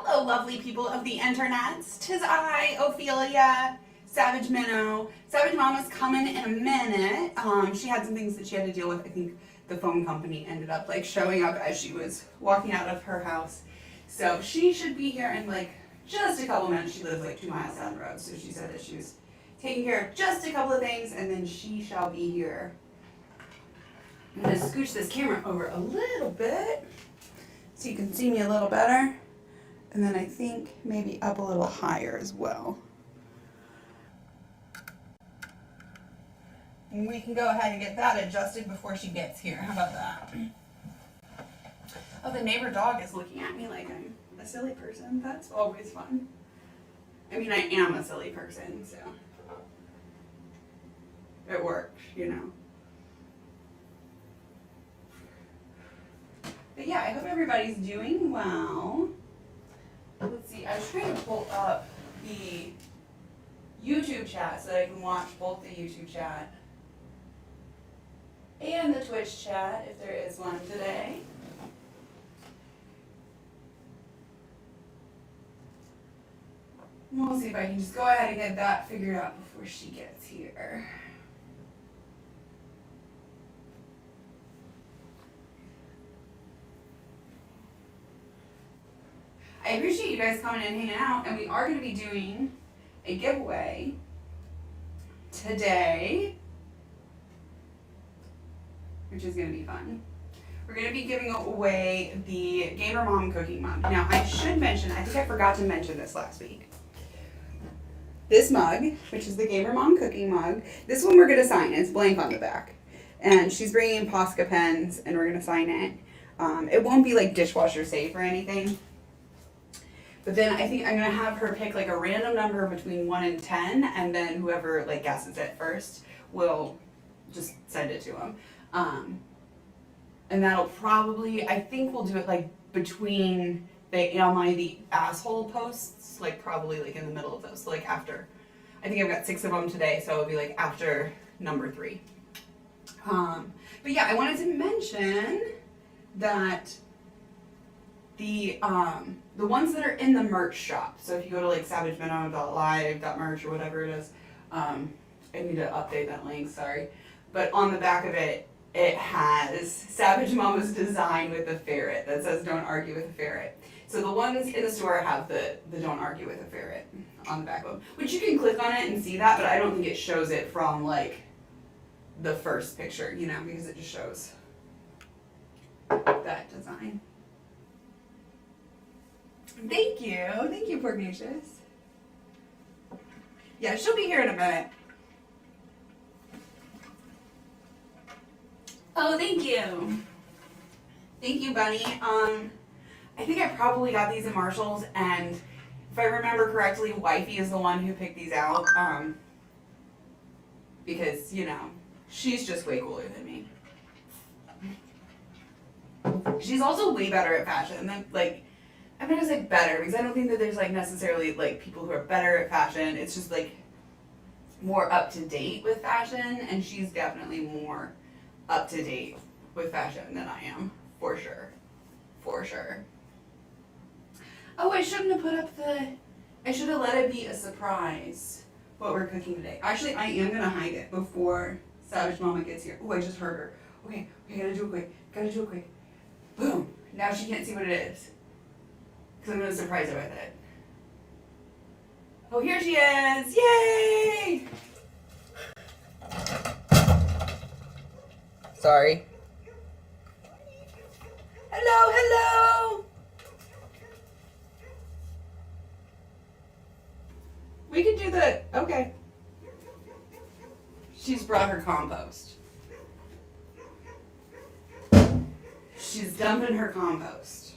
Hello, lovely people of the internet. 'Tis I, Ophelia, Savage Minnow. Savage Mama's coming in a minute. She had some things that she had to deal with. I think the phone company ended up like showing up as she was walking out of her house. So she should be here in like just a couple minutes. She lives like 2 miles down the road. So she said that she was taking care of just a couple of things and then she shall be here. I'm gonna scooch this camera over a little bit so you can see me a little better. And then I think maybe up a little higher as well. And we can go ahead and get that adjusted before she gets here. How about that? Oh, the neighbor dog is looking at me like I'm a silly person. That's always fun. I mean, I am a silly person, so it works, you know. But yeah, I hope everybody's doing well. Let's see, I was trying to pull up the YouTube chat so that I can watch both the YouTube chat and the Twitch chat, if there is one today. We'll see if I can just go ahead and get that figured out before she gets here. I appreciate you guys coming and hanging out, and we are going to be doing a giveaway today, which is going to be fun. We're going to be giving away the Gamer Mom cooking mug. Now, I should mention, I think I forgot to mention this last week. This mug, which is the Gamer Mom cooking mug, this one we're going to sign. It's blank on the back. And she's bringing Posca pens, and we're going to sign it. It won't be like dishwasher safe or anything. But then I think I'm going to have her pick like a random number between 1 and 10, and then whoever like guesses it first will just send it to them. And that'll probably, I think we'll do it like between the Am I the Asshole posts, like probably like in the middle of those. So like after, I think I've got 6 of them today, so it'll be like after number 3. But yeah, I wanted to mention that the ones that are in the merch shop. So if you go to like savageminnow.live.merch or whatever it is, I need to update that link, sorry. But on the back of it, it has Savage Mama's design with a ferret that says "Don't argue with a ferret." So the ones in the store have the "Don't argue with a ferret" on the back of them, which you can click on it and see that, but I don't think it shows it from like the first picture, you know, because it just shows that design. Thank you, Porgnatius. Yeah, she'll be here in a minute. Oh, thank you, Bunny. I think I probably got these at Marshall's, and if I remember correctly, Wifey is the one who picked these out, because, you know, she's just way cooler than me. She's also way better at fashion than, like, I'm not gonna say better, because I don't think that there's like necessarily like people who are better at fashion. It's just like more up to date with fashion, and she's definitely more up to date with fashion than I am, for sure. For sure. Oh, I shouldn't have put up I should have let it be a surprise what we're cooking today. Actually, I am gonna hide it before Savage Mama gets here. Oh, I just heard her. Okay, gotta do it quick. Boom. Now she can't see what it is. Because I'm going to surprise her with it. Oh, here she is! Yay! Sorry. Hello! We could do the... Okay. She's brought her compost. She's dumping her compost,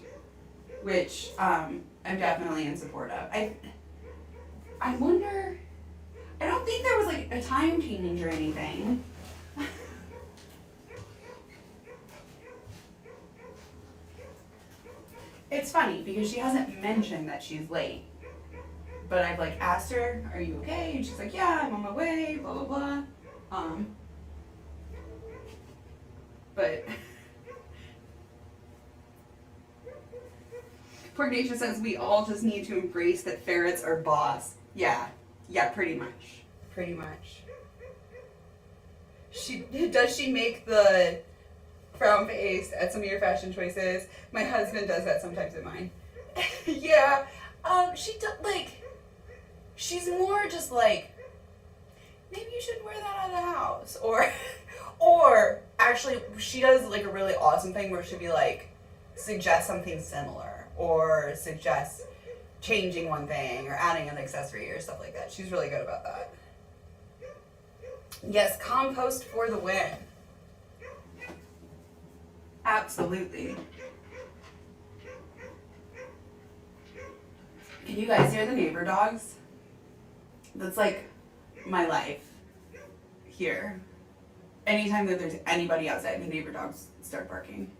which I'm definitely in support of. I wonder, I don't think there was like a time change or anything. It's funny because she hasn't mentioned that she's late, but I've like asked her, are you okay? And she's like, yeah, I'm on my way, blah, blah, blah. But Porgnation says we all just need to embrace that ferrets are boss. Yeah, pretty much. Pretty much. Does she make the frown face at some of your fashion choices? My husband does that sometimes in mine. Yeah, she does, like, she's more just like, maybe you shouldn't wear that out of the house, or actually she does like a really awesome thing where she'll be like, suggest something similar, or suggest changing one thing, or adding an accessory, or stuff like that. She's really good about that. Yes, compost for the win. Absolutely. Can you guys hear the neighbor dogs? That's like my life here. Anytime that there's anybody outside, the neighbor dogs start barking.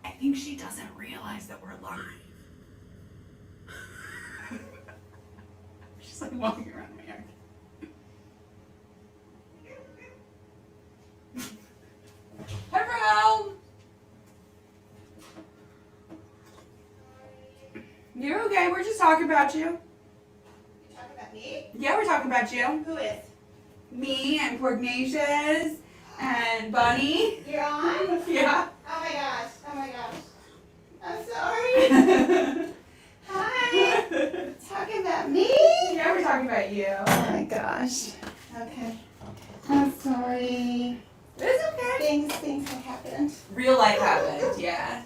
I think she doesn't realize that we're live. She's like walking around my yard. Hello! You're okay, we're just talking about you. You're talking about me? Yeah, we're talking about you. Who is? Me and Porgnatius and Bunny. You're on? Yeah. Oh my gosh. I'm sorry. Hi. Talking about me? Yeah, we're talking about you. Oh my gosh. Okay. I'm sorry. It's okay. Things have happened. Real life happened, yeah.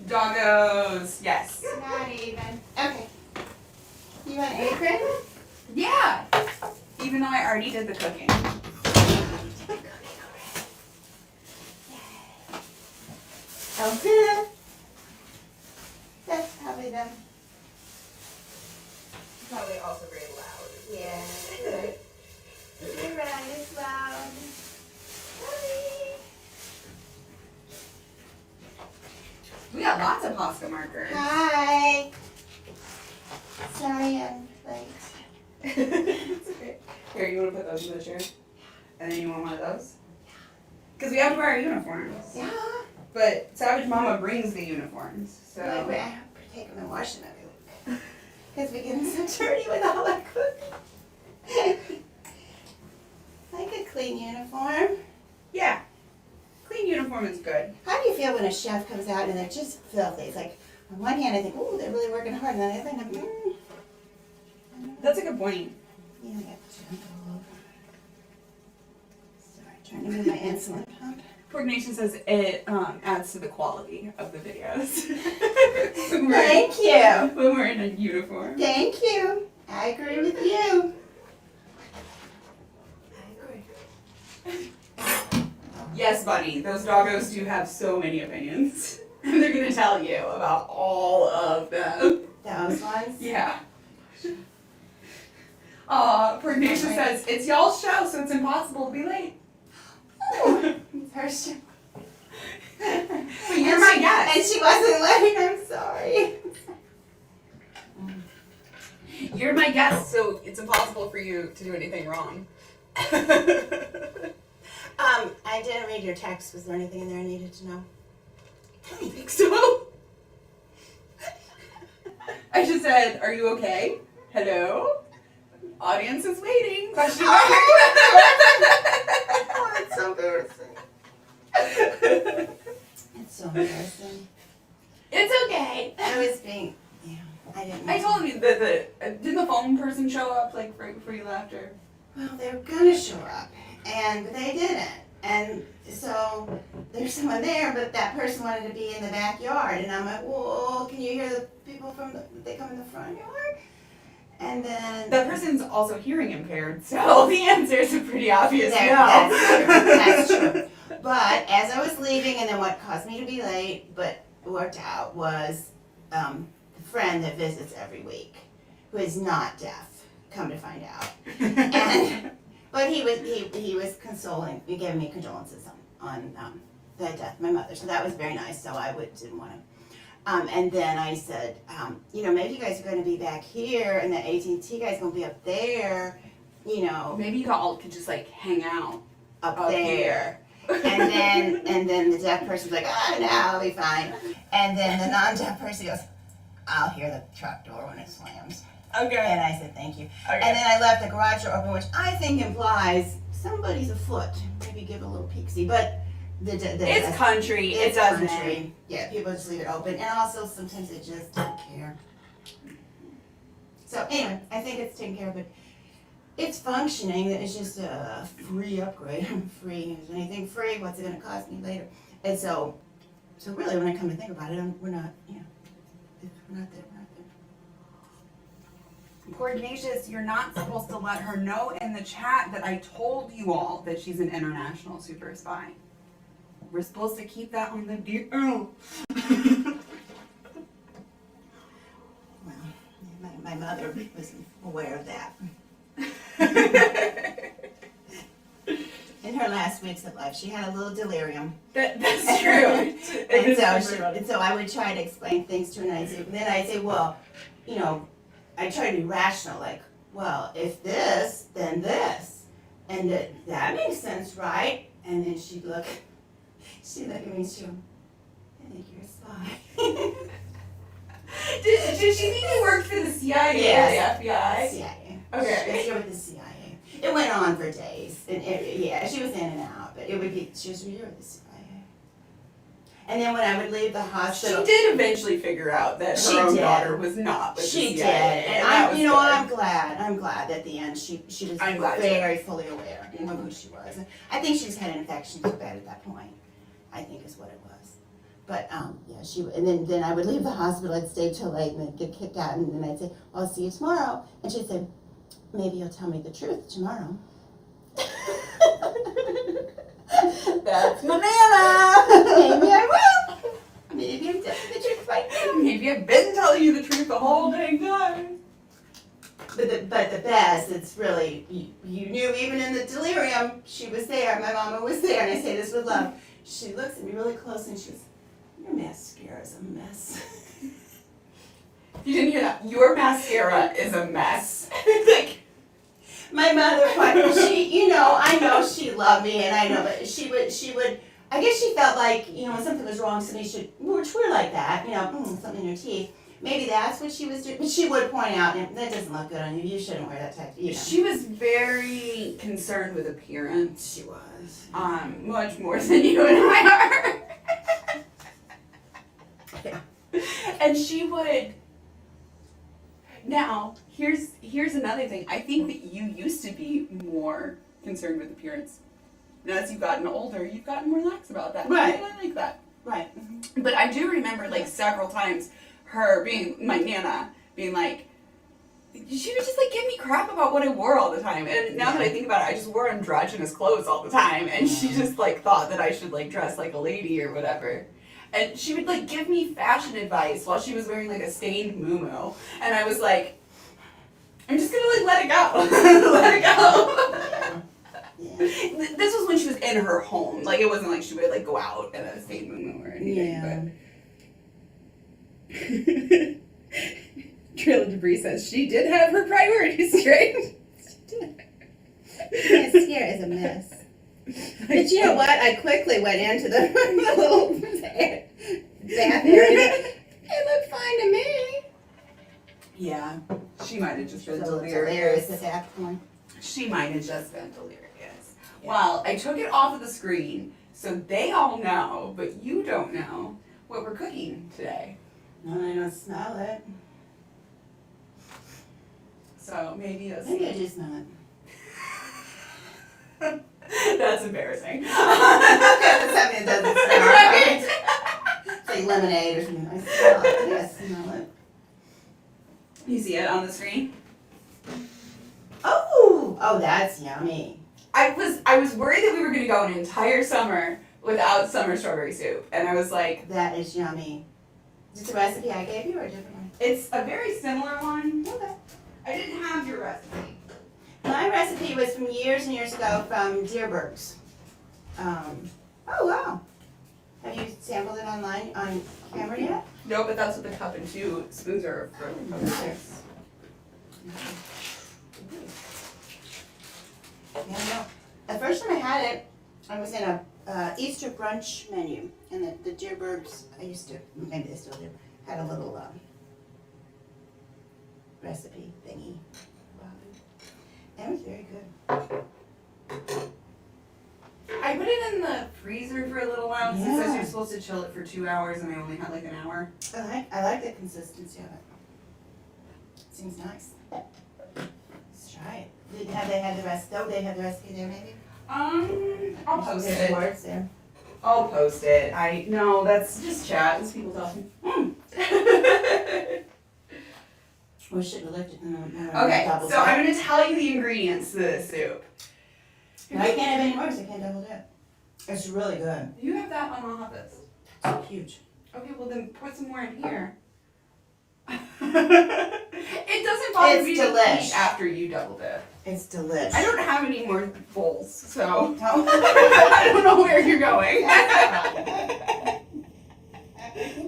Doggos, yes. Not even. Okay. You want apron? Yeah. Even though I already did the cooking. Oh, good. That's probably them. Probably also very loud. Yeah. You're right, it's loud. Sorry. We got lots of Posca markers. Hi. Sorry I'm late. It's okay. Here, you want to put those in the chair? And then you want one of those? Because we have to wear our uniforms. Yeah. But Savage Mama brings the uniforms, so. Wait, I have to take them and wash them every week. Because we get them so dirty with all that cooking. Like a clean uniform. Yeah. Clean uniform is good. How do you feel when a chef comes out and they're just filthy? It's like, on one hand I think, ooh, they're really working hard, and on the other hand I'm That's a good point. yeah, I got junk all over. Sorry, trying to move my insulin pump. Porgnation says it adds to the quality of the videos. Thank you. When we're in a uniform. Thank you. I agree with you. I agree. Yes, Bunny, those doggos do have so many opinions. And they're going to tell you about all of them. Those ones? Yeah. Porgnation says, it's y'all's show, so it's impossible to be late. First. But you're my guest. And she wasn't late. I'm sorry. You're my guest, so it's impossible for you to do anything wrong. I didn't read your text. Was there anything in there I needed to know? I don't think so. I just said, are you okay? Hello? Audience is waiting. Question mark. Oh, it's so embarrassing. It's so embarrassing. It's okay. I was being, yeah, I didn't. I told you that didn't the phone person show up like right before you left, or? Well, they were gonna show up, but they didn't. And so there's someone there, but that person wanted to be in the backyard, and I'm like, well, can you hear the people they come in the front yard? And then That person's also hearing impaired, so the answer is a pretty obvious no. That's true. But as I was leaving, and then what caused me to be late, but worked out, was the friend that visits every week, who is not deaf, come to find out. But he was consoling, giving me condolences on the death of my mother, so that was very nice. So I didn't want to. And then I said, maybe you guys are going to be back here, and the AT&T guys going to be up there, Maybe you all could just like hang out up there. And then the deaf person's like, oh, no, I'll be fine. And then the non-deaf person goes, I'll hear the truck door when it slams. Okay. And I said, thank you. Okay. And then I left the garage door open, which I think implies somebody's afoot. Maybe give a little peek-see. But It's country. It it's doesn't. country. Yeah, people just leave it open. And also, sometimes they just don't care. So anyway, I think it's taken care of, but it's functioning. It's just a free upgrade. Free. Is anything free? What's it going to cost me later? And so really, when I come to think about it, we're not, we're not there. Poor Ignatius, you're not supposed to let her know in the chat that I told you all that she's an international super spy. We're supposed to keep that on the DL. Well, my mother was aware of that. In her last weeks of life, she had a little delirium. That's true. and so I would try to explain things to her, and then I'd say, well, I try to be rational, like, well, if this, then this. And that makes sense, right? And then she'd look at me and she'd go, I think you're a spy. Did she think you worked for the CIA Yes. or the FBI? CIA. Okay. She was with the CIA. It went on for days. And she was in and out, but it would be, she was with the CIA. And then when I would leave the hospital. She did eventually figure out that her own daughter was not with the CIA. She did. And I'm glad. I'm glad at the end she was very fully aware of who she was. I think she just had an infection too bad at that point, I think is what it was. But and then I would leave the hospital, I'd stay till late and I'd get kicked out, and then I'd say, well, I'll see you tomorrow. And she'd say, maybe you'll tell me the truth tomorrow. That's my Nana! Maybe I will. Maybe I'm telling the truth right now. Maybe I've been telling you the truth the whole dang time. But the best, it's really, you knew even in the delirium, she was there, my mama was there, and I say this with love. She looks at me really close and she goes, your mascara is a mess. You didn't hear that? Your mascara is a mess. Like, my mother, I know she loved me, and I know, but she would, I guess she felt like, when something was wrong, somebody should, we're like that, something in your teeth. Maybe that's what she was doing, but she would point out, that doesn't look good on you, you shouldn't wear that type of, She was very concerned with appearance. She was. Much more than you and I are. Yeah. And she would, now, here's another thing. I think that you used to be more concerned with appearance. And as you've gotten older, you've gotten more lax about that. Right. I like that. Right. Mm-hmm. But I do remember, several times, her being, my Nana, being like, she would just, give me crap about what I wore all the time. And now that I think about it, I just wore androgynous clothes all the time. And she just, thought that I should, dress like a lady or whatever. And she would, give me fashion advice while she was wearing, a stained muumuu. And I was like, I'm just gonna, let it go. Let it go. Yeah. This was when she was in her home. It wasn't like she would, go out in a stained muumuu or anything. Yeah. But. Trail of Debris says she did have her priorities straight. She did. Mascara is a mess. But you know what? I quickly went into the little bath area. It looked fine to me. Yeah, she might have just been Delirious delirious. at that point. She might have just been delirious. Yeah. Well, I took it off of the screen so they all know, but you don't know what we're cooking today. No, I don't smell it. So maybe you'll Maybe I see. do smell it. That's embarrassing. That's something that doesn't smell right. It's like lemonade or something. I smell it. I smell it. You see it on the screen? Oh, that's yummy. I was worried that we were gonna go an entire summer without summer strawberry soup, and I was like, That is yummy. Is it the recipe I gave you or a different one? it's a very similar one. Okay. I didn't have your recipe. My recipe was from years and years ago from Deerberg's. Oh, wow. Have you sampled it online on camera yet? No, but that's what the cup and 2 spoons are from. Nice. Yeah, no. The first time I had it, I was in a Easter brunch menu, and the Deerbirds, I used to, maybe they still do, had a little recipe thingy about it. That was very good. I put it in the freezer for a little while because it says Yeah. you're supposed to chill it for 2 hours, and I only had like an hour. I like the consistency of it. Seems nice. Let's try it. They had the rest, though they had the recipe there maybe? I'll post There's it. words there. I'll post it. No, that's just chat. It's people talking. Well, should have looked at them. Okay, so I'm going to tell you the ingredients to this soup. No, I can't have any more because I can't double dip. It's really good. You have that one, I'll have this. It's huge. Okay, well then put some more in here. It doesn't bother me to delish. eat after you double dip. It's delicious. I don't have any more bowls, so No. I don't know where you're going. I'm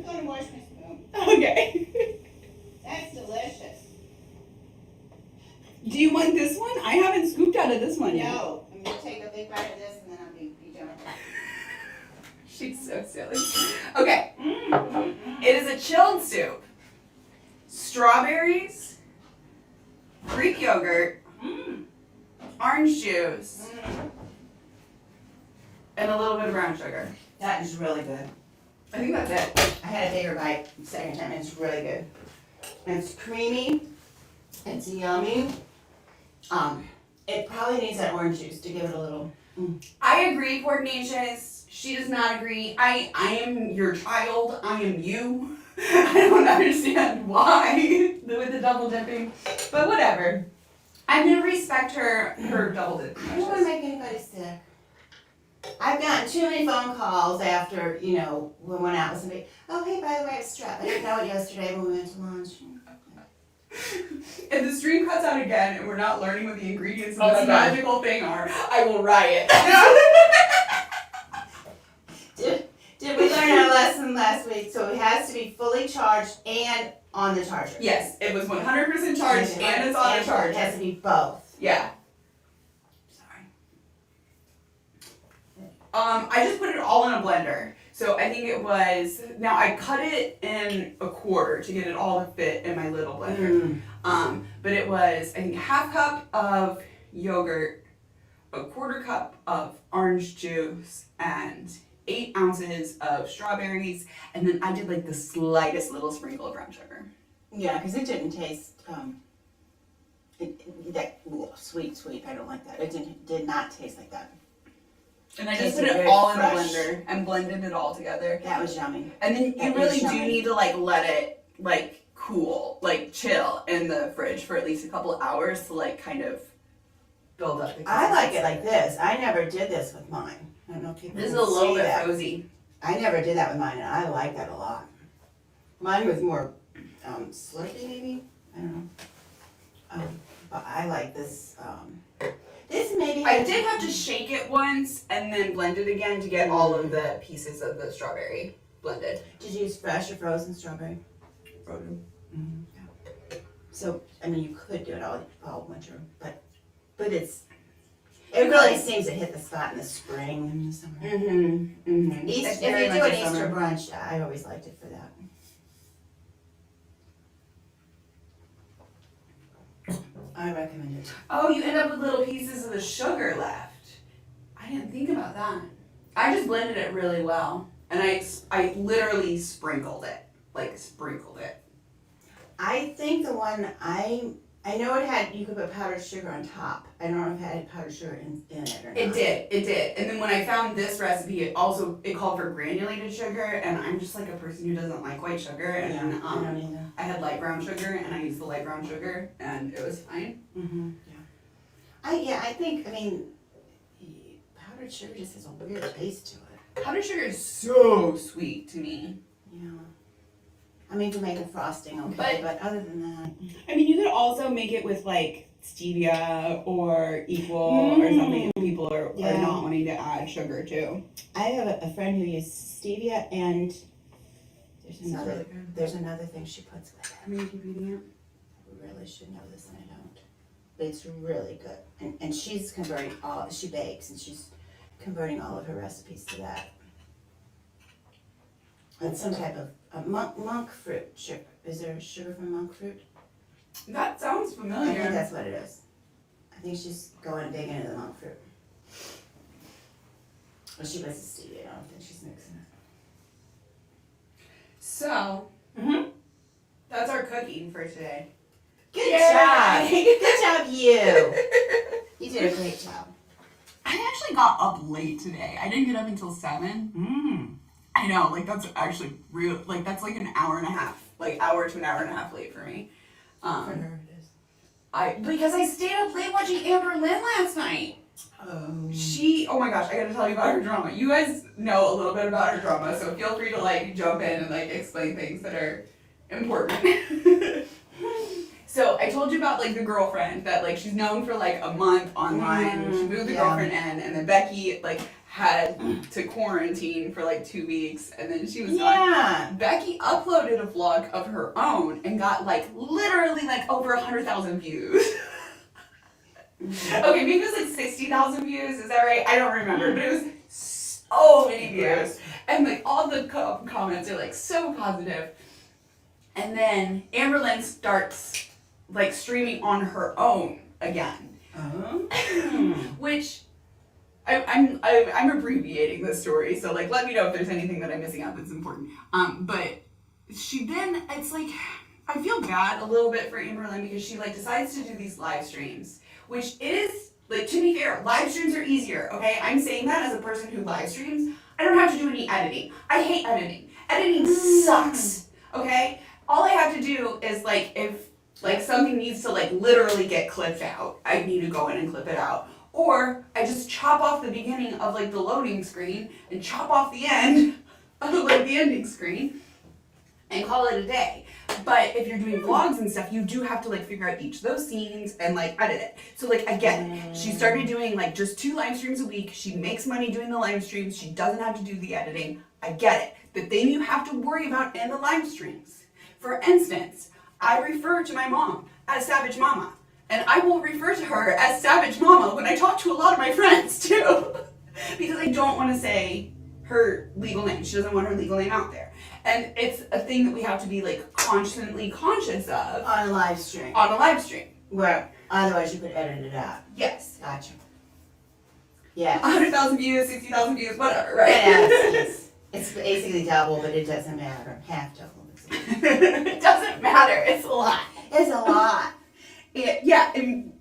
going to wash my spoon. Okay. That's delicious. Do you want this one? I haven't scooped out of this one yet. No, I'm going to take a big bite of this and then I'll be done. She's so silly. Okay. It is a chilled soup. Strawberries, Greek yogurt, orange juice, and a little bit of brown sugar. That is really good. I think that's it. I had a bigger bite the second time and it's really good. And it's creamy. It's yummy. It probably needs that orange juice to give it a little. I agree, Coordinations. She does not agree. I am your child. I am you. I don't understand why with the double dipping, but whatever. I'm gonna respect her double dip. I don't want to make anybody sick. I've gotten too many phone calls after, we went out with somebody. Oh, hey, by the way, I have strep. I didn't know it yesterday when we went to lunch. If the stream cuts out again and we're not learning what the ingredients of Oh, this my God. magical thing are, I will riot. Did we learn our lesson last week? So it has to be fully charged and on the charger. Yes, it was 100% charged and it's on a It has charger. to be both. Yeah. Sorry. I just put it all in a blender. So I think it was, now I cut it in a quarter to get it all to fit in my little blender. But it was, I think, a half cup of yogurt, a quarter cup of orange juice, and 8 ounces of strawberries, and then I did like the slightest little sprinkle of brown sugar. Yeah, because it didn't taste, sweet. I don't like that. It did not taste like that. And I just Tasted put it very all in the fresh. blender and blended it all together. That was yummy. And then you That really is do yummy. need to let it cool, chill in the fridge for at least a couple of hours to kind of build up the I like it consistency. like this. I never did this with mine. I don't know if people This is can a little see bit that. frozy. I never did that with mine, and I like that a lot. Mine was more slurpy, maybe. I don't know. But I like this. This maybe. I did have to shake it once and then blend it again to get all of the pieces of the strawberry blended. Did you use fresh or frozen strawberry? Frozen. Mm-hmm. Yeah. So you could do it all winter, but it really seems to hit the spot in the spring and the summer. Mm-hmm. Easter, It's if very you do much an a Easter summer. brunch, I always liked it for that. I recommend it. Oh, you end up with little pieces of the sugar left. I didn't think about that. I just blended it really well, and I literally sprinkled it, I think the one I know it had, you could put powdered sugar on top. I don't know if it had powdered sugar in it or not. It did. And then when I found this recipe, it called for granulated sugar, and I'm just like a person who doesn't like white sugar, and Yeah, I don't either. I had light brown sugar, and I used the light brown sugar, and it was fine. Mm-hmm. Yeah. I think powdered sugar just has a weird taste to it. Powdered sugar is so sweet to me. Yeah. For making frosting, okay, but other than that. You could also make it with stevia or equal or something. People are not wanting to add sugar too. I have a friend who uses stevia and really good. there's another thing she puts with it. I'm gonna keep eating it. I really should know this and I don't. But it's really good. And she's converting she bakes and she's converting all of her recipes to that. It's some type of monk fruit sugar. Is there sugar from monk fruit? That sounds I familiar. think that's what it is. I think she's going big into the monk fruit. Well, she puts stevia. I don't think she's mixing it. So, Mm-hmm. that's our cooking for today. Good Yay! job. Good job, you. You did a great job. I actually got up late today. I didn't get up until 7. I know, like that's actually real. Like that's like an hour and a half, like hour to an hour and a half late for me. For her it is. Because I stayed up late watching Amber Lynn last night. Oh my gosh, I gotta tell you about her drama. You guys know a little bit about her drama, so feel free to like jump in and like explain things that are important. So I told you about like the girlfriend that like she's known for like a month online. She moved the girlfriend in, and then Becky like had to quarantine for like 2 weeks, and then she was gone. Becky uploaded a vlog of her own and got like literally like over 100,000 views. Okay, maybe it was like 60,000 views. Is that right? I don't remember, but it was so many views, and like all the comments are like so positive. And then Amber Lynn starts like streaming on her own again, which I'm abbreviating the story. So like, let me know if there's anything that I'm missing out that's important. But she then it's like I feel bad a little bit for Amber Lynn because she like decides to do these live streams, which is like, to be fair, live streams are easier. Okay, I'm saying that as a person who live streams. I don't have to do any editing. I hate editing. Editing sucks. Okay. All I have to do is like if like something needs to like literally get clipped out, I need to go in and clip it out. Or I just chop off the beginning of like the loading screen and chop off the end of like the ending screen and call it a day. But if you're doing vlogs and stuff, you do have to like figure out each of those scenes and like edit it. So like again, she started doing like just 2 live streams a week. She makes money doing the live streams. She doesn't have to do the editing. I get it. The thing you have to worry about in the live streams. For instance, I refer to my mom as Savage Mama, and I will refer to her as Savage Mama when I talk to a lot of my friends too, because I don't want to say her legal name. She doesn't want her legal name out there, and it's a thing that we have to be like constantly conscious of On a live stream. on a live stream. Where otherwise you could edit it out. Yes, Gotcha. Yeah. 100,000 views, 60,000 views, whatever, right? Yes, it's basically double, but it doesn't matter. Half double. It doesn't matter. It's a lot. It's a lot. And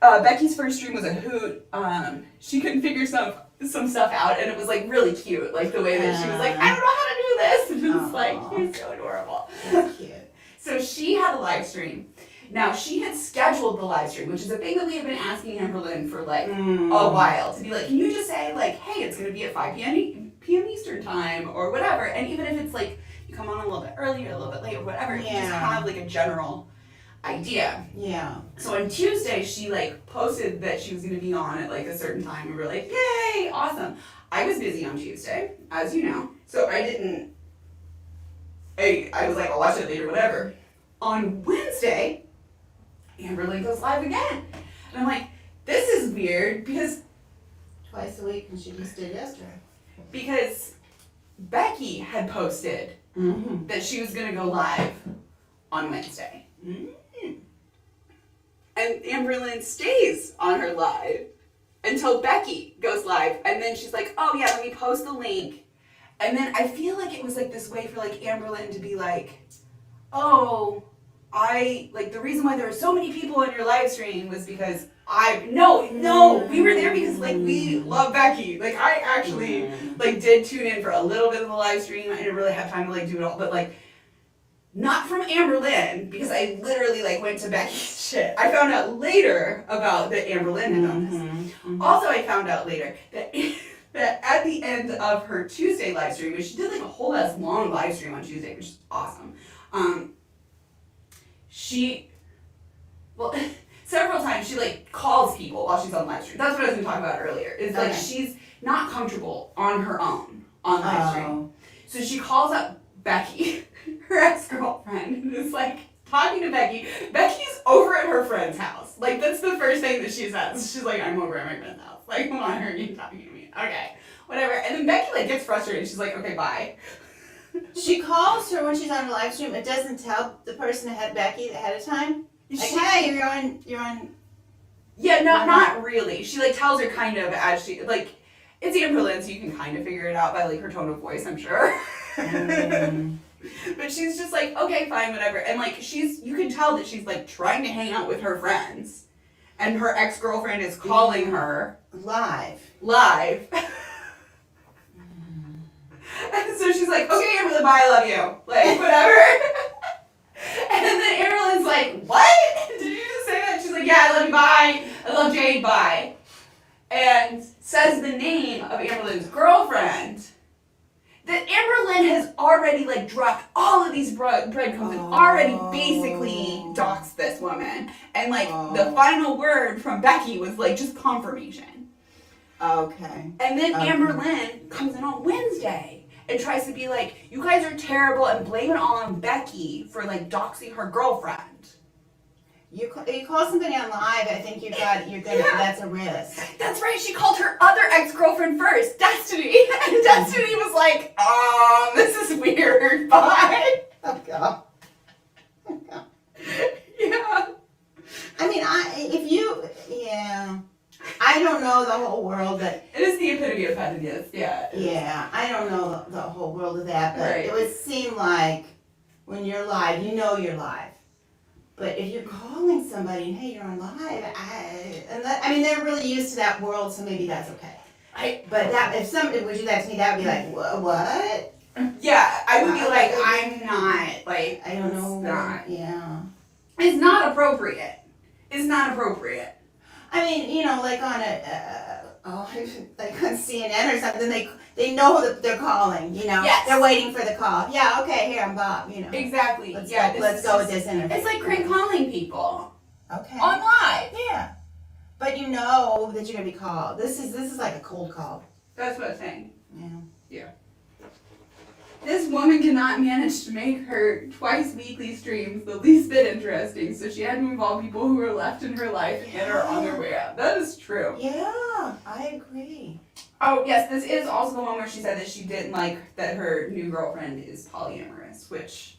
Becky's first stream was a hoot. She couldn't figure some stuff out, and it was like really cute, like the way that she was like, I don't know how to do this, and it was like, it's so adorable. That's cute. So she had a live stream. Now she had scheduled the live stream, which is a thing that we have been asking Amber Lynn for like a while, to be like, can you just say like, hey, it's gonna be at 5 p.m. Eastern time or whatever, and even if it's like you come on a little bit early or a little bit late or whatever, you just have like a general idea. Yeah. So on Tuesday, she like posted that she was going to be on at like a certain time, and we're like, yay, awesome. I was busy on Tuesday, as you know, so I didn't, I was like, I'll watch it later, whatever. On Wednesday, Amber Lynn goes live again. And I'm like, this is weird because Twice a week, and she just did yesterday. Because Becky had posted that she was going to go live on Wednesday. And Amber Lynn stays on her live until Becky goes live. And then she's like, oh yeah, let me post the link. And then I feel like it was like this way for like Amber Lynn to be like, oh, the reason why there were so many people on your live stream was because no, we were there because like we love Becky. Like I actually like did tune in for a little bit of the live stream. I didn't really have time to like do it all, but like not from Amber Lynn, because I literally like went to Becky's shit. I found out later about that Amber Lynn had done this. Also, I found out later that that at the end of her Tuesday live stream, which she did like a whole ass long live stream on Tuesday, which is awesome. Several times she like calls people while she's on live stream. That's what I was gonna talk about earlier. Is like she's not comfortable on her own on live stream. So she calls up Becky, her ex-girlfriend, and is like, talking to Becky. Becky's over at her friend's house. Like, that's the first thing that she says. She's like, I'm over at my friend's house. Like, why are you talking to me? Okay, whatever. And then Becky, like, gets frustrated. She's like, okay, bye. She calls her when she's on her live stream. It doesn't tell the person Becky ahead of time. Like, hey, you're on. Yeah, not really. She, like, tells her kind of as she, like, it's Amberlynn, so you can kind of figure it out by, like, her tone of voice, I'm sure. But she's just like, okay, fine, whatever. And, like, you can tell that she's, like, trying to hang out with her friends. And her ex-girlfriend is calling her. Live. And so she's like, okay, Amberlynn, bye, I love you. Like, whatever. And then Amberlynn's like, what? Did you just say that? She's like, yeah, I love you, bye. I love Jade, bye. And says the name of Amberlynn's girlfriend. That Amberlynn has already, like, dropped all of these breadcrumbs and already basically doxed this woman. And, like, the final word from Becky was, like, just confirmation. Okay. And then Amberlynn comes in on Wednesday and tries to be like, you guys are terrible, and blame it all on Becky for, like, doxing her girlfriend. You call somebody on live, I think that's a risk. That's right, she called her other ex-girlfriend first, Destiny. And Destiny was like, this is weird, bye. Oh, God. Yeah. I mean, I don't know the whole world, but... It is the epitome of pettiness, yeah. Yeah, I don't know the whole world of that, but right. It would seem like when you're live, you know you're live. But if you're calling somebody and, hey, you're on live, they're really used to that world, so maybe that's okay. But if somebody would do that to me, that would be like, what? Yeah, I would be like, I'm not, like, I don't know. Not. Yeah. It's not appropriate. It's not appropriate. I mean, like on like on CNN or something, they know that they're calling, Yes. They're waiting for the call. Yeah, okay, here, I'm Bob, Exactly. Let's go with this interview. It's like crank calling people. Okay. On live. Yeah. But you know that you're going to be called. This is like a cold call. That's what I'm saying. Yeah. This woman cannot manage to make her twice weekly streams the least bit interesting, so she had to involve people who are left in her life and are on their way out. That is true. Yeah, I agree. Oh, yes, this is also the one where she said that she didn't like that her new girlfriend is polyamorous, which,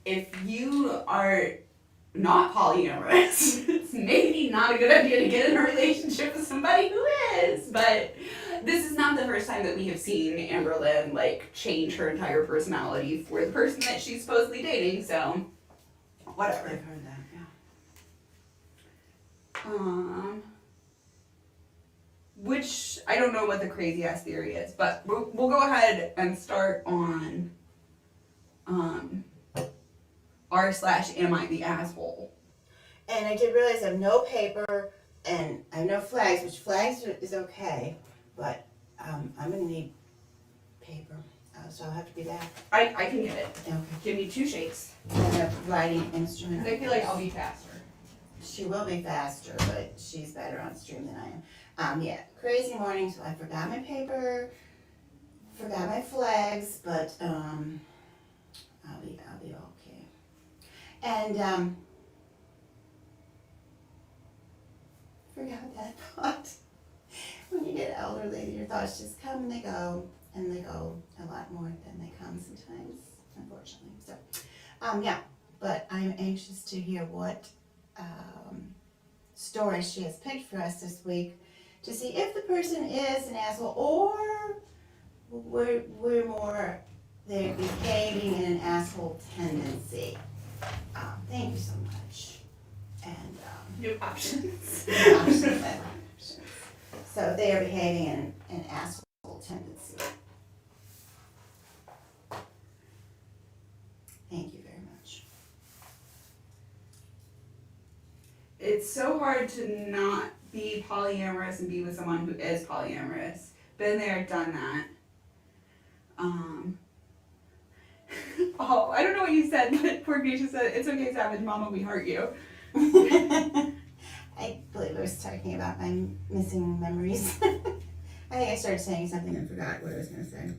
if you are not polyamorous, it's maybe not a good idea to get in a relationship with somebody who is, but this is not the first time that we have seen Amberlynn, like, change her entire personality for the person that she's supposedly dating, so whatever. I've heard that, yeah. Which, I don't know what the crazy ass theory is, but we'll go ahead and start on, r/am I the asshole? And I did realize I have no paper and I have no flags, which flags is okay, but I'm going to need paper, so I'll have to be back. I can get it. Okay. Give me 2 shakes. I have writing instrument. I feel like I'll be faster. She will be faster, but she's better on stream than I am. Crazy morning, so I forgot my paper, forgot my flags, but I'll be okay. And forgot that thought. When you get elderly, your thoughts just come and they go a lot more than they come sometimes, unfortunately. So, but I'm anxious to hear what story she has picked for us this week to see if the person is an asshole or we're more they're behaving in an asshole tendency. Thank you so much. And New options. options. So they are behaving in an asshole tendency. Thank you very much. It's so hard to not be polyamorous and be with someone who is polyamorous. Been there, done that. Oh, I don't know what you said, but poor Geisha said, it's okay, Savage Mama, we heart you. I believe I was talking about my missing memories. I think I started saying something and forgot what I was going to say.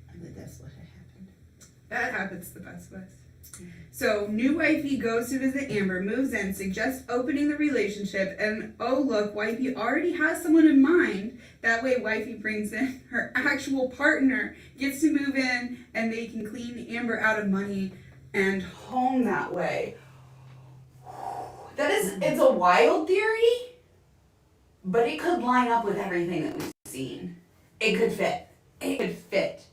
I believe that's what had happened. That happens the best of us. So, new wifey goes to visit Amber, moves in, suggests opening the relationship, and oh look, wifey already has someone in mind. That way, wifey brings in her actual partner, gets to move in, and they can clean Amber out of money and home that way. It's a wild theory, but it could line up with everything that we've seen. It could fit. It could fit.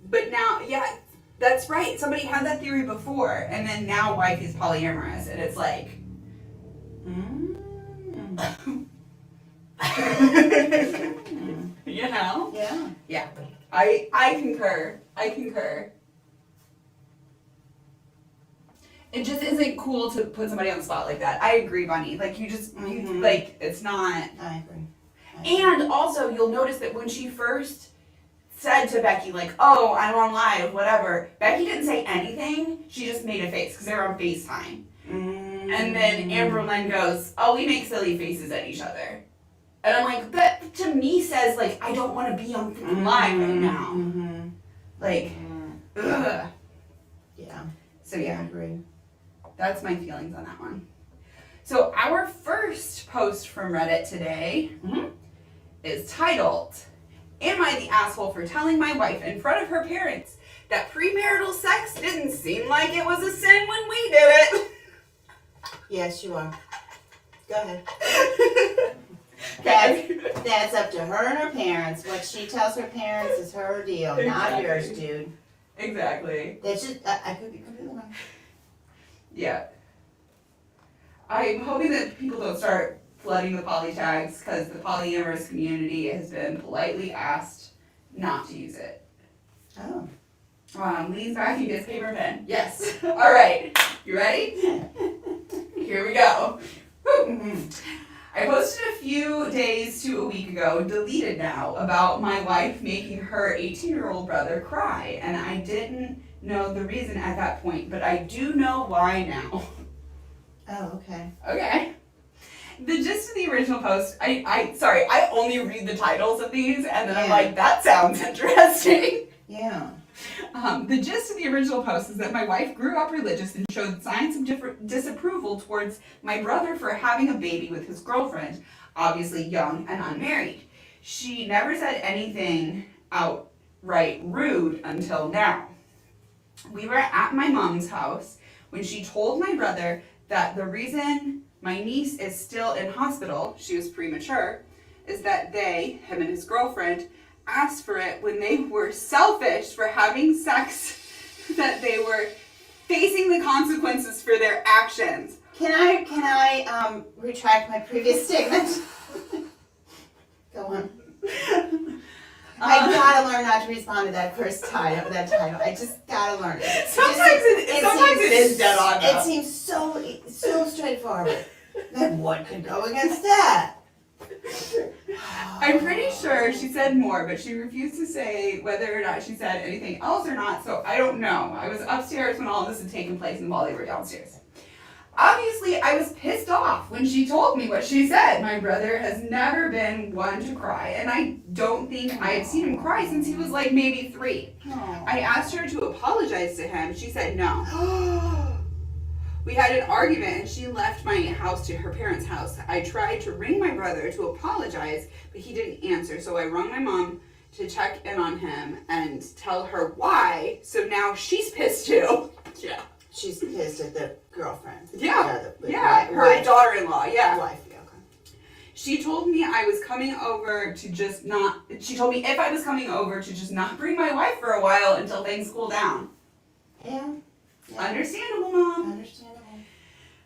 But now, yeah, that's right. Somebody had that theory before, and then now wifey's polyamorous, and it's like, you know? Yeah. Yeah. I concur. It just isn't cool to put somebody on the spot like that. I agree, Bunny. Like, you like, it's not. I agree. And also, you'll notice that when she first said to Becky, like, oh, I'm on live, whatever, Becky didn't say anything. She just made a face because they were on FaceTime. And then Amber Lynn goes, oh, we make silly faces at each other. And I'm like, that to me says, like, I don't want to be on freaking live right now. Like, ugh. Yeah. So, yeah. I agree. That's my feelings on that one. So, our first post from Reddit today is titled, Am I the asshole for telling my wife in front of her parents that premarital sex didn't seem like it was a sin when we did it? Yes, you are. Go ahead. Okay. That's up to her and her parents. What she tells her parents is her deal, not yours, dude. Exactly. That's just, I could be completely wrong. Yeah. I'm hoping that people don't start flooding the poly tags because the polyamorous community has been politely asked not to use it. Oh. Leans back and gets paper and pen. Yes. All right. You ready? Here we go. I posted a few days to a week ago, deleted now, about my wife making her 18-year-old brother cry, and I didn't know the reason at that point, but I do know why now. Oh, okay. Okay. The gist of the original post, I only read the titles of these, and then I'm like, that sounds interesting. Yeah. The gist of the original post is that my wife grew up religious and showed signs of disapproval towards my brother for having a baby with his girlfriend, obviously young and unmarried. She never said anything outright rude until now. We were at my mom's house when she told my brother that the reason my niece is still in hospital, she was premature, is that him and his girlfriend, asked for it when they were selfish for having sex, that they were facing the consequences for their actions. Can I retract my previous statement? Go on. I gotta learn not to respond to that first title. I just gotta learn it. Sometimes it is dead on. It seems so straightforward. Then what could go against that? I'm pretty sure she said more, but she refused to say whether or not she said anything else or not, so I don't know. I was upstairs when all of this had taken place and while they were downstairs. Obviously, I was pissed off when she told me what she said. My brother has never been one to cry, and I don't think I had seen him cry since he was like maybe 3. I asked her to apologize to him. She said no. We had an argument and she left my house to her parents' house. I tried to ring my brother to apologize, but he didn't answer. So I rang my mom to check in on him and tell her why. So now she's pissed too. Yeah. She's pissed at the girlfriend. Yeah. Her daughter-in-law. Yeah. Wife. Yeah. Okay. She told me I was coming over to just not. She told me if I was coming over to just not bring my wife for a while until things cool down. Yeah. Understandable, Mom. Understandable.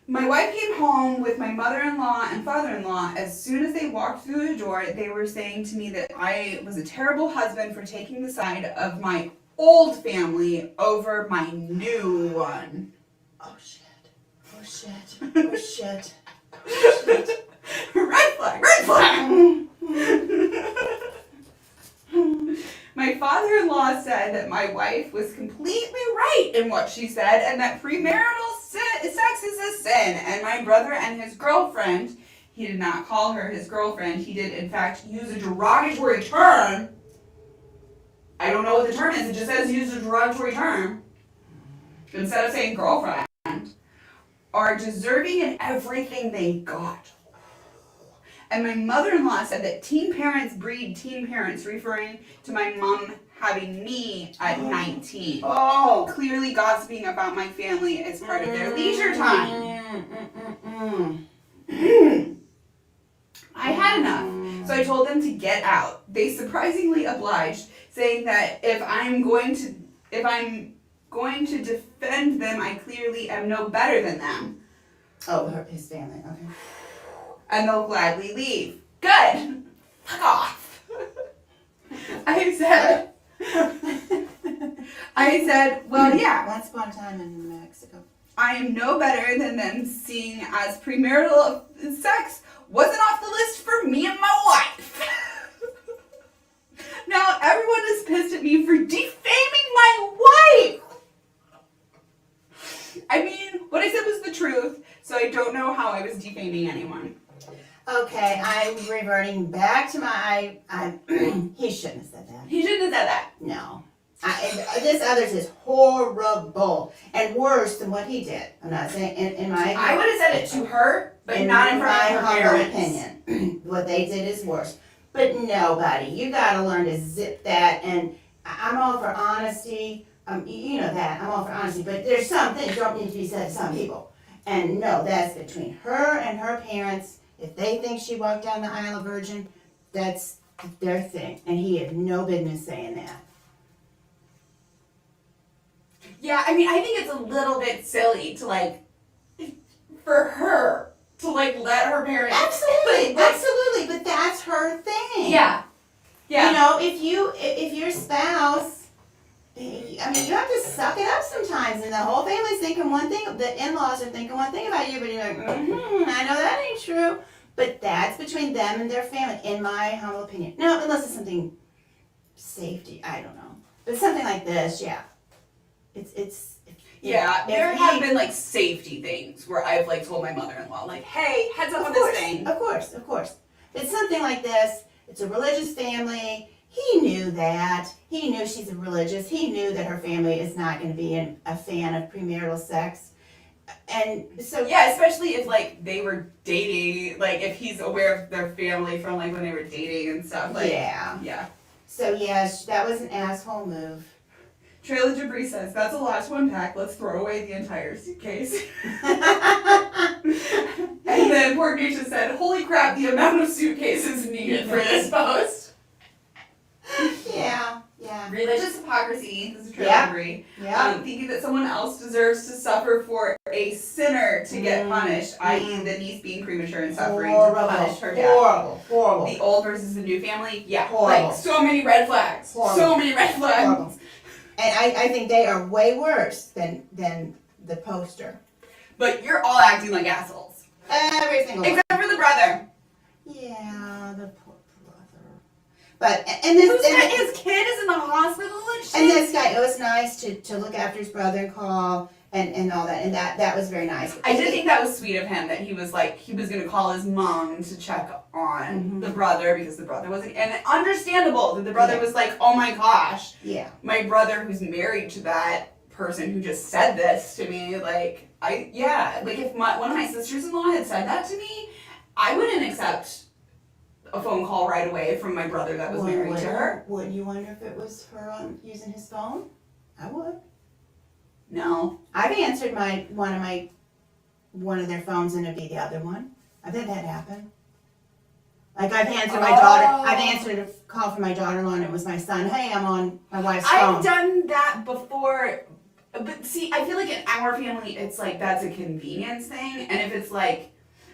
My wife came home with my mother-in-law and father-in-law. As soon as they walked through the door, they were saying to me that I was a terrible husband for taking the side of my old family over my new one. Oh shit. Oh shit. Oh shit. Oh shit. Red flag. Red flag. My father-in-law said that my wife was completely right in what she said and that premarital sex is a sin. And my brother and his girlfriend, He did not call her his girlfriend. He did, in fact, use a derogatory term. I don't know what the term is. It just says use a derogatory term. Instead of saying girlfriend. Are deserving in everything they got. And my mother-in-law said that teen parents breed teen parents, referring to my mom having me at 19. Oh. Clearly gossiping about my family as part of their leisure time. I had enough, so I told them to get out. They surprisingly obliged, saying that if I'm going to defend them, I clearly am no better than them. Oh, his family, okay. And they'll gladly leave. Good! Fuck off! I said, well, yeah. Once upon a time in Mexico. I am no better than them, seeing as premarital sex wasn't off the list for me and my wife. Now everyone is pissed at me for defaming my wife. I mean, what I said was the truth, so I don't know how I was defaming anyone. Okay, I'm reverting back to my. He shouldn't have said that. He shouldn't have said that. No. This others is horrible and worse than what he did. I'm not saying in my. I would have said it to her, but not in front of her parents. Opinion. What they did is worse. But nobody. You got to learn to zip that. And I'm all for honesty. You know that. I'm all for honesty. But there's some things don't need to be said to some people. And no, that's between her and her parents. If they think she walked down the aisle a virgin, that's their thing. And he had no business saying that. Yeah, I mean, I think it's a little bit silly to, like, for her to, like, let her parents... Absolutely, absolutely, but that's her thing. Yeah. Yeah. You know, if your spouse, I mean, you have to suck it up sometimes, and the whole family's thinking one thing, the in-laws are thinking one thing about you, but you're like, I know that ain't true. But that's between them and their family, in my humble opinion. No, unless it's something safety, I don't know. But something like this, yeah. Yeah, there have been, like, safety things where I've, like, told my mother-in-law, like, hey, heads up on this thing. Of course. It's something like this. It's a religious family. He knew that. He knew she's a religious. He knew that her family is not going to be a fan of premarital sex. And so... Yeah, especially if, like, they were dating, like, if he's aware of their family from, like, when they were dating and stuff. Like, yeah. So, yeah, that was an asshole move. Trail of Debris says, that's a lot to unpack. Let's throw away the entire suitcase. And then poor Geisha said, holy crap, the amount of suitcases needed for this post. Yeah. Religious hypocrisy, this is Trail of Debris. Thinking that someone else deserves to suffer for a sinner to get punished, i.e. the niece being premature and suffering to punish her dad. Horrible. The old versus the new family, yeah. Horrible. Like, so many red flags. Horrible. So many red flags. Horrible. And I think they are way worse than the poster. But you're all acting like assholes. Every single one. Except for the brother. Yeah, the poor brother. But and this his kid is in the hospital and shit. And this guy, it was nice to look after his brother and call and all that, and that was very nice. I did think that was sweet of him that he was like he was gonna call his mom to check on the brother because the brother wasn't, and understandable that the brother was like, oh my gosh, my brother who's married to that person who just said this to me, like if one of my sisters-in-law had said that to me, I wouldn't accept a phone call right away from my brother that was married to her. Wouldn't you wonder if it was her using his phone? I would. No. I've answered one of their phones and it'd be the other one. I've had that happen. Like I've answered my daughter. I've answered a call from my daughter-in-law and it was my son. Hey, I'm on my wife's phone. I've done that before, but see, I feel like in our family, it's like that's a convenience thing. And if it's like,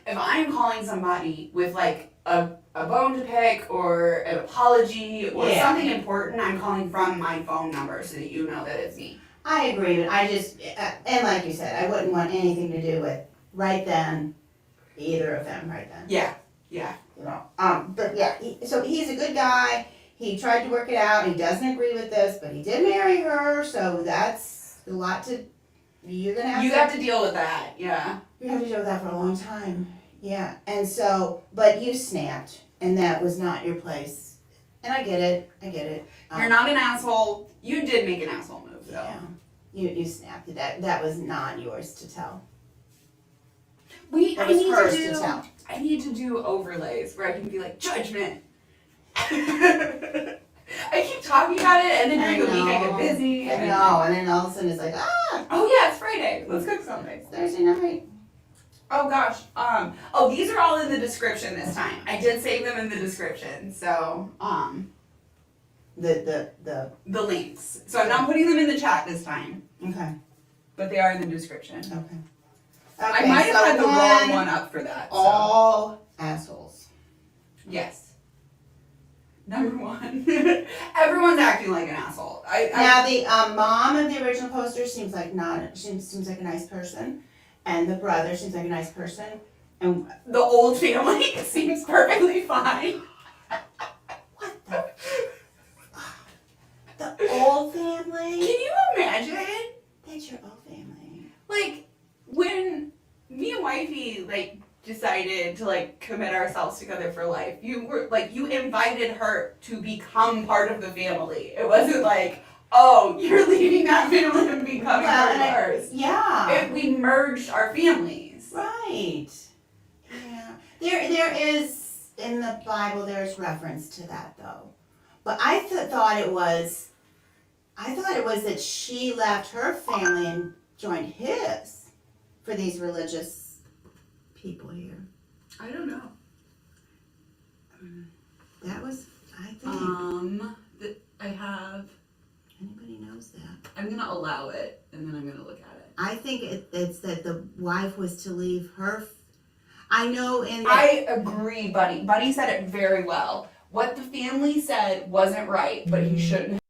if I'm calling somebody with like a bone to pick or an apology or something important, I'm calling from my phone number so that you know that it's me. I agree, but I just, and like you said, I wouldn't want anything to do with right then, either of them right then. Yeah. You know, but yeah, so he's a good guy. He tried to work it out. He doesn't agree with this, but he did marry her, so that's a lot to, you have to deal with that, yeah. You have to deal with that for a long time. Yeah, and so, but you snapped, and that was not your place. And I get it. You're not an asshole. You did make an asshole move, though. Yeah, you snapped. That was not yours to tell. I That was need hers to to tell. I need to do overlays where I can be like, judgment. I keep talking about it, and then during the week I get busy. I know, and then all of a sudden it's like, Oh yeah, it's Friday. Let's cook something. Thursday night. Oh gosh. These are all in the description this time. I did save them in the description. So, The the links. So I'm not putting them in the chat this time, okay. but they are in the description. Okay. I might have had the wrong one up for that. So. All assholes. Yes. Number one. Everyone's acting like an asshole. Now the mom of the original poster seems like seems like a nice person, and the brother seems like a nice person, and The old family seems perfectly fine. the old family. Can you imagine? That's your old family. Like, when me and wifey, like, decided to, like, commit ourselves together for life, you invited her to become part of the family. It wasn't like, oh, you're leaving that family and becoming part of ours. Yeah. We merged our families. Right. Yeah. There is in the Bible. There's reference to that though, but I thought it was that she left her family and joined his for these religious people here. I don't know. That was, I think. I have. Anybody knows that? I'm gonna allow it, and then I'm gonna look at it. I think it's that the wife was to leave her. I know in the, I agree, Buddy. Buddy said it very well. What the family said wasn't right, but he shouldn't.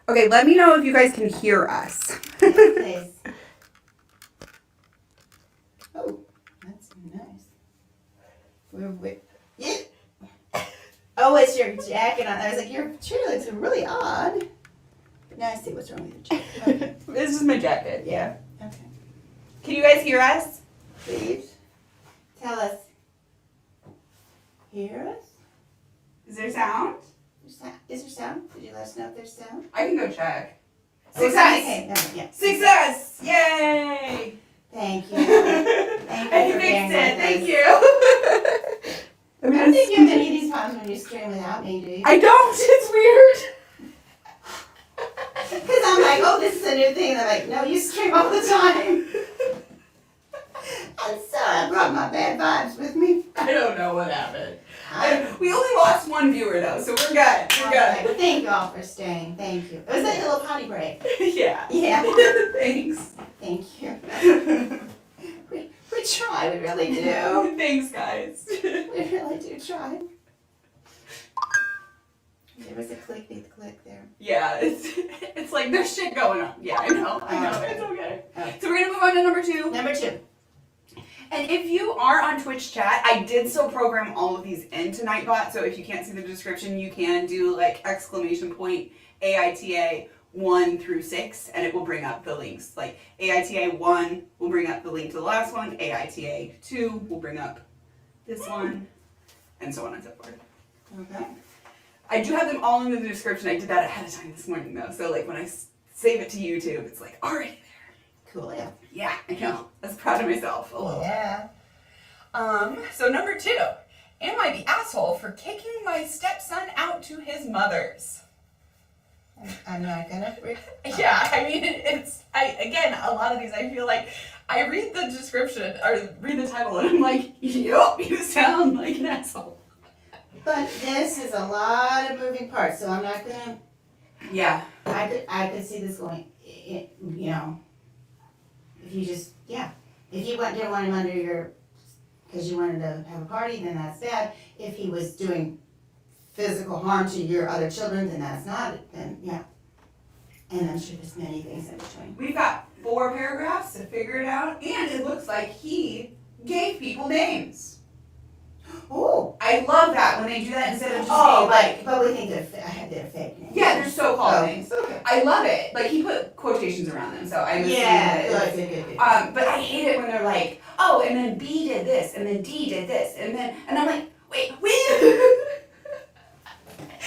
Okay, let me know if you guys can hear us. Please. Oh, that's nice. Yeah. Oh, it's your jacket on. I was like, your shirt looks really odd. But now I see what's wrong with your jacket. Okay. This is my jacket. Yeah. Okay. Can you guys hear us? Please. Tell us. Hear us? Is there sound? Is there sound? Did you let us know if there's sound? I can go check. Oh, Success! okay. No, yeah. Success! Yay! Thank you. Thank you I for fixed being it. with Thank us. you. I don't think you have any of these problems when you stream without me, do you? I don't. It's weird. Because I'm like, oh, this is a new thing. And they're like, no, you stream all the time. And so I brought my bad vibes with me. I don't know what happened. We only lost one viewer though, so we're good. We're Okay, good. well, thank you all for staying. Thank you. It was like a little potty break. Yeah. Yeah. Thanks. Thank you. We try, we really do. Thanks, guys. We really do try. There was a clickety click there. Yeah, it's like there's shit going on. Yeah, I know. Okay. It's okay. Okay. So we're gonna move on to number 2. Number 2. And if you are on Twitch chat, I did still program all of these into Nightbot, so if you can't see the description, you can do like !AITA 1 through 6, and it will bring up the links. Like AITA 1 will bring up the link to the last one, AITA 2 will bring up this one, and so on and so forth. Okay. I do have them all in the description. I did that ahead of time this morning though, so like when I save it to YouTube, it's like already there. Cool, yeah. Yeah, I know. I was proud of myself a little. Yeah. So number 2, am I the asshole for kicking my stepson out to his mother's? I'm not gonna. Yeah, I mean, again, a lot of these, I feel like I read the description, or read the title, and I'm like, yup, you sound like an asshole. But this is a lot of moving parts, so I'm not gonna. Yeah. I could see this going. You know, if you just if you didn't want him under your, because you wanted to have a party, then that's bad. If he was doing physical harm to your other children, then that's not. Then yeah. And I'm sure there's many things in between. We've got 4 paragraphs to figure it out, and it looks like he gave people names. Oh. I love that when they do that instead of just saying, like, but we think they're fake names. yeah, they're so-called Oh, names. okay. I love it. Like, he put quotations around them, so I was Good. but I hate it when they're like, oh, and then B did this, and then D did this, and I'm like, wait.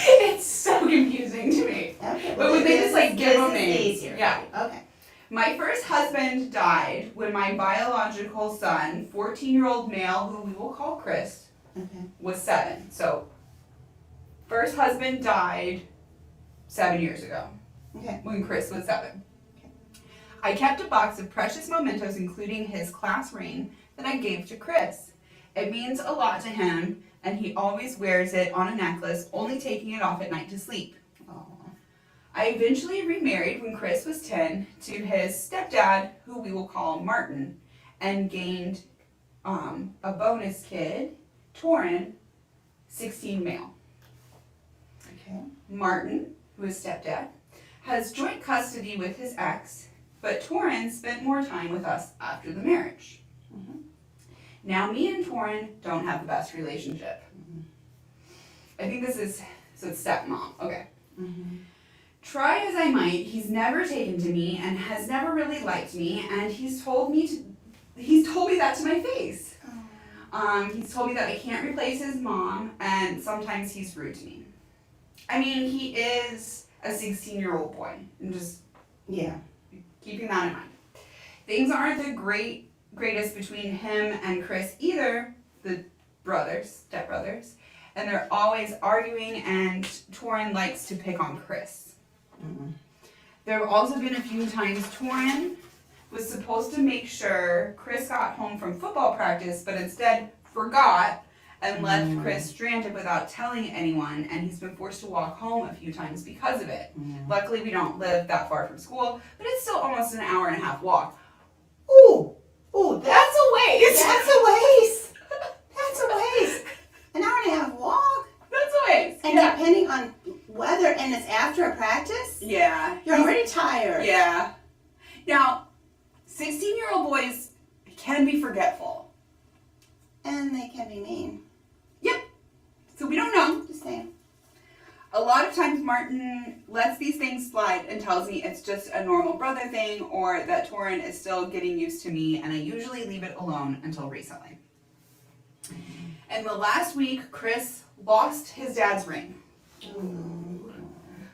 It's so confusing to me. Okay. But when they just like give them this is names. easier. Yeah. Okay. My first husband died when my biological son, 14-year-old male, who we will call Chris, Okay. was 7. So, first husband died 7 years ago. Okay. When Chris was 7. I kept a box of precious mementos, including his class ring, that I gave to Chris. It means a lot to him, and he always wears it on a necklace, only taking it off at night to sleep. Oh. I eventually remarried when Chris was 10 to his stepdad, who we will call Martin, and gained a bonus kid, Torin, 16 male. Okay. Martin, who is stepdad, has joint custody with his ex, but Torin spent more time with us after the marriage. Mm-hmm. Now me and Torin don't have the best relationship. Mm-hmm. I think this is, so it's stepmom, okay. Mm-hmm. Try as I might, he's never taken to me and has never really liked me, and he's told me that to my face. He's told me that I can't replace his mom, and sometimes he's rude to me. I mean, he is a 16-year-old boy, and just keeping that in mind. Things aren't the greatest between him and Chris either, the stepbrothers, and they're always arguing, and Torin likes to pick on Chris. Mm-hmm. There have also been a few times Torin was supposed to make sure Chris got home from football practice, but instead forgot and left Chris stranded without telling anyone, and he's been forced to walk home a few times because of it. Luckily, we don't live that far from school, but it's still almost an hour and a half walk. Ooh, That's a waste! that's a waste. That's a waste. An hour and a half walk. That's a waste! And depending on weather, and it's after a practice, Yeah. you're already tired. Yeah. Now, 16-year-old boys can be forgetful. And they can be mean. Yep. So we don't know. Just saying. A lot of times Martin lets these things slide and tells me it's just a normal brother thing, or that Torin is still getting used to me, and I usually leave it alone until recently. And the last week, Chris lost his dad's ring.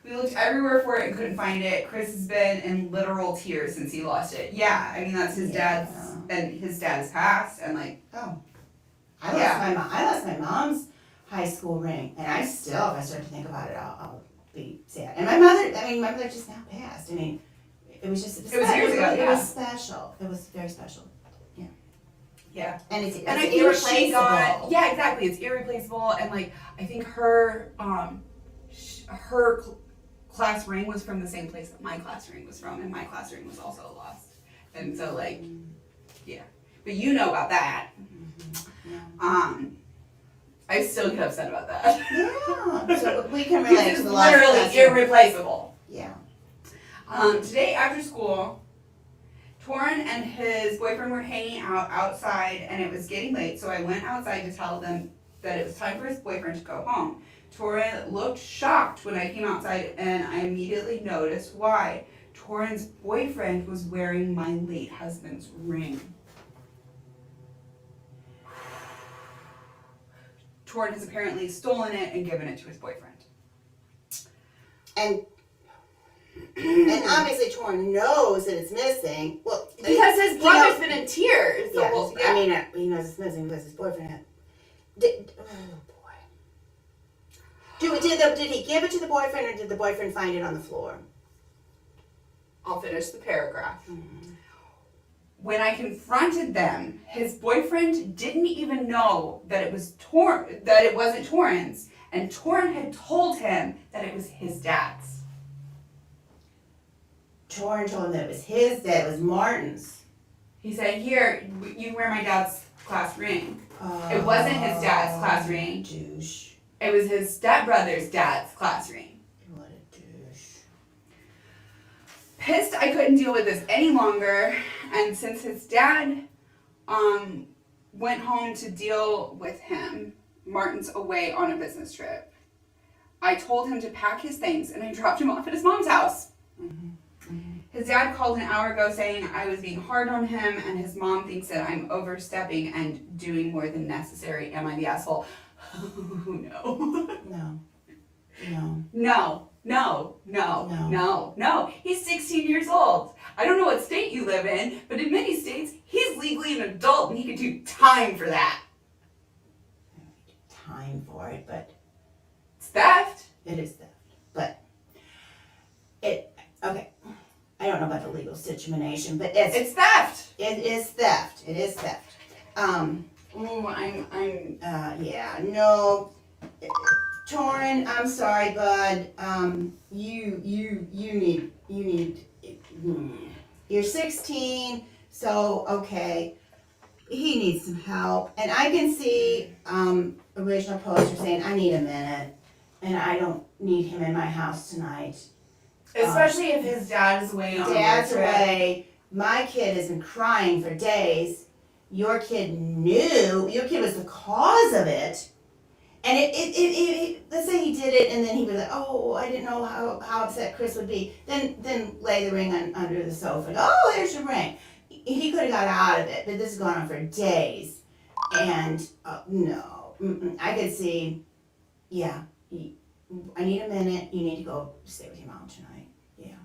We looked everywhere for it and couldn't find it. Chris has been in literal tears since he lost it. Yeah, I mean that's his dad's, and his dad has passed, and like, Oh. I lost my mom's high school ring, and I still, if I start to think about it, I'll be sad. And my mother just now passed. I mean, it was just, It was years ago, It yeah. was special. It was very special. yeah. And it's And I think irreplaceable. she got, yeah, exactly. It's irreplaceable, and like I think her class ring was from the same place that my class ring was from, and my class ring was also lost. And so like, yeah. But you know about that. I still get upset about that. Yeah. So we can Because relate it's to the last literally lesson. irreplaceable. Yeah. Today after school, Torin and his boyfriend were hanging out outside, and it was getting late, so I went outside to tell them that it was time for his boyfriend to go home. Torin looked shocked when I came outside, and I immediately noticed why. Torin's boyfriend was wearing my late husband's ring. Torin has apparently stolen it and given it to his boyfriend. And obviously Torin knows that it's missing. Well, Because his brother's been in tears. Yeah, So I mean, he knows it's missing because his boyfriend had. Oh boy. Did he give it to the boyfriend, or did the boyfriend find it on the floor? I'll finish the paragraph. When I confronted them, his boyfriend didn't even know that it wasn't Torin's, and Torin had told him that it was his dad's. Torin told him that it was his dad, it was Martin's. He said, "Here, you wear my dad's class ring." It wasn't his dad's class ring. Douche. It was his stepbrother's dad's class ring. What a douche. Pissed I couldn't deal with this any longer, and since his dad went home to deal with him, Martin's away on a business trip, I told him to pack his things, and I dropped him off at his mom's house. His dad called an hour ago saying I was being hard on him, and his mom thinks that I'm overstepping and doing more than necessary. Am I the asshole? No. No. He's 16 years old. I don't know what state you live in, but in many states, he's legally an adult and he could do time for that. Time for it, but It's theft. it is theft. But okay. I don't know about the legal situation, but It's theft. it is theft. It is theft. Yeah, no. Torin, I'm sorry, bud. You need. You're 16, so okay. He needs some help, and I can see original poster saying I need a minute, and I don't need him in my house tonight. Especially if his dad is away on Dad's a trip. away. My kid has been crying for days. Your kid knew. Your kid was the cause of it. And it let's say he did it, and then he was like, oh, I didn't know how upset Chris would be. Then lay the ring under the sofa. Oh, there's your ring. He could have got out of it, but this has gone on for days. And no. I could see, yeah, I need a minute. You need to go stay with your mom tonight. Yeah.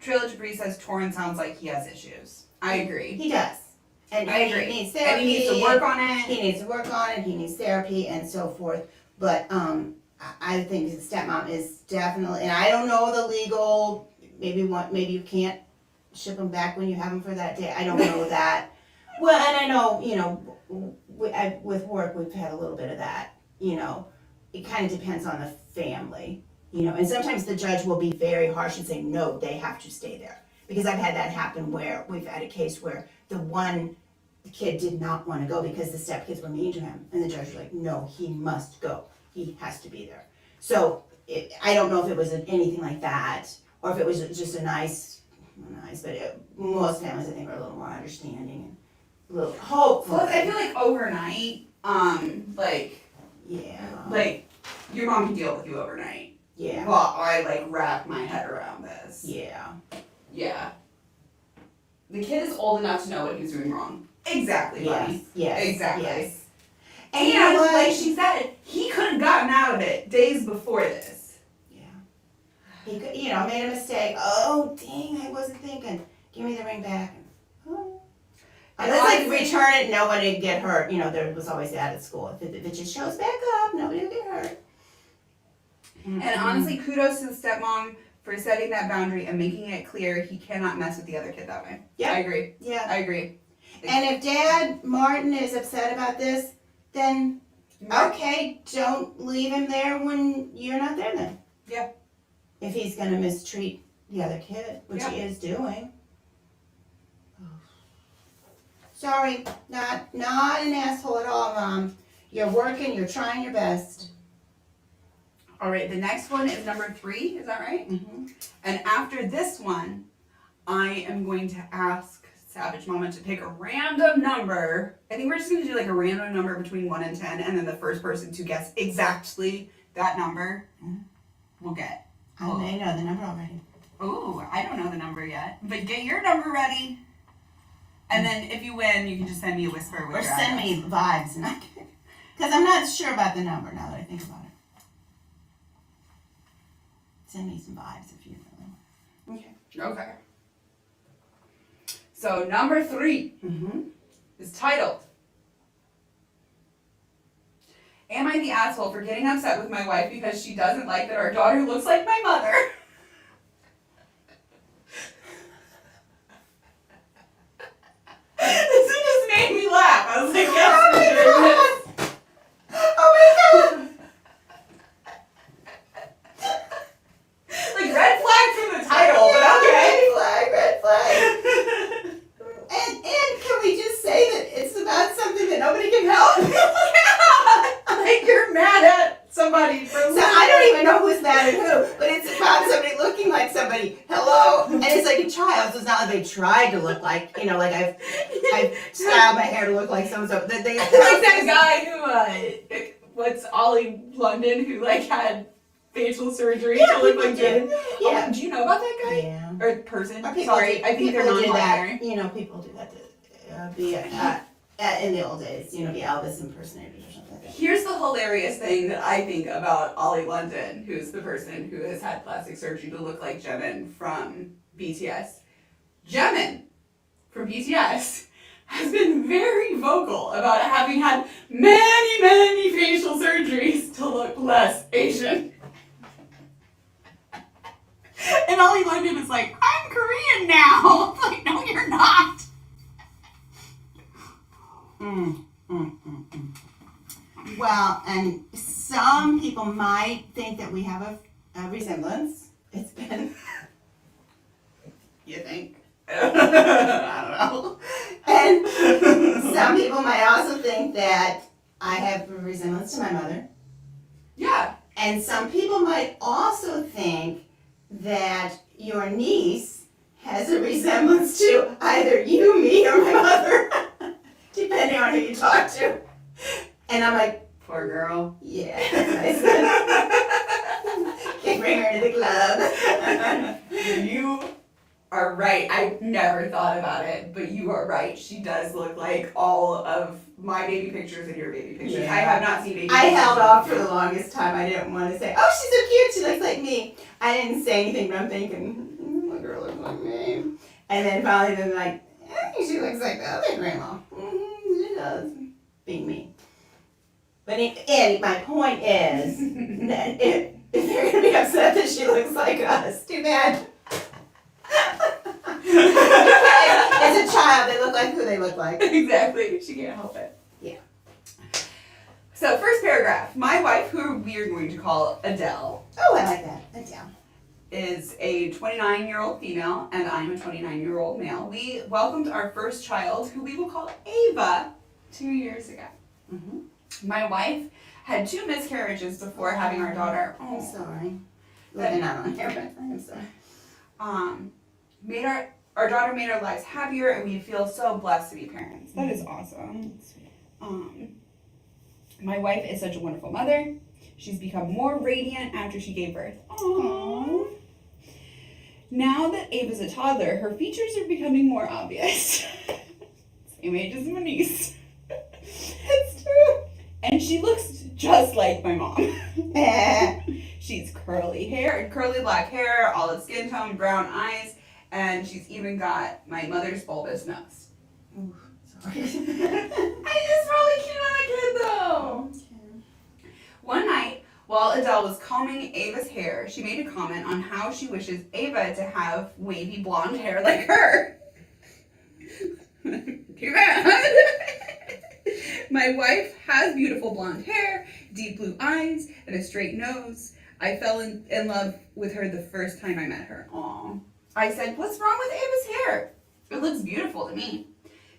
Trailer Debris says Torin sounds like he has issues. I agree. He does. And I agree. He needs therapy. And he needs to work on it. He needs to work on it. He needs therapy and so forth. But I think his stepmom is definitely, and I don't know the legal. Maybe you can't ship them back when you have them for that day. I don't know that. Well, and I know with work we've had a little bit of that. It kind of depends on the family. And sometimes the judge will be very harsh and say no, they have to stay there. Because I've had that happen where we've had a case where the kid did not want to go because the stepkids were mean to him. And the judge was like, no, he must go. He has to be there. So I don't know if it was anything like that or if it was just but most families I think are a little more understanding and a little hopeful. Well, I feel like overnight, like your mom can deal with you overnight. Yeah. Well, I wrap my head around this. Yeah. Yeah. The kid is old enough to know what he's doing wrong. Exactly, buddy. Yes. Exactly. Yes. And you know what? like she said, he could have gotten out of it days before this. Yeah. He could, made a mistake. Oh, dang, I wasn't thinking. Give me the ring back. Oh. Unless like return it, nobody would get hurt. There was always that at school. If it just shows back up, nobody will get hurt. And honestly, kudos to the stepmom for setting that boundary and making it clear he cannot mess with the other kid that way. Yeah. I agree. Yeah. I agree. And if Dad Martin is upset about this, then okay, don't leave him there when you're not there then. Yeah. If he's gonna mistreat the other kid, which he is doing. Sorry, not an asshole at all, Mom. You're working, you're trying your best. All right, the next one is number 3, is that right? Mm-hmm. And after this one, I am going to ask Savage Mama to pick a random number. I think we're just going to do like a random number between 1 and 10, and then the first person to guess exactly that number will get. I may know the number already. Oh, I don't know the number yet, but get your number ready. And then if you win, you can just send me a whisper with Or your send address. me vibes. Because I'm not sure about the number now that I think about it. Send me some vibes if you know. Okay. So number 3 is titled, Am I the asshole for getting upset with my wife because she doesn't like that our daughter looks like my mother? This just made me laugh. I was like, yes, Oh my god! like red flag from the title, but okay. Red flag. And can we just say that it's about something that nobody can help? Yeah, like you're mad at somebody for So I don't even know who's mad at who, but it's about somebody looking like somebody. Hello, and it's like a child. So it's not like they tried to look like, like I've styled my hair to look like so and so. They like that guy who what's Ollie London who like had facial surgery to look like Jen. Yeah. Oh, do you know about that guy? Yeah. Or person? Or people Sorry, do, I think they're people do non-binary. that. People do that to be in the old days. Be Elvis impersonators or something like that. Here's the hilarious thing that I think about Ollie London, who's the person who has had plastic surgery to look like Jimin from BTS. Jimin from BTS has been very vocal about having had many, many facial surgeries to look less Asian. And Ollie London is like, I'm Korean now. It's like, no, you're not. Well, and some people might think that we have a resemblance. It's been, You think? I don't know. And some people might also think that I have a resemblance to my mother. Yeah. And some people might also think that your niece has a resemblance to either you, me, or my mother, depending on who you talk to. And I'm like, Poor girl. yeah, nice. Can't bring her to the club. You are right. I never thought about it, but you are right. She does look like all of my baby pictures and your baby pictures. Yeah. I have not seen baby I pictures. held off for the longest time. I didn't want to say, oh, she's so cute. She looks like me. I didn't say anything, but I'm thinking, my girl looks like me. And then finally, they're like, she looks like the other grandma. She does. Being me. But my point is, if they're going to be upset that she looks like us, too bad. As a child, they look like who they look like. Exactly. She can't help it. Yeah. So, first paragraph. My wife, who we are going to call Adele, Oh, I like that. That's down. is a 29-year-old female, and I'm a 29-year-old male. We welcomed our first child, who we will call Ava, 2 years ago. Mm-hmm. My wife had 2 miscarriages before having our daughter. I'm sorry. Well, they're not on here, but I'm sorry. Made our daughter made our lives happier, and we feel so blessed to be parents. That is awesome. My wife is such a wonderful mother. She's become more radiant after she gave birth. Aww. Now that Ava's a toddler, her features are becoming more obvious. Same age as my niece. It's true. just like my mom. She's curly hair, curly black hair, olive skin tone, brown eyes, and she's even got my mother's bulbous nose. Ooh, sorry. I just really cute on a kid though. Okay. One night, while Adele was combing Ava's hair, she made a comment on how she wishes Ava to have wavy blonde hair like her. Too bad. My wife has beautiful blonde hair, deep blue eyes, and a straight nose. I fell in love with her the first time I met her. Aww. I said, what's wrong with Ava's hair? It looks beautiful to me.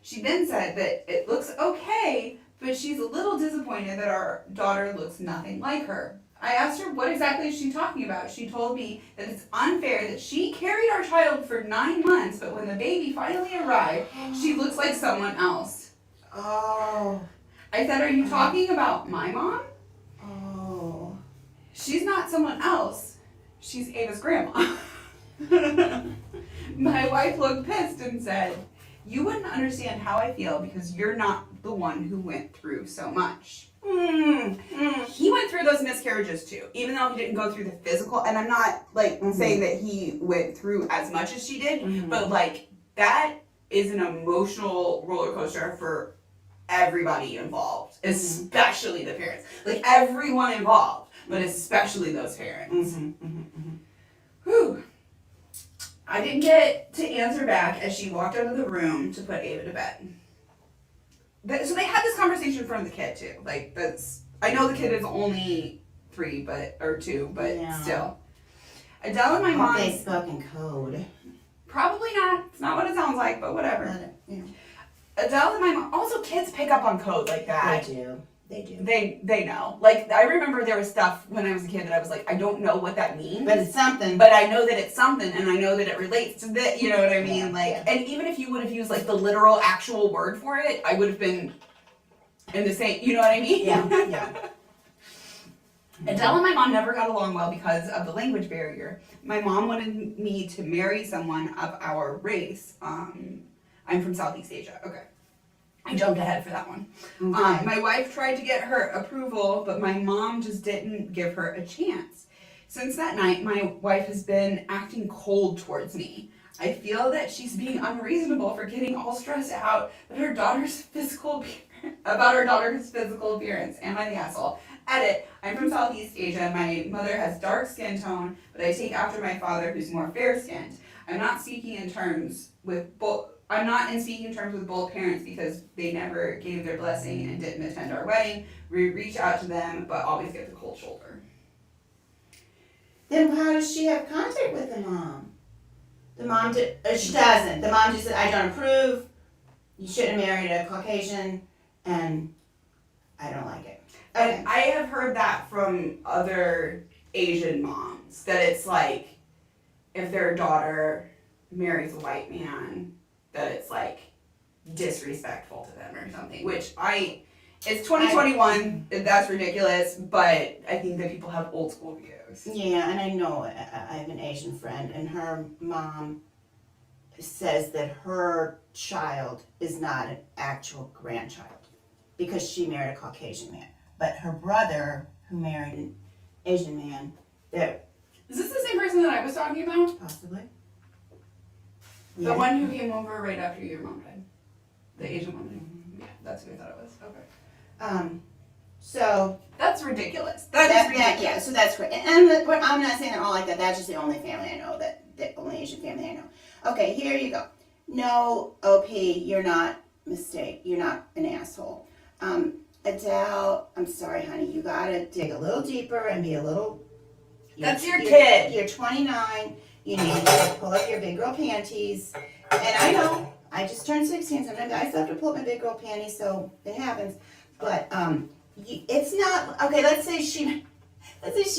She then said that it looks okay, but she's a little disappointed that our daughter looks nothing like her. I asked her what exactly is she talking about. She told me that it's unfair that she carried our child for 9 months, but when the baby finally arrived, she looks like someone else. Oh. I said, are you talking about my mom? Oh. She's not someone else. She's Ava's grandma. My wife looked pissed and said, you wouldn't understand how I feel because you're not the one who went through so much. He went through those miscarriages too, even though he didn't go through the physical. And I'm not like saying that he went through as much as she did, but like that is an emotional roller coaster for everybody involved, especially the parents. Like everyone involved, but especially those parents. Whew. I didn't get to answer back as she walked out of the room to put Ava to bed. So they had this conversation in front of the kid too. Like I know the kid is only 2, but Yeah. still. Adele and my mom. They spoke in code. Probably not. It's not what it sounds like, but whatever. But, yeah. Adele and my mom. Also, kids pick up on code like that. They do. They do. They know. Like I remember there was stuff when I was a kid that I was like, I don't know what that means. But it's something. But I know that it's something, and I know that it relates to that. You know what I mean? Yeah, Like, yeah. and even if you would have used like the literal actual word for it, I would have been in the same. You know what I mean? Yeah. Adele and my mom never got along well because of the language barrier. My mom wanted me to marry someone of our race. I'm from Southeast Asia. Okay. I jumped ahead for that one. Okay. My wife tried to get her approval, but my mom just didn't give her a chance. Since that night, my wife has been acting cold towards me. I feel that she's being unreasonable for getting all stressed out about her daughter's physical appearance. Am I the asshole? Edit. I'm from Southeast Asia. My mother has dark skin tone, but I take after my father, who's more fair-skinned. I'm not in speaking terms with both parents because they never gave their blessing and didn't attend our wedding. We reach out to them, but always get the cold shoulder. Then how does she have contact with the mom? The mom she doesn't. The mom just said, I don't approve. You shouldn't have married a Caucasian, and I don't like it. Okay. And I have heard that from other Asian moms, that it's like, if their daughter marries a white man, that it's like disrespectful to them or something, which it's 2021, that's ridiculous, but I think that people have old school views. Yeah, and I know I have an Asian friend, and her mom says that her child is not an actual grandchild because she married a Caucasian man. But her brother, who married an Asian man, Is this the same person that I was talking about? possibly. The one who came over right after your mom died? The Asian woman? Yeah, that's who I thought it was. Okay. So That's ridiculous. That's ridiculous. yeah. So that's great. And I'm not saying they're all like that. That's just the only family I know the only Asian family I know. Okay, here you go. No, OP, you're not you're not an asshole. Adele, I'm sorry, honey. You gotta dig a little deeper and be a little. That's your kid. You're 29. You need to pull up your big girl panties. And I know, I just turned 16. Sometimes I still have to pull up my big girl panties, so it happens. But it's not okay. Let's say she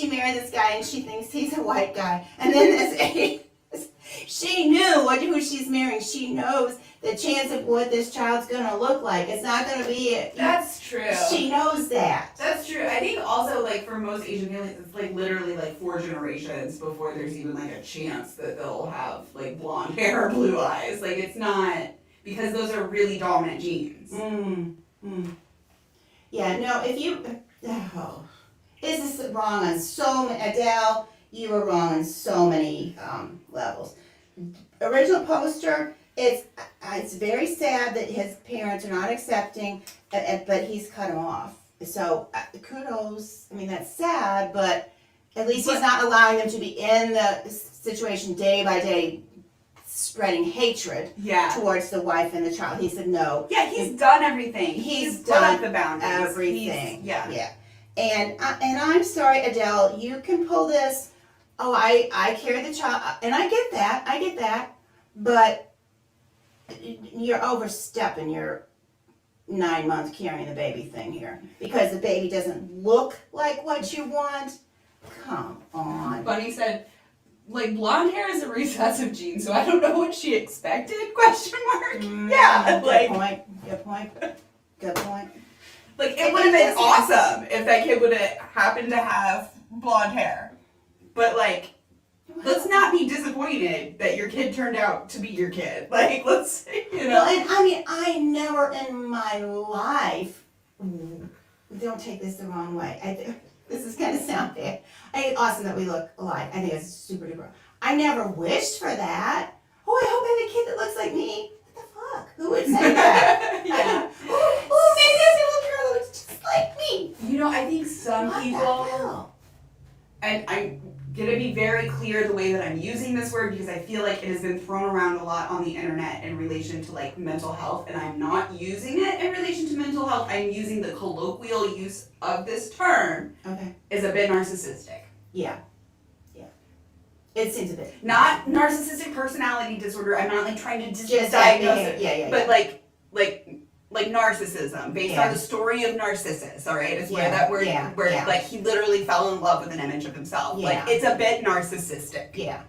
married this guy and she thinks he's a white guy, and then she knew who she's marrying. She knows the chance of what this child's gonna look like. It's not gonna be. That's true. She knows that. That's true. I think also like for most Asian families, it's like literally like 4 generations before there's even like a chance that they'll have like blonde hair or blue eyes. Like it's not because those are really dominant genes. Yeah. No. If oh, this is wrong on so many, Adele, you were wrong on so many levels. Original poster, it's very sad that his parents are not accepting, but he's cut him off. So kudos. I mean, that's sad, but at least he's not allowing them to be in the situation day by day, spreading hatred towards the wife and the child. He said no. Yeah, he's done everything. He's put done up the boundaries. everything. Yeah. And I'm sorry, Adele. You can pull this. Oh, I carry the child, and I get that. But you're overstepping your 9-month carrying the baby thing here because the baby doesn't look like what you want. Come on. Bunny said, like, blonde hair is a recessive gene, so I don't know what she expected, question mark. Yeah, like. Good point. Like, it would have been awesome if that kid would have happened to have blonde hair. But, like, let's not be disappointed that your kid turned out to be your kid. Like, let's, you know. Well, and I mean, I never in my life, don't take this the wrong way. This is going to sound bad. I think it's awesome that we look alike. I think it's super duper. I never wished for that. Oh, I hope I have a kid that looks like me. What the fuck? Who would say that? Yeah. Oh, maybe there's a little girl that looks just like me. You know, I think some What people, the hell? and I'm going to be very clear the way that I'm using this word because I feel like it has been thrown around a lot on the internet in relation to like mental health, and I'm not using it in relation to mental health. I'm using the colloquial use of this term is a bit narcissistic. Yeah. It seems a bit. Not narcissistic personality disorder. I'm not like trying to Just diagnose it. Yeah. But like narcissism based on the story of Narcissus, all right? It's where that word where like he literally fell in love with an image of himself. Yeah. Like it's a bit narcissistic. Yeah.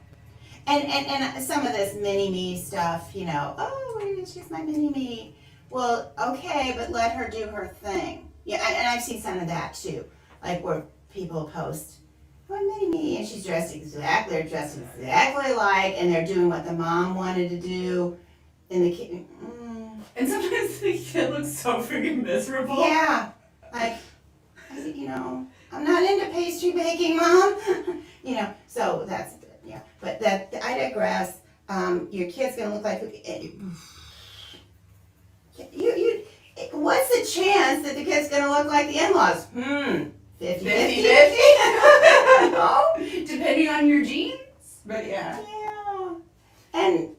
And some of this mini me stuff, you know, oh, she's my mini me. Well, okay, but let her do her thing. Yeah, and I've seen some of that too. Like where people post, oh, mini me, and she's dressed exactly alike, and they're doing what the mom wanted to do, and the kid. And sometimes the kid looks so freaking miserable. Yeah, like, you know, I'm not into pastry baking, Mom. You know, so that's, yeah. But I digress. Your kid's gonna look like, what's the chance that the kid's gonna look like the in-laws? 50-50. No? Depending on your genes. But yeah. Yeah. And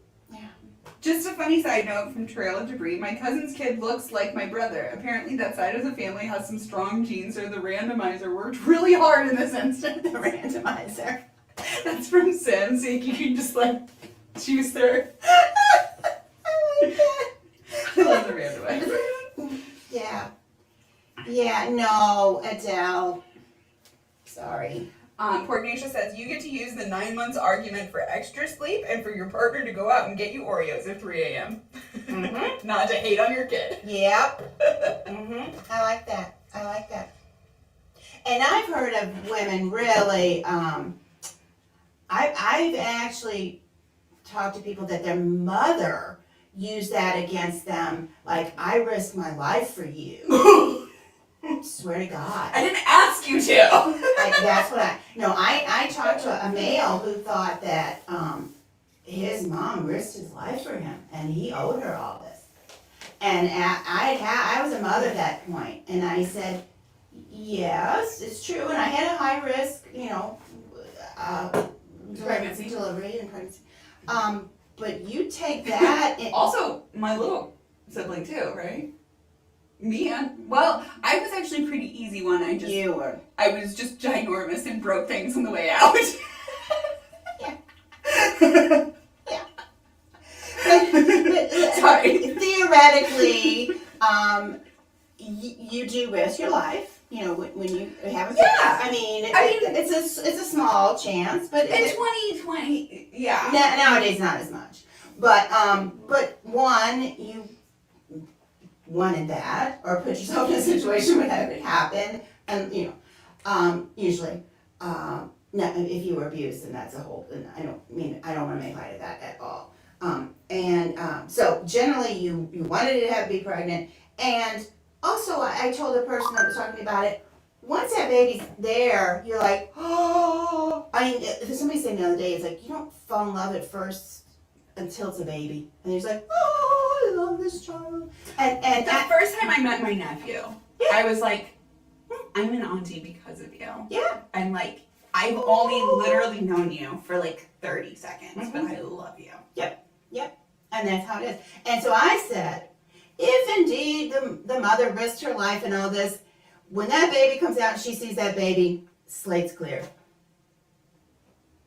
just a funny side note from Trail of Debris, my cousin's kid looks like my brother. Apparently that side of the family has some strong genes, or the randomizer worked really hard in this instance. the randomizer. That's from Sam, so you can just like choose their. I like that. I love the randomizer. Yeah. Yeah, no, Adele. Sorry. Portnacia says, you get to use the 9 months argument for extra sleep and for your partner to go out and get you Oreos at 3 a.m. Mm-hmm. Not to hate on your kid. Yep. I like that. And I've heard of women really, I've actually talked to people that their mother used that against them. Like, I risked my life for you. Swear to God. I didn't ask you to. That's what I talked to a male who thought that his mom risked his life for him and he owed her all this. And I was a mother at that point, and I said, yes, it's true, and I had a high risk, you know, Pregnancy. Delivery and pregnancy. But you take that. Also, my little sibling too, right? Me and well, I was actually a pretty easy one. I was just ginormous and broke things on the way out. Yeah. But Sorry. Theoretically, you do risk your life. You know, when you have a baby. Yeah. I mean, it's a small chance, but in 2020, yeah. Nowadays, not as much. But one, you wanted that, or put yourself in a situation where that would happen, and you know, usually, now if you were abused, then that's a whole. And I don't want to make light of that at all. So generally, you wanted to be pregnant, and also I told the person that was talking to me about it, once that baby's there, you're like, oh. I mean, somebody said the other day, it's like you don't fall in love at first until it's a baby, and you're just like, oh, I love this child. And the first time I met my nephew, I was like, I'm an auntie because of you. Yeah. And like, I've only literally known you for like 30 seconds, but I love you. Yep. And that's how it is. And so I said, if indeed the mother risked her life and all this, when that baby comes out and she sees that baby, slate's clear.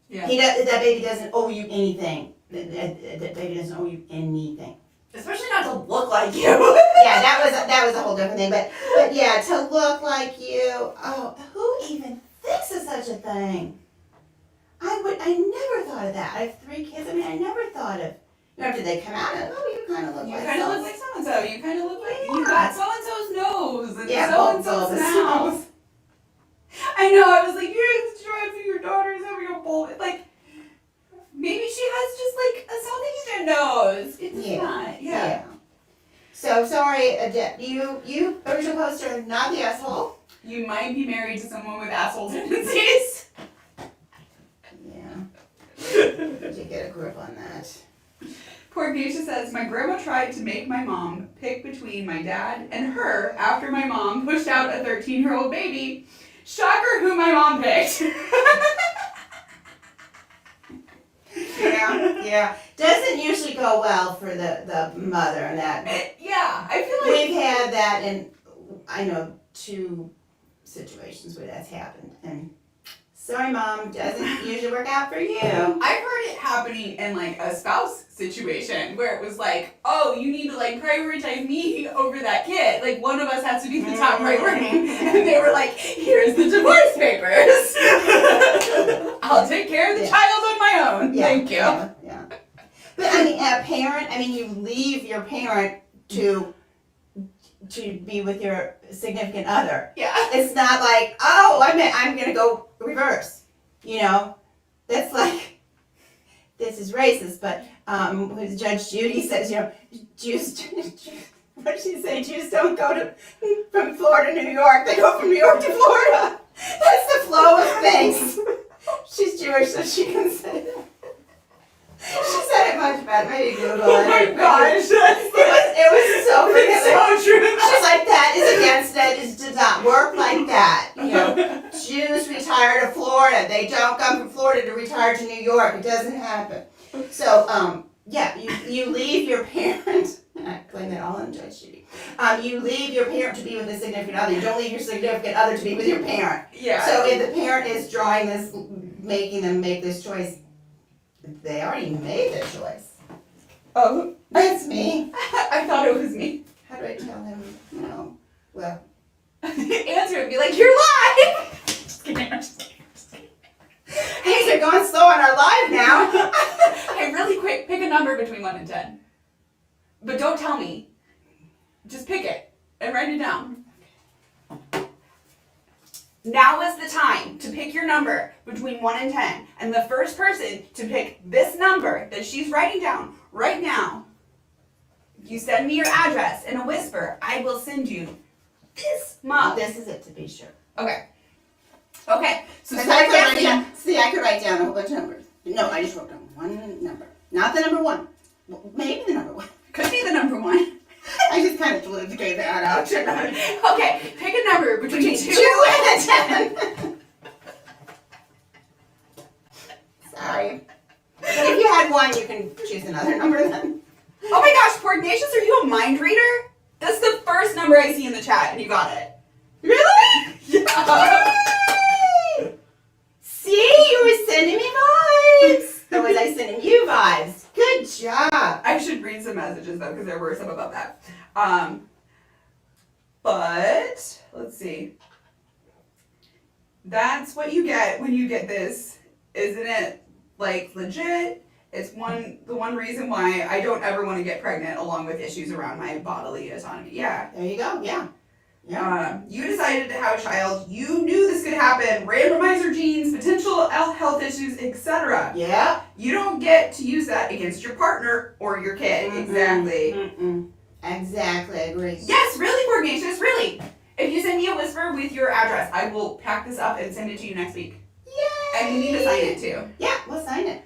Yeah. That baby doesn't owe you anything. That baby doesn't owe you anything. Especially not to look like you. Yeah, that was a whole different thing. But yeah, to look like you. Oh, who even thinks of such a thing? I never thought of that. I have 3 kids. I mean, I never thought of. After they come out, and you kind of look like kind of look like so and so. You kind of look like you got so and so's nose and Yeah, so and so's mouth. I know. I was like, you're driving your daughter's having a bowl. Like, maybe she has just like a Southeastern nose. It's not. Yeah. So sorry, you original poster, not the asshole. You might be married to someone with asshole tendencies. Yeah. Did you get a grip on that? Poor Geisha says, my grandma tried to make my mom pick between my dad and her after my mom pushed out a 13-year-old baby. Shocker who my mom picked. Yeah. Doesn't usually go well for the mother and that. Yeah, I feel like... We've had that in, I know, 2 situations where that's happened. And sorry, Mom, doesn't usually work out for you. I've heard it happening in like a spouse situation where it was like, oh, you need to like prioritize me over that kid. Like one of us has to be the top priority. And they were like, here's the divorce papers. I'll take care of the child on my own. Thank you. Yeah. But I mean, a parent, you leave your parent to be with your significant other. Yeah. It's not like, oh, I'm going to go reverse. That's like, this is racist, but Judge Judy says, Jews, what did she say? Jews don't go from Florida to New York. They go from New York to Florida. That's the flow of things. She's Jewish, so she can say that. She said it much better. Maybe Google it. Oh my gosh. It was so It's so true. She's like, that is against it. It does not work like that. Jews retire to Florida. They don't come from Florida to retire to New York. It doesn't happen. So, you leave your parent, and I blame that all on Judge Judy. You leave your parent to be with a significant other. You don't leave your significant other to be with your parent. Yeah. So if the parent is drawing this, making them make this choice, they already made their choice. Oh, That's me. I thought it was me. How do I tell him? No. Well. Answer would be like, you're live. Just kidding. I'm just kidding. Things are going slow on our live now. Hey, really quick, pick a number between 1 and 10. But don't tell me. Just pick it and write it down. Now is the time to pick your number between 1 and 10. And the first person to pick this number that she's writing down right now, you send me your address in a whisper, I will send you this mug. This is it, to be sure. Okay, so I start could write guessing. down, I could write down a whole bunch of numbers. No, I just wrote down one number. Not the number 1. Well, maybe the number 1. Could be the number 1. I just kind of gave that out, shouldn't I? Okay, pick a number between 2 and 10. Sorry. But if you had 1, you can choose another number then. Oh my gosh, Porgnatius, are you a mind reader? That's the first number I see in the chat, and you got it. Really? Yeah. Yay! See, you were sending me vibes. Or was I sending you vibes? Good job. I should read some messages though, because there were some about that. But let's see. That's what you get when you get this, isn't it? Like legit. It's the one reason why I don't ever want to get pregnant, along with issues around my bodily autonomy. Yeah. There you go. Yeah. You decided to have a child. You knew this could happen. Randomizer genes, potential health issues, etc. Yeah. You don't get to use that against your partner or your kid. Exactly. Exactly. I agree. Yes, really, Porgnatius, really. If you send me a whisper, with your address. I will pack this up and send it to you next week. Yay! And we need to sign it too. Yeah, we'll sign it.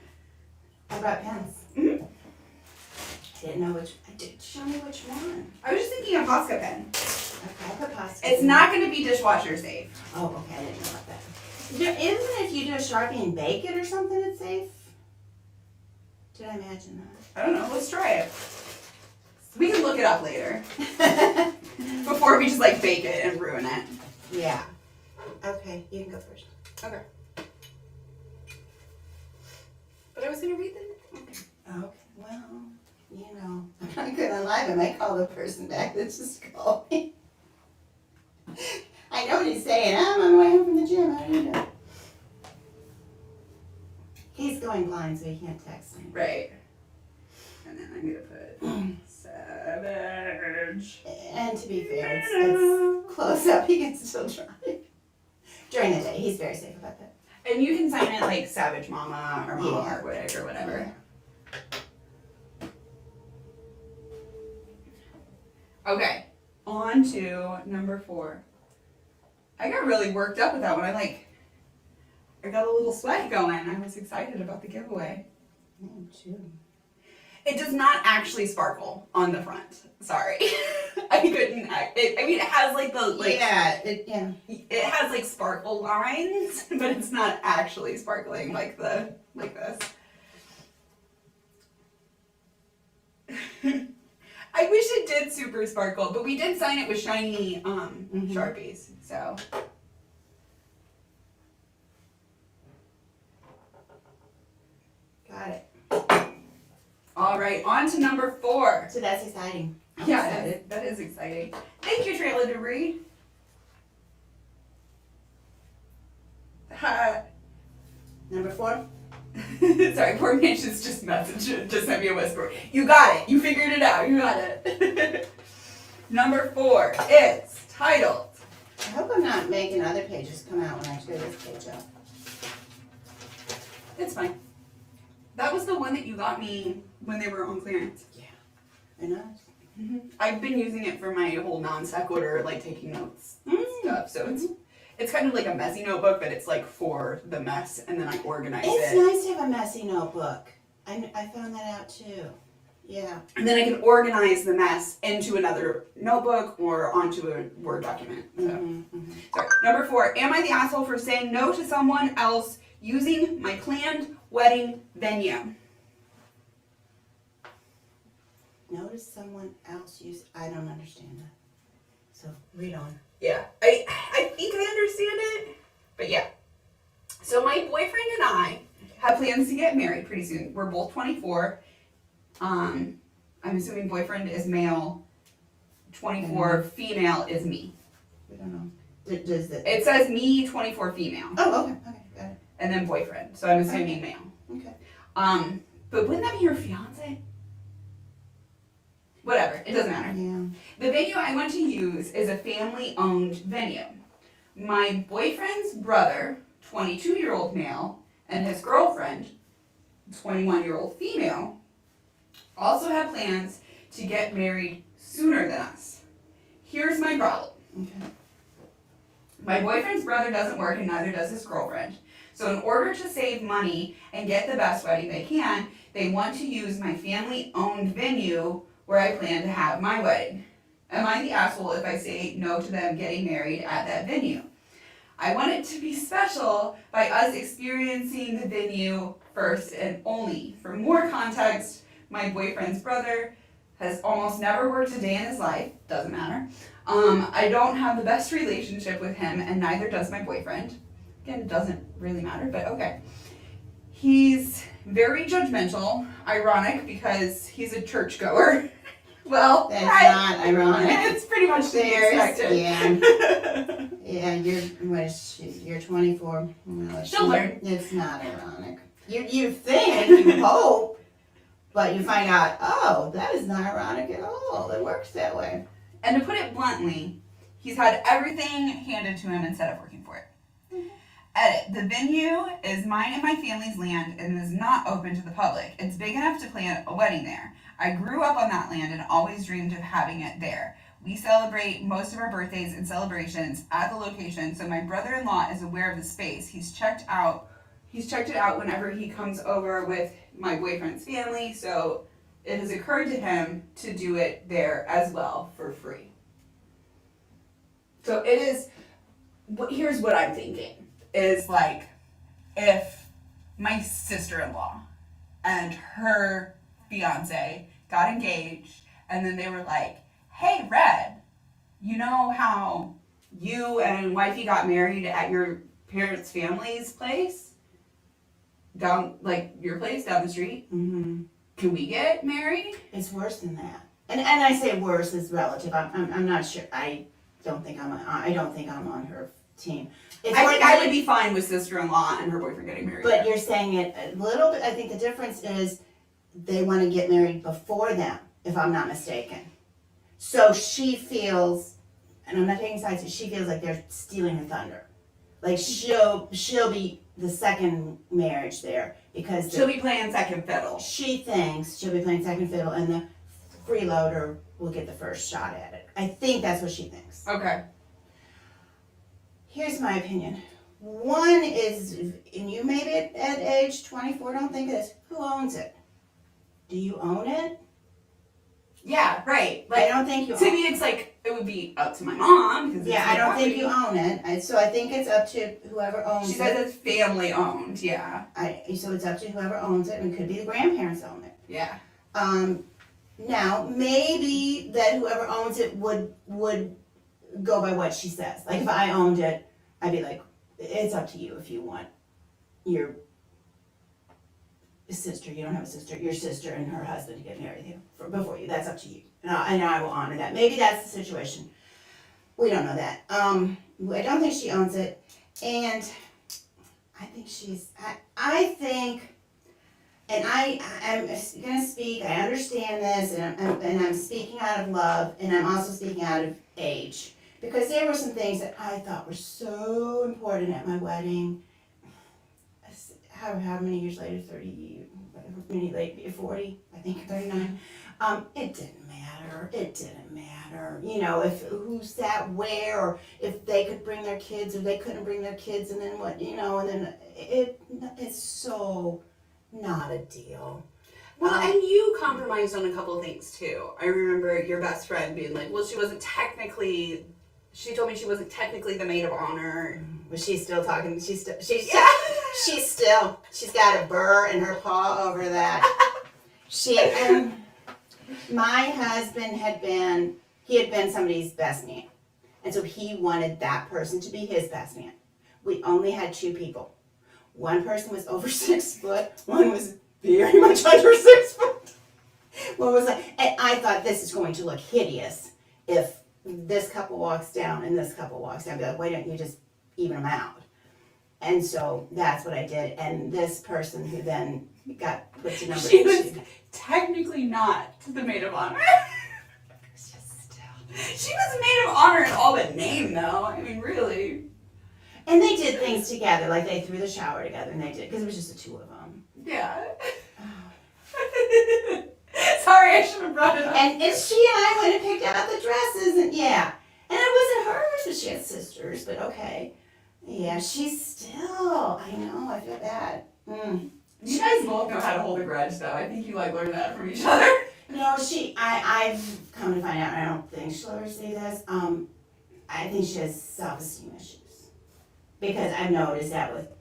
I brought pens. Mm-hmm. I didn't know which. Show me which one. I was just thinking a Posca pen. Okay, I put pasta. It's not going to be dishwasher safe. Oh, okay, I didn't know about that. Isn't it if you do a Sharpie and bake it or something, it's safe? Did I imagine that? I don't know. Let's try it. We can look it up later. Before we just like bake it and ruin it. Yeah. Okay, you can go first. Okay. But I was going to read them. Okay, well, you know, I'm not good on live. I might call the person back that just called me. I know what he's saying. I'm on my way home from the gym. How do you know? He's going blind, so he can't text me. Right. And then I'm going to put Savage. And to be fair, it's close up. He can still drive. During the day, he's very safe about that. And you can sign it like Savage Mama or Mama Yeah. Hardwick or whatever. Okay, on to number 4. I got really worked up with that one. I got a little sweat going. I was excited about the giveaway. Oh, too. It does not actually sparkle on the front. Sorry. I couldn't. It has like the yeah. It has like sparkle lines, but it's not actually sparkling like this. I wish it did super sparkle, but we did sign it with shiny Sharpies, so. Got it. All right, on to number 4. So that's exciting. I'm Yeah, excited. that is exciting. Thank you, Trail of Debris. Number 4. Sorry, poor Mansion's just sent me a whisper. You got it. You figured it out. You got it. Number 4 is titled. I hope I'm not making other pages come out when I tear this page up. It's fine. That was the one that you got me when they were on clearance. Yeah. I know. I've been using it for my whole non sequitur, like taking notes stuff. So it's kind of like a messy notebook, but it's like for the mess, and then I organize It's it. nice to have a messy notebook. I found that out too. Yeah. And then I can organize the mess into another notebook or onto a Word document. So. Sorry. Number 4, am I the asshole for saying no to someone else using my planned wedding venue? Notice someone else use. I don't understand that. So read on. Yeah, I think I understand it, but yeah. So my boyfriend and I have plans to get married pretty soon. We're both 24. I'm assuming boyfriend is male, 24, female is me. We don't know. Does it? It says me, 24, female, Oh, okay. Okay, got it. and then boyfriend. So I'm assuming male. Okay. But wouldn't that be your fiance? Whatever, it doesn't matter. Yeah. The venue I want to use is a family-owned venue. My boyfriend's brother, 22-year-old male, and his girlfriend, 21-year-old female, also have plans to get married sooner than us. Here's my problem. Okay. My boyfriend's brother doesn't work and neither does his girlfriend. So in order to save money and get the best wedding they can, they want to use my family-owned venue where I plan to have my wedding. Am I the asshole if I say no to them getting married at that venue? I want it to be special by us experiencing the venue first and only. For more context, my boyfriend's brother has almost never worked a day in his life, doesn't matter. I don't have the best relationship with him and neither does my boyfriend. Again, it doesn't really matter, but okay. He's very judgmental, ironic because he's a churchgoer. Well, That's not ironic. It's pretty much to be expected. Yeah. Yeah, you're 24. Well, She'll learn. It's not ironic. You think, you hope, but you find out, oh, that is not ironic at all. It works that way. And to put it bluntly, he's had everything handed to him instead of working for it. Edit. The venue is mine and my family's land and is not open to the public. It's big enough to plan a wedding there. I grew up on that land and always dreamed of having it there. We celebrate most of our birthdays and celebrations at the location, so my brother-in-law is aware of the space. He's checked it out whenever he comes over with my boyfriend's family, so it has occurred to him to do it there as well for free. So it is, here's what I'm thinking, is like, if my sister-in-law and her fiance got engaged, and then they were like, hey, Red, you know how you and wifey got married at your parents' family's place? Down, like, your place down the street? Mm-hmm. Can we get married? It's worse than that. And I say worse is relative. I'm not sure. I don't think I'm on her team. I think I would be fine with sister-in-law and her boyfriend getting married. But you're saying it a little bit. I think the difference is they want to get married before them, if I'm not mistaken. So she feels, and I'm not taking sides, she feels like they're stealing her thunder. Like she'll be the second marriage there because she'll be playing second fiddle. She thinks she'll be playing second fiddle and the freeloader will get the first shot at it. I think that's what she thinks. Okay. Here's my opinion. One is, and you maybe at age 24 don't think this, who owns it? Do you own it? Yeah, right. Like, I don't think you to me, it's like, it would be up to my mom. Yeah, I don't think you own it. So I think it's up to whoever owns it. She says it's family owned, yeah. So it's up to whoever owns it, and it could be the grandparents own it. Yeah. Now, maybe that whoever owns it would go by what she says. Like, if I owned it, I'd be like, it's up to you if you want your sister, you don't have a sister, your sister and her husband to get married before you. That's up to you. And I will honor that. Maybe that's the situation. We don't know that. I don't think she owns it. And I think I think, and I'm going to speak, I understand this, and I'm speaking out of love, and I'm also speaking out of age. Because there were some things that I thought were so important at my wedding. How many years later, 30, whatever, maybe like 40, I think 39. It didn't matter. It didn't matter. You know, if who sat where, or if they could bring their kids or they couldn't bring their kids, and then what, you know, and then it's so not a deal. Well, and you compromised on a couple of things too. I remember your best friend being like, well, she told me she wasn't technically the maid of honor. But she's still talking. She's got a burr in her paw over that. My husband had been somebody's best man. And so he wanted that person to be his best man. We only had two people. One person was over 6 foot. One was very much under 6 foot. One was like, and I thought this is going to look hideous if this couple walks down and this couple walks down. I'd be like, why don't you just even them out? And so that's what I did. And this person who then got put to number she was technically not the maid of honor. She was maid of honor in all but name, though. I mean, really. And they did things together, like they threw the shower together, and they did, because it was just the two of them. Yeah. Sorry, I should have brought it up. And she and I went and picked out the dresses, and yeah. And it wasn't hers, but she had sisters, but okay. Yeah, she's still, I know, I feel bad. You guys both know how to hold a grudge, though. I think you, learned that from each other. No, I've come to find out, I don't think she'll ever say this, I think she has self-esteem issues. Because I've noticed that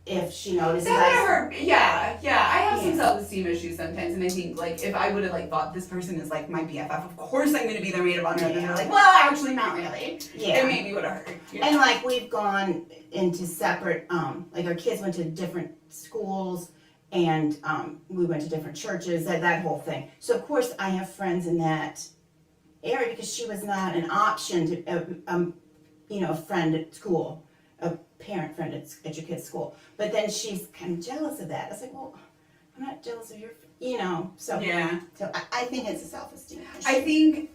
if she notices yeah, I have some self-esteem issues sometimes, and I think, if I would have, thought this person is, my BFF, of course I'm going to be their maid of honor, and then they're like, well, actually, not really. Yeah. It maybe would have hurt. Yeah. And, we've gone into separate, our kids went to different schools, and we went to different churches, that whole thing. So, of course, I have friends in that area because she was not an option to, a friend at school, a parent friend at your kid's school. But then she's kind of jealous of that. I was like, well, I'm not jealous of your, so. Yeah. So I think it's a self-esteem issue. I think,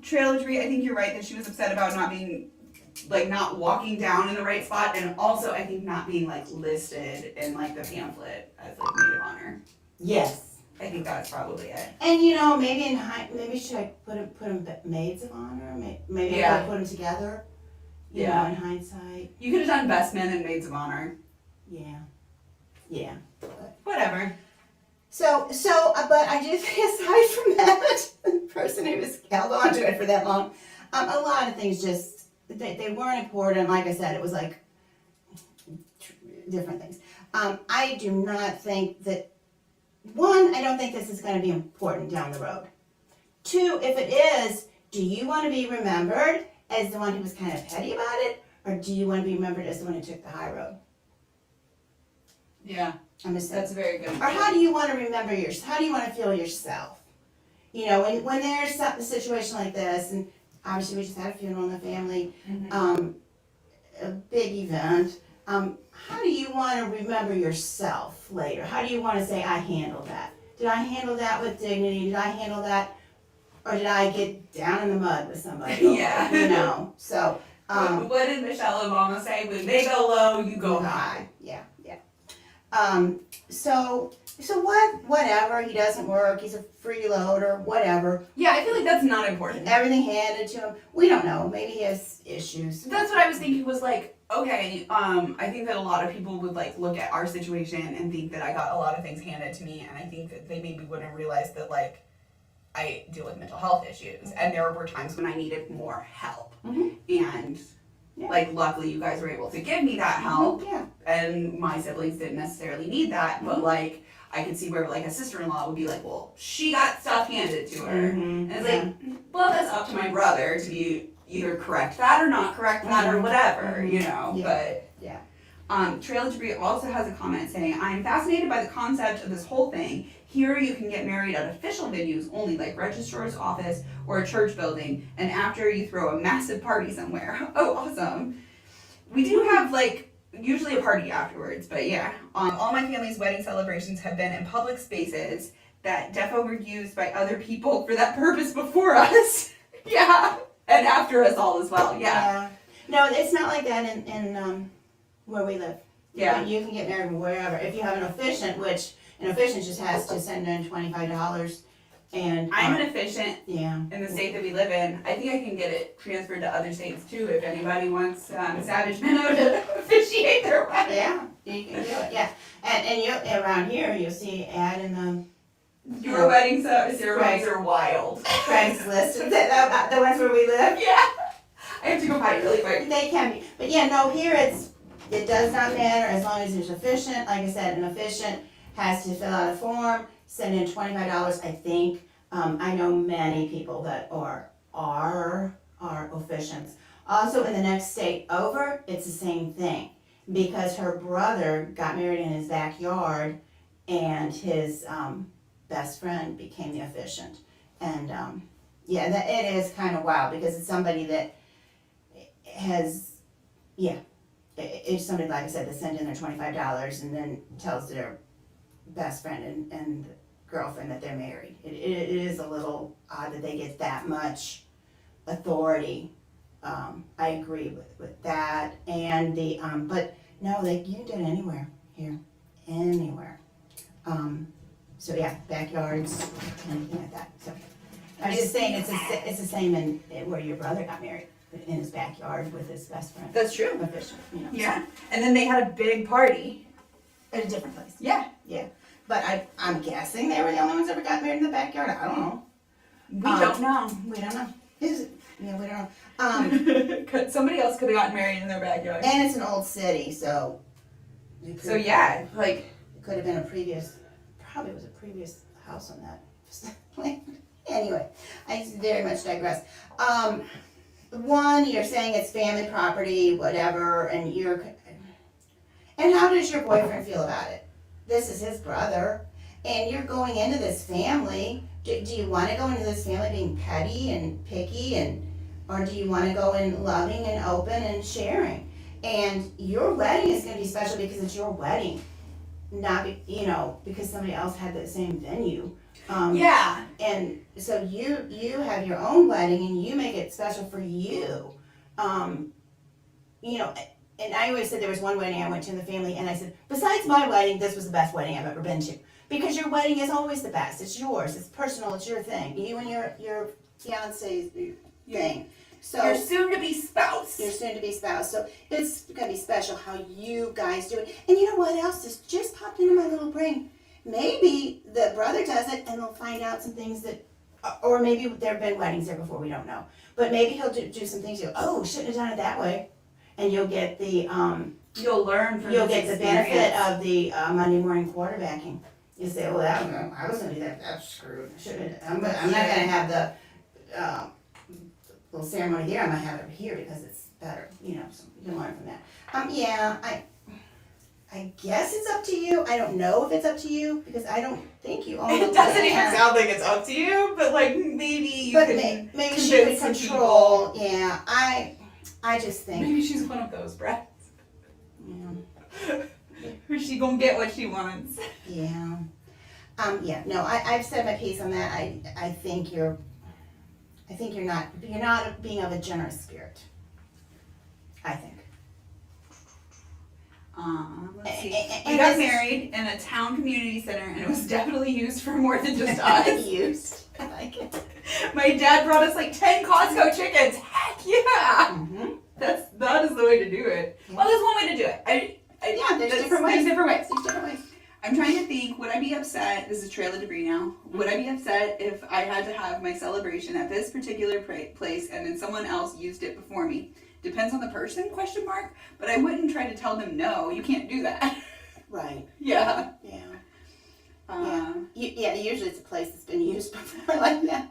Trailery, I think you're right that she was upset about not being, not walking down in the right spot, and also I think not being, listed in, the pamphlet as, maid of honor. Yes. I think that's probably it. And maybe maybe should I put them maids of honor? Maybe Yeah. I could put them together. Yeah. In hindsight. You could have done best men and maids of honor. Yeah. Yeah. Whatever. So, but I do think aside from that, the person who was held on to it for that long, a lot of things just, they weren't important. Like I said, it was like different things. I do not think that, one, I don't think this is going to be important down the road. Two, if it is, do you want to be remembered as the one who was kind of petty about it, or do you want to be remembered as the one who took the high road? Yeah. I'm just saying. That's very good. Or how do you want to remember how do you want to feel yourself? When there's a situation like this, and obviously we just had a funeral in the family, a big event, how do you want to remember yourself later? How do you want to say, I handled that? Did I handle that with dignity? Did I handle that? Or did I get down in the mud with somebody? Yeah. So. What did Michelle Obama say? When they go low, you go high. Yeah. So whatever, he doesn't work, he's a freeloader, whatever. Yeah, I feel like that's not important. Everything handed to him. We don't know. Maybe he has issues. That's what I was thinking was like, okay, I think that a lot of people would like look at our situation and think that I got a lot of things handed to me, and I think that they maybe wouldn't realize that like I deal with mental health issues, and there were times when I needed more help. And like luckily you guys were able to give me that help, and my siblings didn't necessarily need that, but like I could see where like a sister-in-law would be like, well, she got stuff handed to her, and it's like, well, that's up to my brother to be either correct that or not correct that or whatever, but Trail of Debris also has a comment saying, I am fascinated by the concept of this whole thing. Here you can get married at official venues only, like registrar's office or a church building, and after you throw a massive party somewhere. Oh, awesome. We do have like usually a party afterwards, but yeah. All my family's wedding celebrations have been in public spaces that defo were used by other people for that purpose before us. Yeah. And after us all as well, yeah. No, it's not like that in where we live. Yeah. You can get married wherever. If you have an officiant, which an officiant just has to send in $25, and I'm an officiant in the state that we live in. I think I can get it transferred to other states too if anybody wants Savage Minnow to officiate their wedding. Yeah, you can do it. Yeah, and you around here you'll see ad in the Your wedding ceremonies are wild. Craigslist, the ones where we live. Yeah. I have to go find it really quick. They can be, but yeah, no. Here it does not matter as long as there's officiant. Like I said, an officiant has to fill out a form, send in $25. I think I know many people that are officiants. Also, in the next state over, it's the same thing because her brother got married in his backyard, and his best friend became the officiant. And that it is kind of wild because it's somebody that has, it's somebody, like I said, that sent in their $25 and then tells their best friend and girlfriend that they're married. It is a little odd that they get that much authority. I agree with that. And the, but no, you can do it anywhere here, anywhere. So yeah, backyards, anything like that. So I'm just saying it's the same in where your brother got married, in his backyard with his best friend. That's true. Official, Yeah. And then they had a big party. At a different place. Yeah. Yeah. But I'm guessing they were the only ones that ever got married in the backyard. I don't know. We don't know. We don't know. We don't know. Somebody else could have gotten married in their backyard. And it's an old city, so. So yeah, like. It could have been probably was a previous house on that land. Anyway, I very much digress. One, you're saying it's family property, whatever, and how does your boyfriend feel about it? This is his brother, and you're going into this family. Do you want to go into this family being petty and picky, or do you want to go in loving and open and sharing? And your wedding is going to be special because it's your wedding, not because somebody else had the same venue. Yeah. And so you have your own wedding and you make it special for you. And I always said there was one wedding I went to in the family, and I said, besides my wedding, this was the best wedding I've ever been to. Because your wedding is always the best. It's yours. It's personal. It's your thing. You and your fiance's thing. So Your soon-to-be spouse. your soon-to-be spouse. So it's gonna be special how you guys do it. And you know what else? This just popped into my little brain. Maybe the brother does it, and they'll find out some things that, or maybe there have been weddings there before. We don't know. But maybe he'll do some things. You'll, oh, shouldn't have done it that way, and you'll get the You'll learn from you'll this get the experience. benefit of the Monday morning quarterbacking. You say, well, I was gonna do that. That's screwed. I'm not gonna have the little ceremony there. I'm gonna have it over here because it's better. You know, so you can learn from that. Yeah, I guess it's up to you. I don't know if it's up to you because I don't think you own the It doesn't even land. sound like it's up to you, but like maybe you But can maybe she could convince some control. Yeah, I just think. Maybe she's one of those brats. Yeah. Or she gonna get what she wants. Yeah. Yeah. No, I've said my piece on that. I think you're not being of a generous spirit. I think. Let's see. And We got this is- married in a town community center, and it was definitely used for more than just us. Used. I like it. My dad brought us like 10 Costco chickens. Heck yeah! Mm-hmm. That is the way to do it. Well, there's one way to do it. Yeah, there's That's- different ways. There's different ways. There's different ways. I'm trying to think, would I be upset, this is trail of debris now, would I be upset if I had to have my celebration at this particular place and then someone else used it before me? Depends on the person, question mark, but I wouldn't try to tell them, no, you can't do that. Right. Yeah. Yeah. Yeah. Usually it's a place that's been used before like that.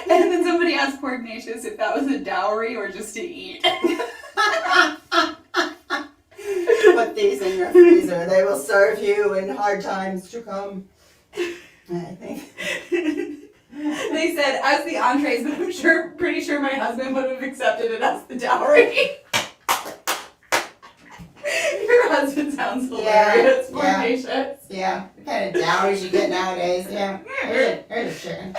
And then somebody asked poor Ignatius if that was a dowry or just to eat. Put these in your freezer. They will serve you in hard times to come. I think. They said as the entrees, but I'm pretty sure my husband would have accepted it as the dowry. Your husband sounds hilarious, poor yeah. Ignatius. Yeah. What kind of dowries you get nowadays? Yeah. Here's a chicken.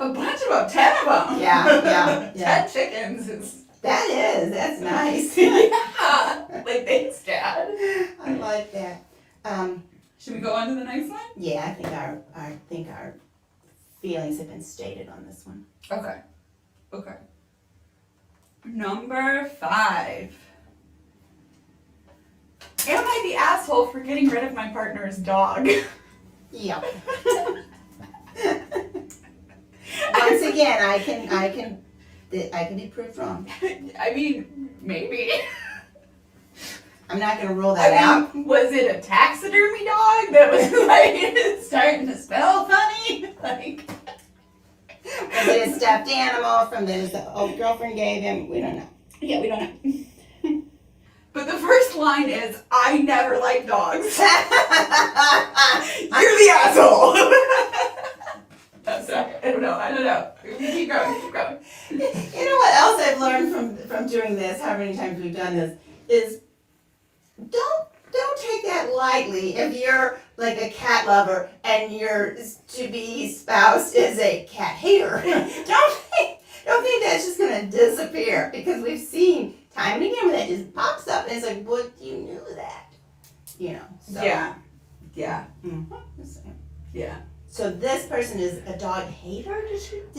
A bunch of them, 10 of them. Yeah. 10 chickens is. That's nice. Yeah. Like, thanks, Dad. I like that. Should we go on to the next one? Yeah, I think our feelings have been stated on this one. Okay. Number 5. Am I the asshole for getting rid of my partner's dog? Yeah. Once again, I can be proved wrong. I mean, maybe. I'm not gonna rule that out. Was it a taxidermy dog that was like starting to smell funny? Like, Was it a stuffed animal from the old girlfriend gave him? We don't know. yeah, we don't know. But the first line is, I never liked dogs. You're the asshole. That's right. I don't know. Keep going. You know what else I've learned from doing this, how many times we've done this, is don't take that lightly if you're like a cat lover and your to-be spouse is a cat hater. Don't think that's just gonna disappear, because we've seen time and again when that just pops up and it's like, well, you knew that. You know. So. Yeah. Mhm. Yeah. So this person is a dog hater?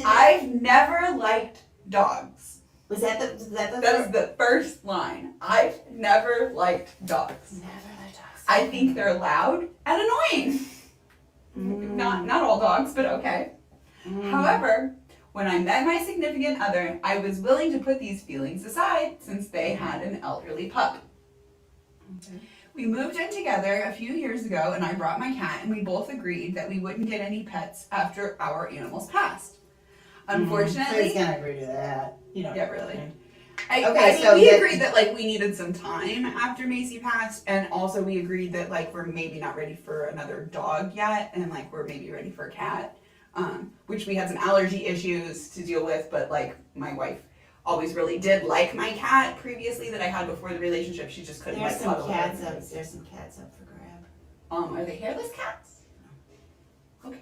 I've never liked dogs. Was that the That is the first line. I've never liked dogs. Never liked dogs. I think they're loud and annoying. Not all dogs, but okay. However, when I met my significant other, I was willing to put these feelings aside since they had an elderly pup. Okay. We moved in together a few years ago, and I brought my cat, and we both agreed that we wouldn't get any pets after our animals passed. Unfortunately, Who's gonna agree to that? You know. yeah, really. Okay, We agreed that like we needed some time after Macy passed, and also we agreed that like we're maybe not ready for another dog yet, and like we're maybe ready for a cat. Which we had some allergy issues to deal with, but like my wife always really did like my cat previously that I had before the relationship. She just couldn't There's like some cuddle cats with her. up. There's some cats up for grab. Are they hairless cats? Okay.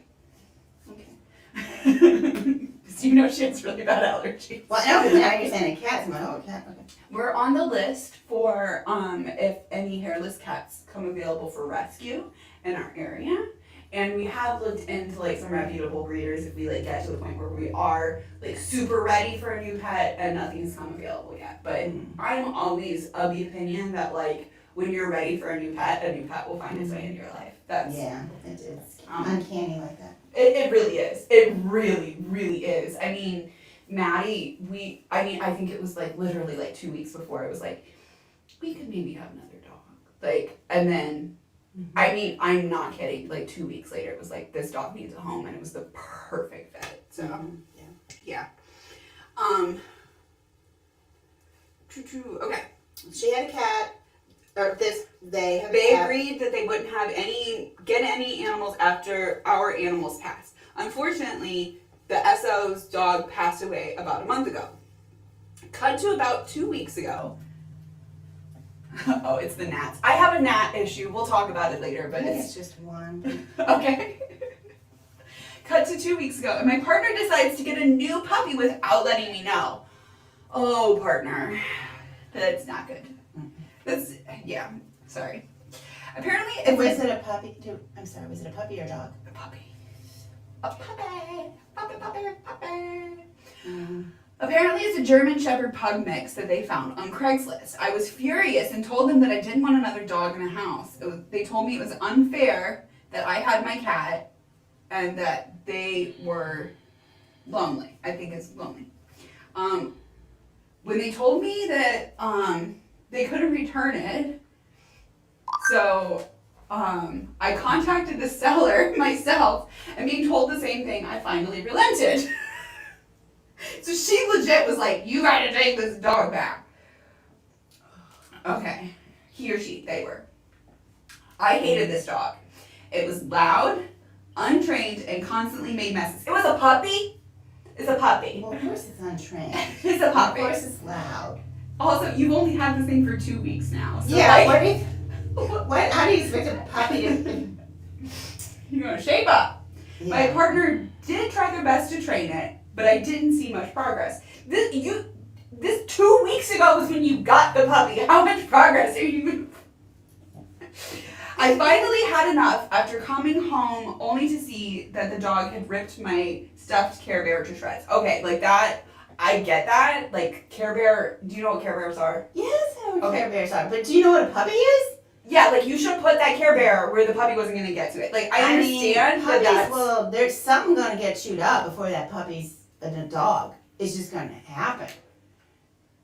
Okay. allergies. You know she has really bad allergies. Well, no, but now you're saying a cat. So I'm like, oh, a cat. Okay. We're on the list for if any hairless cats come available for rescue in our area. And we have looked into like some reputable breeders if we like get to the point where we are like super ready for a new pet and nothing's come available yet. But I'm always of the opinion that like when you're ready for a new pet will find its way into your life. That's Yeah, it's uncanny like that. it really is. It really, really is. I mean, Maddie, I think it was like literally like 2 weeks before it was like, we could maybe have another dog. Like, and then, I mean, I'm not kidding. Like 2 weeks later, it was like, this dog needs a home, and it was the perfect fit. So, yeah. Okay. She had a cat. Or they have a They cat. agreed that they wouldn't have get any animals after our animals passed. Unfortunately, the SO's dog passed away about a month ago. Cut to about 2 weeks ago. Oh, it's the gnats. I have a gnat issue. We'll talk about it later, but I think it's it's just one. okay. Cut to 2 weeks ago, and my partner decides to get a new puppy without letting me know. Oh, partner, that's not good. That's sorry. Apparently, it was Was it a puppy? I'm sorry. Was it a puppy or a dog? a puppy. A puppy. Apparently, it's a German Shepherd Pug mix that they found on Craigslist. I was furious and told them that I didn't want another dog in the house. They told me it was unfair that I had my cat and that they were lonely. I think it's lonely. When they told me that they couldn't return it, so I contacted the seller myself, and being told the same thing, I finally relented. So she legit was like, you gotta take this dog back. Okay, he or she, they were. I hated this dog. It was loud, untrained, and constantly made messes. It was a puppy. It's a puppy. Well, of course it's untrained. It's a puppy. Of course it's loud. Also, you've only had this thing for 2 weeks now. So Yeah. like, How do you expect a puppy to? you're gonna shape up. Yeah. My partner did try their best to train it, but I didn't see much progress. This 2 weeks ago was when you got the puppy. How much progress are you? I finally had enough after coming home only to see that the dog had ripped my stuffed Care Bear to shreds. Okay, like that, I get that. Like Care Bear, do you know what Care Bears are? Yes, I know what Okay. Care Bears are. But do you know what a puppy is? Yeah, like you should put that Care Bear where the puppy wasn't gonna get to it. Like I understand puppies, that that's well, there's something gonna get chewed up before that puppy's a dog. It's just gonna happen.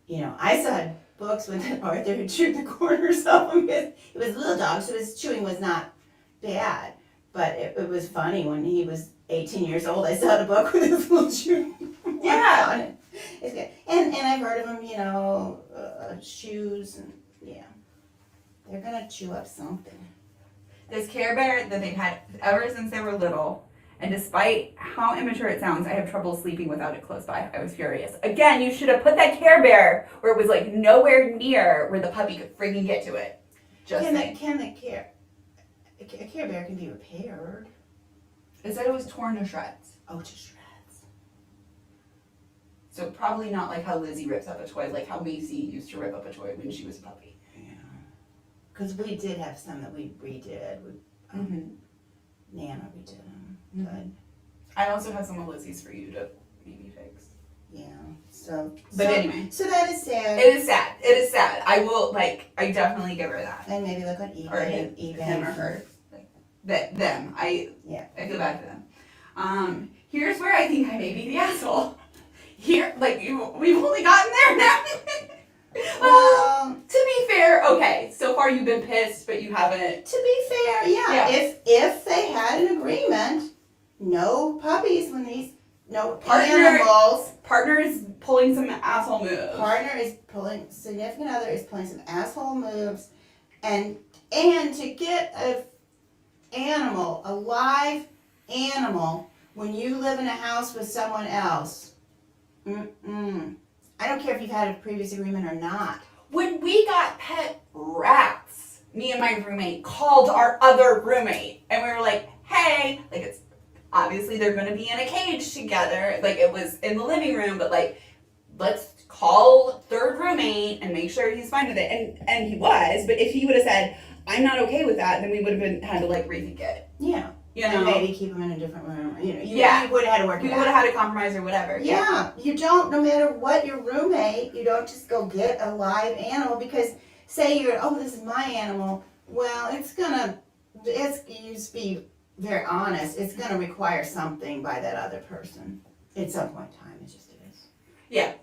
You know, I saw books with Arthur who chewed the corners of them. It was a little dog, so his chewing was not bad. But it was funny when he was 18 years old. I saw the book with his little chewing Yeah. on it. It's good. And I've heard of them, you know, shoes and yeah. They're gonna chew up something. this Care Bear that they've had ever since they were little. And despite how immature it sounds, I have trouble sleeping without it close by. I was furious. Again, you should have put that Care Bear where it was like nowhere near where the puppy could freaking get to it. Just Can saying. a Care Bear can be repaired? It said it was torn to shreds. Oh, to shreds. So probably not like how Lizzie rips up a toy, like how Macy used to rip up a toy when she was a puppy. Yeah. Because we did have some that we redid. Nana redid them. Good. I also have some of Lizzie's for you to maybe fix. Yeah. So. But anyway. So that is sad. It is sad. It is sad. I will, I definitely give her that. And maybe look on eBay. Or him or her. Them. I feel bad for them. Here's where I think I may be the asshole. We've only gotten there now. Well, To be fair, okay, so far you've been pissed, but you haven't. to be fair, yeah. If they had an agreement, no puppies when no animals. Partner is pulling some asshole moves. Significant other is pulling some asshole moves, and to get a live animal when you live in a house with someone else. I don't care if you've had a previous agreement or not. When we got pet rats, me and my roommate called our other roommate, and we were like, hey, obviously they're going to be in a cage together. Like, it was in the living room, but like, let's call third roommate and make sure he's fine with it. And he was, but if he would have said, I'm not okay with that, then we would have had to like rethink it. Yeah. You know? And maybe keep them in a different room. You Yeah. would have had to work We it would out. have had to compromise or whatever. Yeah, you don't, no matter what your roommate, you don't just go get a live animal because say you're, oh, this is my animal. Well, you just be very honest, it's gonna require something by that other person at some point in time, it just is. Yeah.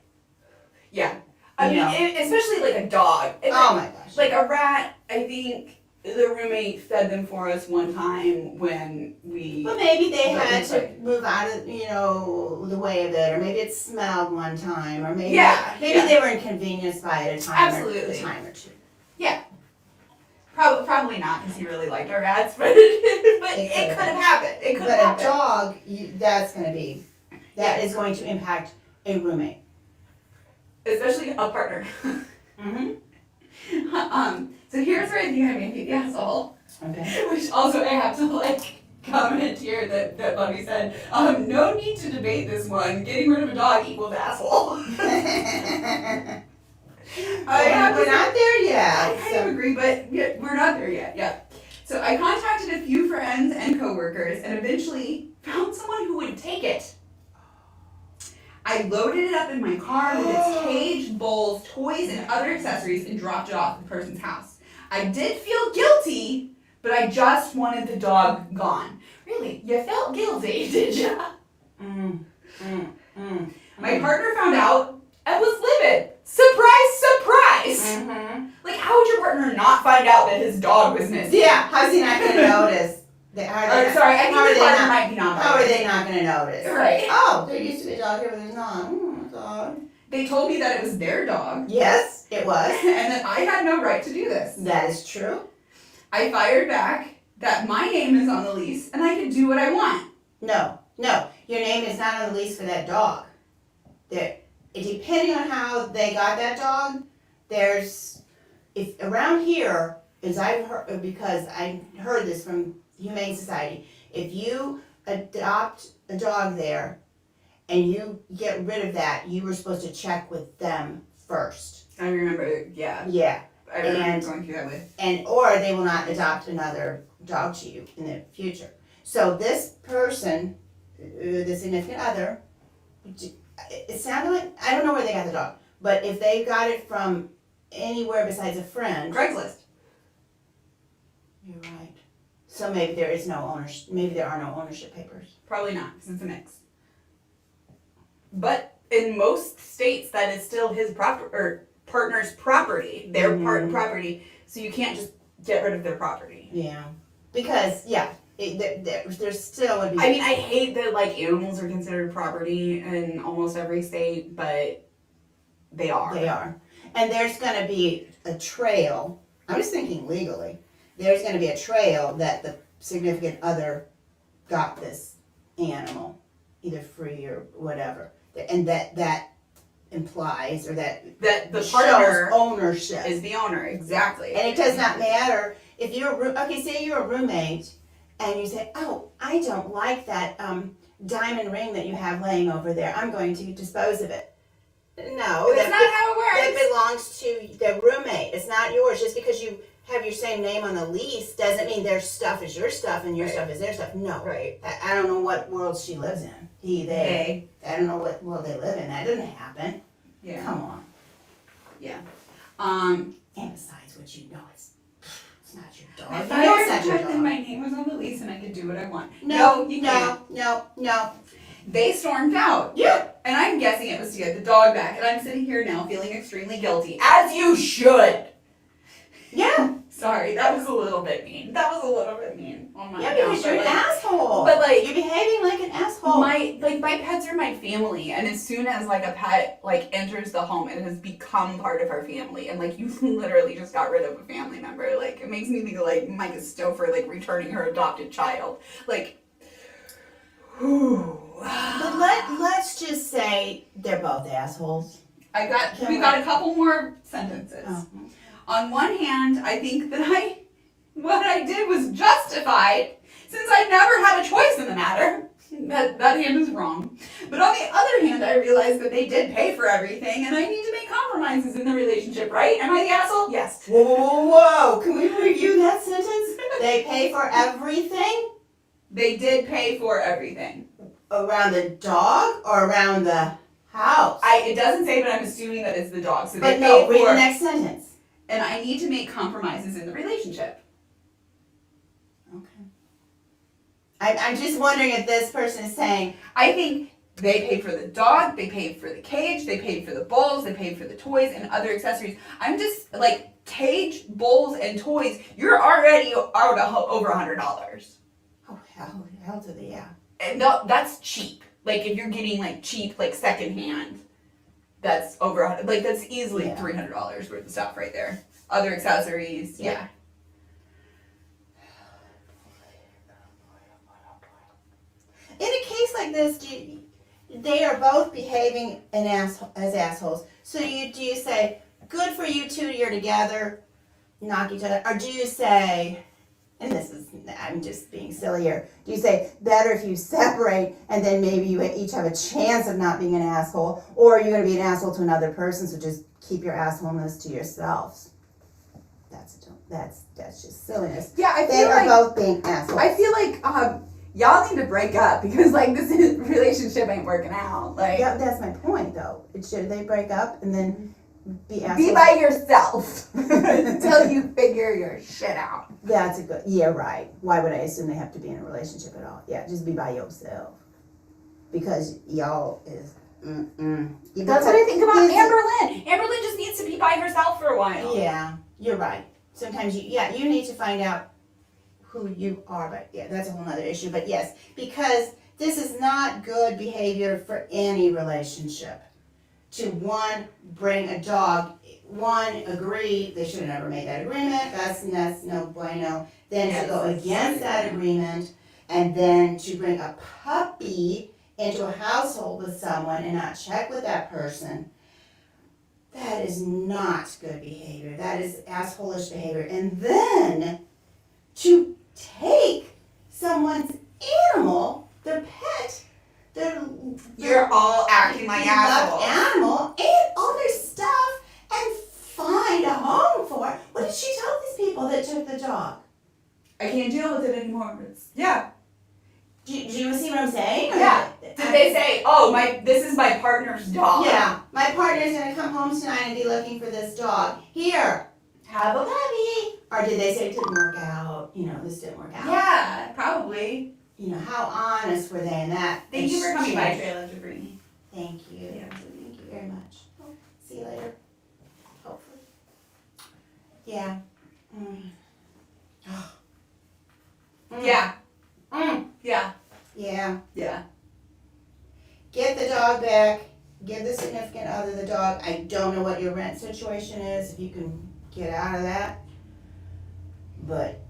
Yeah. I You mean, know. especially like a dog. Oh my gosh. Like a rat, I think the roommate fed them for us one time when we. But maybe they But had it's to like- move out of, the way of it, or maybe it smelled one time, or maybe Yeah, maybe yeah. they were inconvenienced by it a time Absolutely. or two. Probably not because he really liked our rats, but it could have happened. It could But have a happened. dog, that is going to impact a roommate. Especially a partner. Mm-hmm. So here's where I think I may be the asshole. Okay. Which also I have to like comment here that Bunny said, no need to debate this one. Getting rid of a dog equals asshole. We're not there yet. I kind of agree, but yeah, we're not there yet. Yeah. So I contacted a few friends and coworkers and eventually found someone who would take it. I loaded it up in my car with its cage, bowls, toys, and other accessories and dropped it off at the person's house. I did feel guilty, but I just wanted the dog gone. Really? You felt guilty, did you? My partner found out and was livid. Surprise, surprise! Mm-hmm. Like, how would your partner not find out that his dog was missing? Yeah, how's he not going to notice? Sorry, Sorry, I think how are the they partner not- might be not. how are they not going to notice? Right. Oh, there used to be a dog here, but there's not. Dog. They told me that it was their dog, Yes, it was. and that I had no right to do this. That is true. I fired back that my name is on the lease and I can do what I want. No, your name is not on the lease for that dog. Depending on how they got that dog, if around here, as I've heard, because I heard this from Humane Society, if you adopt a dog there and you get rid of that, you were supposed to check with them first. I remember, yeah. Yeah, I remember And- going through that with. or they will not adopt another dog to you in the future. So this person, the significant other, it sounded like, I don't know where they got the dog, but if they got it from anywhere besides a friend, Craigslist. you're right. So maybe there is no ownership, maybe there are no ownership papers. Probably not, because it's a mix. But in most states, that is still his partner's property, their property. So you can't just get rid of their property. Yeah. Because, there still would be. I mean, I hate that like animals are considered property in almost every state, but they are. They are. And there's going to be a trail. I was thinking legally. There's going to be a trail that the significant other got this animal, either free or whatever. And that implies, or that That the shows partner ownership. is the owner, exactly. And it does not matter if you're, say you're a roommate and you say, oh, I don't like that diamond ring that you have laying over there. I'm going to dispose of it. No, That's not how it works. that belongs to the roommate. It's not yours. Just because you have your same name on the lease doesn't mean their stuff is your stuff and your Right. stuff is their stuff. No. Right. I don't know what world she lives in. They. I don't know what world they live in. That doesn't happen. Yeah. Come on. Yeah. And besides, what you know, it's not your dog. If You I know were it's not your to dog. then my name was on the lease and I could do what I want. No, you can't. no. They stormed out. Yeah. And I'm guessing it was to get the dog back. And I'm sitting here now feeling extremely guilty. As you should. Yeah. Sorry, that was a little bit mean. That was a little bit mean on my Yeah, account, because you're but, an like, asshole. but, like, you're behaving like an asshole. my pets are my family, and as soon as like a pet like enters the home, it has become part of our family. And like you literally just got rid of a family member. Like it makes me think of like Micah Stouffer like returning her adopted child. Like, whew. But let's just say they're both assholes. We got a couple more sentences. Oh. On one hand, I think that what I did was justified since I never had a choice in the matter. That hand is wrong. But on the other hand, I realized that they did pay for everything, and I need to make compromises in the relationship, right? Am I the asshole? Yes. Whoa, whoa, whoa, whoa! Can we review that sentence? They pay for everything They did pay for everything. around the dog or around the house. It doesn't say, but I'm assuming that it's the dog. So they But no, paid read for, the next sentence. and I need to make compromises in the relationship. Okay. I'm just wondering if this person is saying, I think they paid for the dog, they paid for the cage, they paid for the bowls, they paid for the toys and other accessories. I'm just like, cage, bowls, and toys, you're already out over $100. oh hell to the yeah. And no, that's cheap. Like if you're getting like cheap, like secondhand, that's over, like that's easily Yeah. $300 worth of stuff right there. Other accessories, yeah. In a case like this, they are both behaving as assholes. So do you say, good for you two, you're together, knock each other, or do you say, and I'm just being silly here, do you say, better if you separate and then maybe you each have a chance of not being an asshole, or are you going to be an asshole to another person, so just keep your assholeness to yourselves? That's just silliness. Yeah, I They feel are like, both being assholes. I feel like, y'all need to break up because like this relationship ain't working out. Like, Yeah, that's my point, though. Should they break up and then be assholes? be by yourself until you figure your shit out. That's a good. Yeah, right. Why would I assume they have to be in a relationship at all? Yeah, just be by yourself. Because y'all is. That's what I think about Amberlynn. Amberlynn just needs to be by herself for a while. Yeah, you're right. Sometimes you need to find out who you are, but yeah, that's a whole other issue. But yes, because this is not good behavior for any relationship. To one, bring a dog, one, agree, they should have never made that agreement, that's no bueno. Then to go against that agreement, and then to bring a puppy into a household with someone and not check with that person, that is not good behavior. That is assholish behavior. And then to take someone's animal, their pet, You're all acting like beloved assholes. animal, and all their stuff, and find a home for it. What did she tell these people that took the dog? I can't deal with it anymore. Yeah. Do you see what I'm saying? Yeah. Did they say, oh, this is my partner's dog? Yeah, my partner's gonna come home tonight and be looking for this dog. Here, have a puppy. Or did they say it didn't work out? This didn't work out. Yeah, probably. How honest were they in that? Thank you for coming by, exchange? Trailer, to Brittany. Thank you. Yeah. Thank you very much. See you later. Hopefully. Yeah. Yeah. Mm. Yeah. Yeah. Yeah. Get the dog back. Give the significant other the dog. I don't know what your rent situation is, if you can get out of that. But,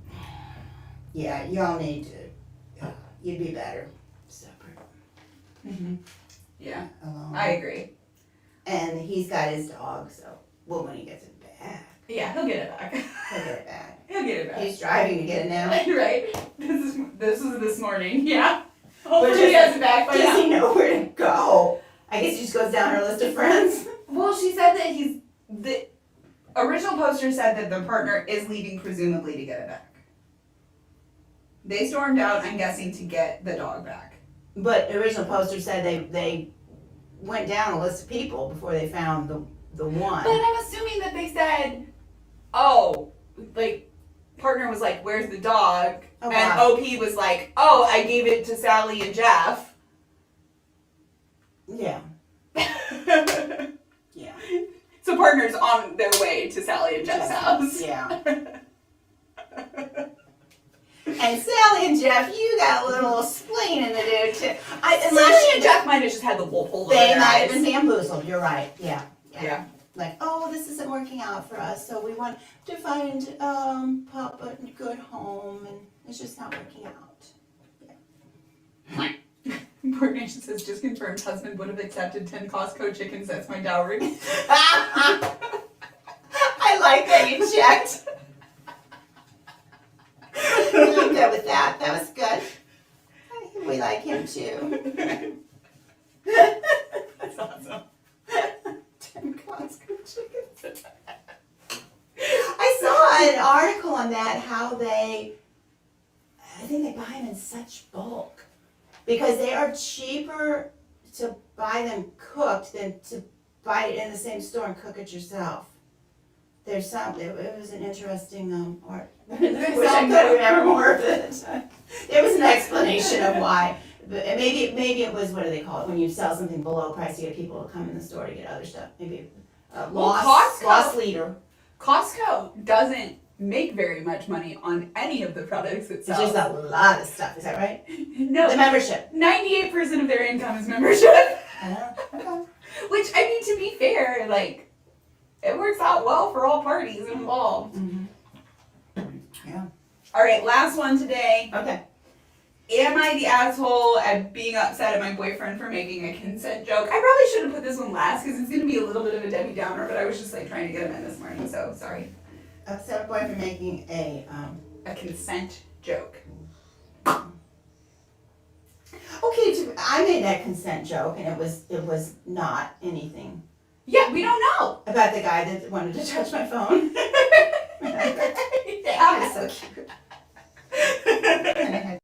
yeah, y'all need to, you'd be better separate, Mm-hmm. Yeah. alone. I agree. And he's got his dog, so, well, when he gets it back, Yeah, he'll get it back. he'll get it back. He'll get it back. He's driving to get it now. Right? This was this morning. Yeah. Hopefully just- he has it back by Does now. he know where to go? I guess he just goes down her list of friends. Well, she said that the original poster said that the partner is leaving presumably to get it back. They stormed out, I'm guessing, to get the dog back. But the original poster said they went down a list of people before they found the one. But I'm assuming that they said, oh, like, partner was like, where's the dog? Oh, And wow. OP was like, oh, I gave it to Sally and Jeff. Yeah. Yeah. So partner's on their way to Sally and Jeff's house. Yeah. And Sally and Jeff, you got a little explaining to do too. Sally and Jeff might have just had the wolf hold over They their might have eyes. been bamboozled. You're right. Yeah. Yeah. Like, oh, this isn't working out for us, so we want to find Papa a good home, and it's just not working out. Poor Nation says, just confirmed husband would have accepted 10 Costco chickens as my dowry. I like that you checked. I'm good with that. That was good. We like him. them too. That's awesome. 10 Costco chickens. I saw an article on that, how I think they buy them in such bulk. Because they are cheaper to buy them cooked than to buy it in the same store and cook it yourself. There's it was an interesting art. Wish I could remember more of it. There was an explanation of why. But maybe it was, what do they call it, when you sell something below price, you get people to come in the store to get other stuff. Maybe loss leader. Costco doesn't make very much money on any of the products it It's sells. just a lot of stuff, is that right? No, The membership. 98% of their income is membership. Okay. Which, I mean, to be fair, like, it works out well for all parties involved. Mm-hmm. Yeah. All right, last one today. Okay. Am I the asshole at being upset at my boyfriend for making a consent joke? I probably should have put this one last because it's going to be a little bit of a Debbie Downer, but I was just like trying to get him in this morning, so sorry. Upset boyfriend making a consent joke. Okay, I made that consent joke and it was not anything Yeah, we don't know. about the guy that wanted to touch my phone. Yeah. It was so cute. And I had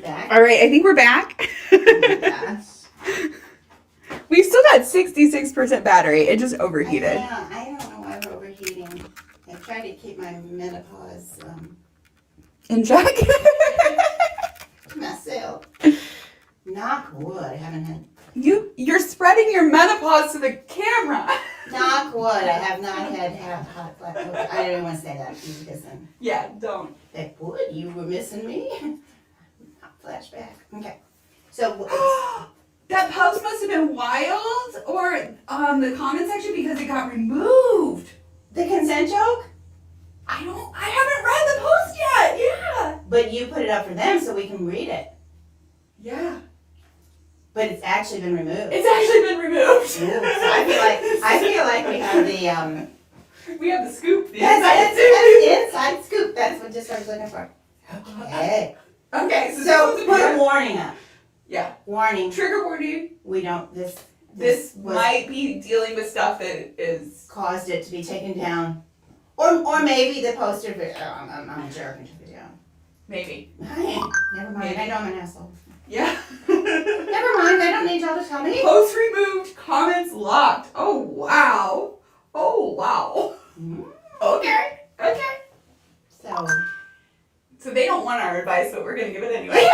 back. All right, I think we're back. Yes. We've still got 66% battery. It just overheated. I don't know why we're overheating. I try to keep my menopause In check. myself. Knock wood. I haven't had. You're spreading your menopause to the camera. Knock wood. I have not had hot flash. I don't even want to say that because then. Yeah, don't. Like, wood? You were missing me? Hot flashback. Okay. So. That post must have been wild, or the comment section, because it got removed. The consent joke? I haven't read the post yet. Yeah. But you put it up for them so we can read it. Yeah. But it's actually been removed. It's actually been removed. So I feel like we have the We have the scoop. The that's inside scoop. the inside scoop. That's what just I was looking for. Okay. Okay, So this put was a warning up. Yeah. Warning. Trigger warning. We don't. This was might be dealing with stuff that is. caused it to be taken down, or maybe the poster. I'm a jerk and took it down. Maybe. Never mind. I know I'm an asshole. Yeah. Never mind. I don't need y'all to tell me. Post removed, comments locked. Oh, wow. Oh, wow. Okay. Okay. So they don't want our advice, but we're going to give it anyway.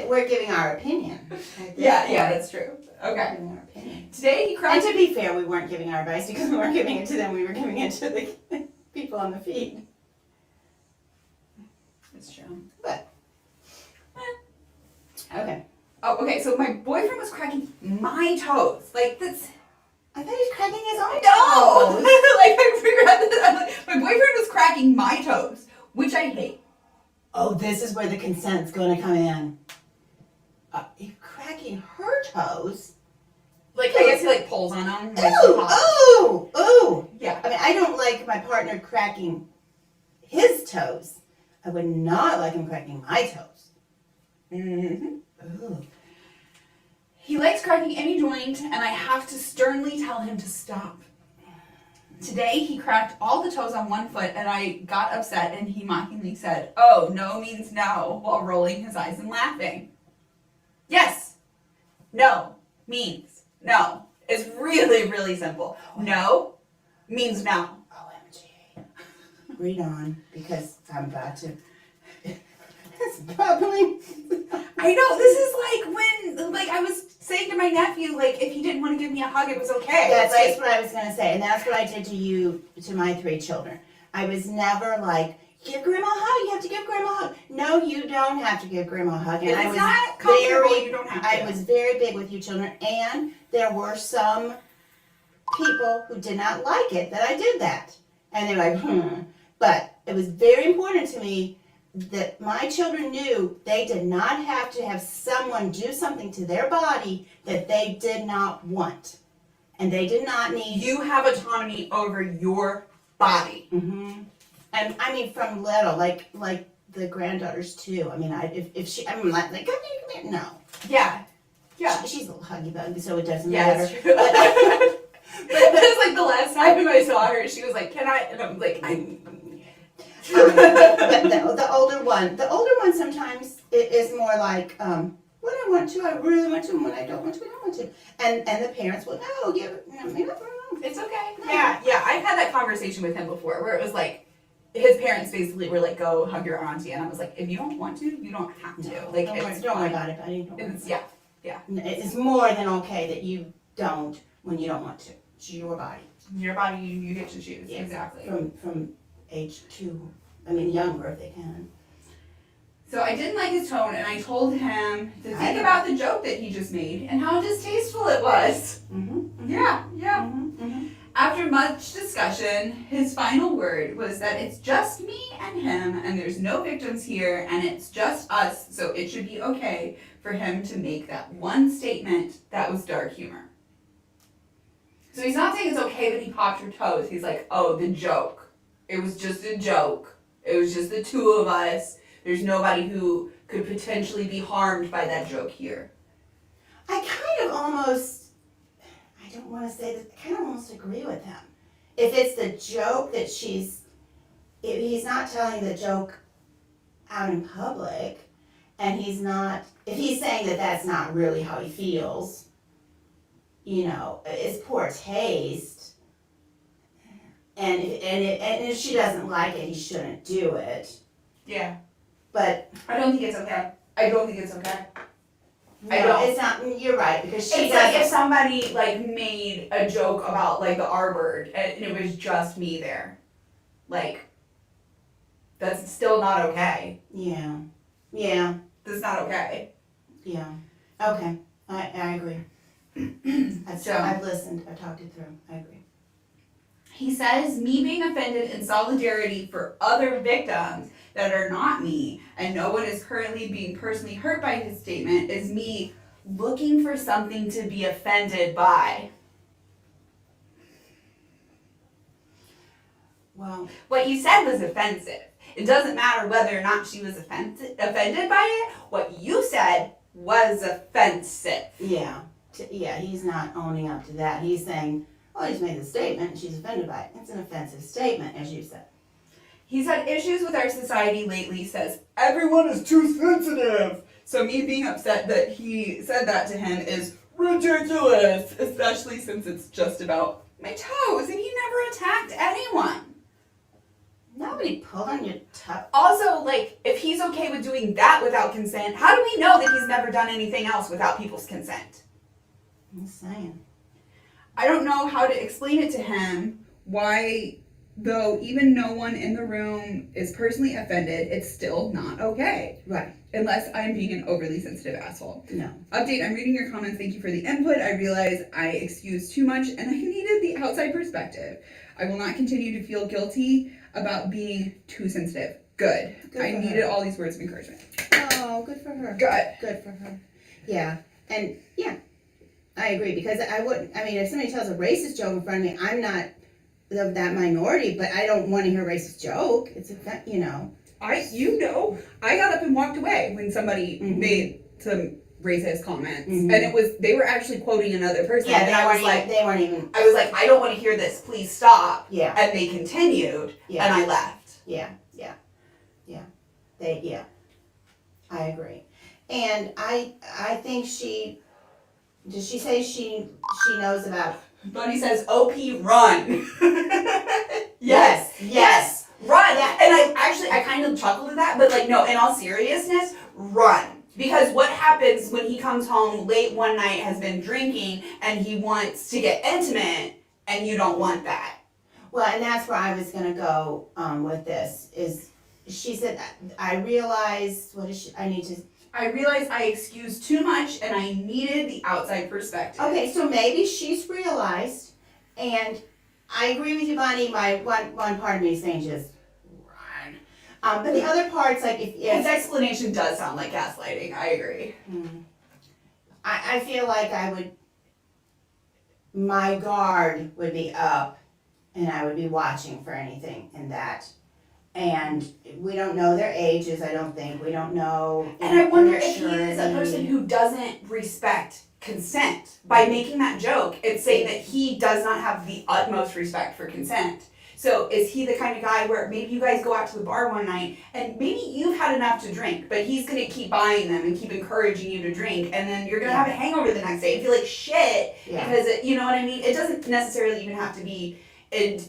We're giving our opinion. Yeah, that's true. Okay. Giving our opinion. Today he cried. And to be fair, we weren't giving our advice because we weren't giving it to them. We were giving it to the people on the feed. That's true. But okay. Oh, okay. So my boyfriend was cracking my toes. Like that's. I thought he was cracking his own No. toes. Like I figured out that my boyfriend was cracking my toes, which I hate. Oh, this is where the consent's going to come in. You're cracking her toes. Like I guess he like pulls on them. Ooh. Yeah. I mean, I don't like my partner cracking his toes. I would not like him cracking my toes. Mm-hmm. Ooh. He likes cracking any joint, and I have to sternly tell him to stop. Today, he cracked all the toes on one foot, and I got upset, and he mockingly said, "Oh, no means no," while rolling his eyes and laughing. Yes. No means no. It's really, really simple. No means no. OMG. Read on, because I'm about to... It's probably... I know, this is like when, like, I was saying to my nephew, like, if he didn't want to give me a hug, it was okay. That's like, just what I was going to say, and that's what I did to you, to my 3 children. I was never like, give grandma a hug, you have to give grandma a hug. No, you don't have to give grandma a hug. And if I it's was not comfortable, you don't have to. I was very big with you children, and there were some people who did not like it that I did that. And they're like, But it was very important to me that my children knew they did not have to have someone do something to their body that they did not want. And they did not need... You have autonomy over your body. Mm-hmm. And I mean, from little, like the granddaughters too. I mean, if she, I'm like, come here, no. Yeah. She's a little huggy buggy, so it doesn't Yeah, matter. that's true. But it was like the last time I saw her, she was like, "Can I?" And I'm like, But the older one sometimes it is more like, when I want to, I really want to, and when I don't want to, I don't want to. And the parents will, no, give it, It's okay. Yeah. I've had that conversation with him before, where it was like, his parents basically were like, "Go hug your auntie," and I was like, "If you don't want to, you don't have to." No, Like, don't worry about it, buddy. Don't worry It's, about yeah. It's more than okay that you don't when you don't want to. It's your body. Your body, you get to choose. Yes. Exactly. From age 2, I mean younger if they can. So I didn't like his tone, and I told him to think about the joke that he just made and how distasteful it was. Mm-hmm. Yeah. Mm-hmm. Mm-hmm. After much discussion, his final word was that it's just me and him, and there's no victims here, and it's just us, so it should be okay for him to make that one statement that was dark humor. So he's not saying it's okay that he popped her toes. He's like, "Oh, the joke. It was just a joke. It was just the 2 of us. There's nobody who could potentially be harmed by that joke here." I kind of almost, I don't want to say this, I kind of almost agree with him. If it's the joke that if he's not telling the joke out in public, and if he's saying that that's not really how he feels, it's poor taste, and if she doesn't like it, he shouldn't do it. Yeah. But I don't think it's okay. no, it's not. You're right, because she It's like doesn't. if somebody like made a joke about like the R bird and it was just me there. Like, that's still not okay. Yeah. That's not okay. Yeah. Okay. I agree. I've listened. I've talked it through. I agree. He says, me being offended in solidarity for other victims that are not me, and no one is currently being personally hurt by his statement, is me looking for something to be offended by. Well, What you said was offensive. It doesn't matter whether or not she was offended by it. What you said was offensive. yeah. He's not owning up to that. He's saying, "Oh, he's made the statement and she's offended by it." It's an offensive statement, as you said. He's had issues with our society lately, says everyone is too sensitive. So me being upset that he said that to him is ridiculous, especially since it's just about my toes and he never attacked anyone. Nobody pulled on your toe. Also, like, if he's okay with doing that without consent, how do we know that he's never done anything else without people's consent? I'm just saying. I don't know how to explain it to him why, though even no one in the room is personally offended, it's still not okay. Right. Unless I'm being an overly sensitive asshole. No. Update, I'm reading your comments. Thank you for the input. I realize I excused too much and I needed the outside perspective. I will not continue to feel guilty about being too sensitive. Good. I needed all these words of encouragement. Oh, good for her. Good. Good for her. Yeah. And yeah, I agree because if somebody tells a racist joke in front of me, I'm not of that minority, but I don't want to hear a racist joke. It's I got up and walked away when somebody made some racist comments, and they were actually quoting another person. Yeah, and I was like, they weren't even. I was like, I don't want to hear this. Please stop. Yeah. And they continued, Yeah. and I left. Yeah. I agree, and I think did she say she knows about? Bunny says, "OP, run." Yes, run. Yeah. And I kind of chuckled at that, but like, no, in all seriousness, run. Because what happens when he comes home late one night, has been drinking, and he wants to get intimate, and you don't want that? Well, and that's where I was gonna go with this. Is she said I realized I realized I excused too much, and I needed the outside perspective. Okay, so maybe she's realized, and I agree with you, Bonnie. My one part of me is saying just run, but the other part's like His explanation does sound like gaslighting. I agree. I feel like my guard would be up, and I would be watching for anything in that. And we don't know their ages, I don't think. We don't know. And I wonder their if he is a maturity. person who doesn't respect consent. By making that joke, it's saying that he does not have the utmost respect for consent. So is he the kind of guy where maybe you guys go out to the bar one night and maybe you've had enough to drink, but he's going to keep buying them and keep encouraging you to drink, and then you're going to have a hangover the next day and feel like shit because, you know what I mean? It doesn't necessarily even have to be in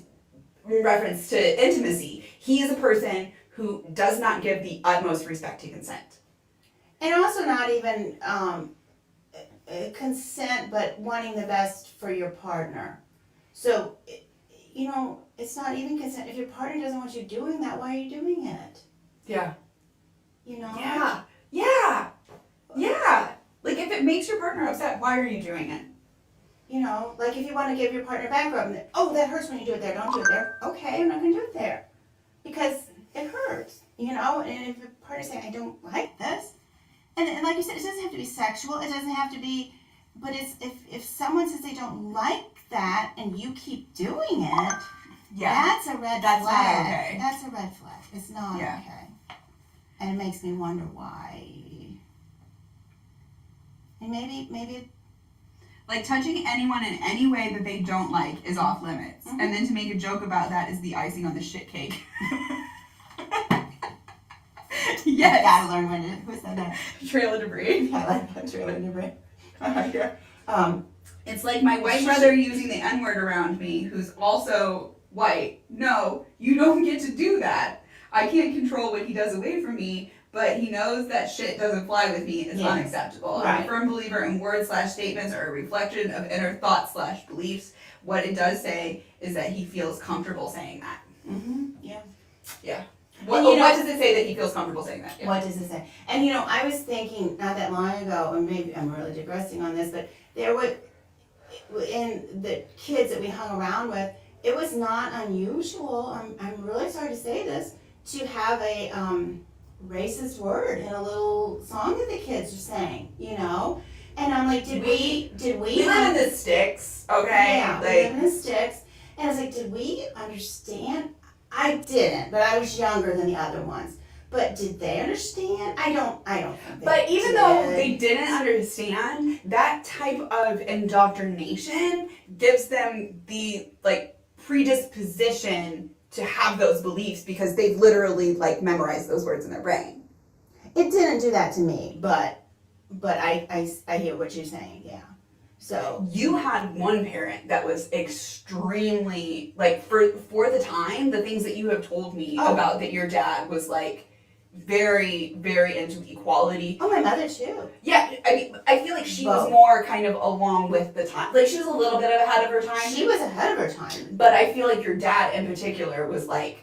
reference to intimacy. He is a person who does not give the utmost respect to consent. And also not even consent, but wanting the best for your partner. So, it's not even consent. If your partner doesn't want you doing that, why are you doing it? Yeah. Yeah. Like, if it makes your partner upset, why are you doing it? Like if you want to give your partner back rub, that hurts when you do it there. Don't do it there. Okay, I'm not going to do it there. Because it hurts, and if your partner's saying, I don't like this, and like you said, it doesn't have to be sexual, it doesn't have to be, but it's, if someone says they don't like that, and you keep doing it, that's a red flag. That's not okay. That's a red flag. It's not okay. And it makes me wonder why. And maybe Like, touching anyone in any way that they don't like is off limits. And then to make a joke about that is the icing on the shit cake. Yes. I gotta learn when who said that. Trail of debris. I like that trail of debris. Yeah. It's like my white brother using the N-word around me, who's also white. No, you don't get to do that. I can't control what he does away from me, but he knows that shit doesn't fly with me is unacceptable. Right. I'm a firm believer in words/statements are a reflection of inner thoughts/beliefs. What it does say is that he feels comfortable saying that. Yeah. What does it say that he feels comfortable saying that? Yeah. What does it say? And I was thinking not that long ago, and maybe I'm really digressing on this, but there would, in the kids that we hung around with, it was not unusual, I'm really sorry to say this, to have a racist word in a little song that the kids are saying, And I'm like, did we We live in the sticks, okay? Yeah, we live in the sticks. And I was like, did we understand? I didn't, but I was younger than the other ones. But did they understand? I don't think they But even did. though they didn't understand, that type of indoctrination gives them the predisposition to have those beliefs because they've literally like memorized those words in their brain. It didn't do that to me, but I hear what you're saying, yeah. So You had one parent that was extremely like for the time, the things that you have told me about that your dad was like very, very into equality. my mother too. Yeah, I mean, I feel like she was Both. more kind of along with the time. Like she was a little bit ahead of her time. She was ahead of her time. But I feel like your dad in particular was like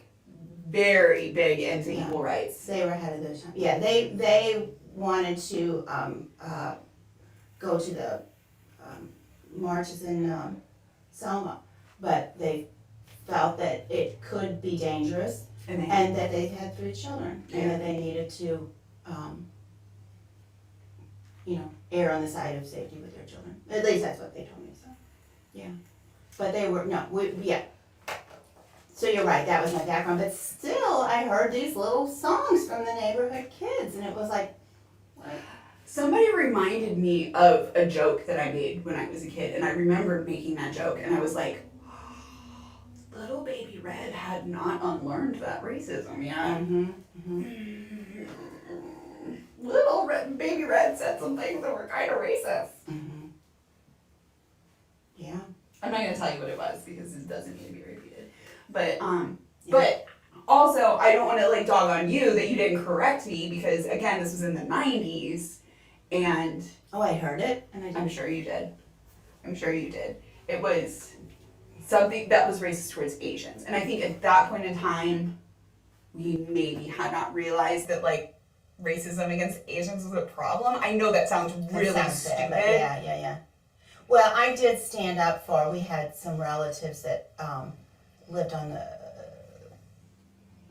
very big into equal rights. They were ahead of their time. Yeah, they wanted to go to the marches in Selma, but they felt that it could be dangerous and that they had 3 children and that they needed to, err on the side of safety with their children. At least that's what they told me. So, yeah. But they were yeah. So you're right, that was my background. But still, I heard these little songs from the neighborhood kids, and it was like, what? Somebody reminded me of a joke that I made when I was a kid, and I remembered making that joke, and I was like, little baby Red had not unlearned that racism yet. Mm-hmm. Little baby Red said some things that were kind of racist. Mm-hmm. Yeah. I'm not going to tell you what it was because it doesn't need to be repeated. But but also I don't want to like dog on you that you didn't correct me because again this was in the 90s and I heard it, and I did. I'm sure you did. It was something that was racist towards Asians, and I think at that point in time we maybe had not realized that like racism against Asians was a problem. I know that sounds really stupid. But yeah. Well, I did stand up for. We had some relatives that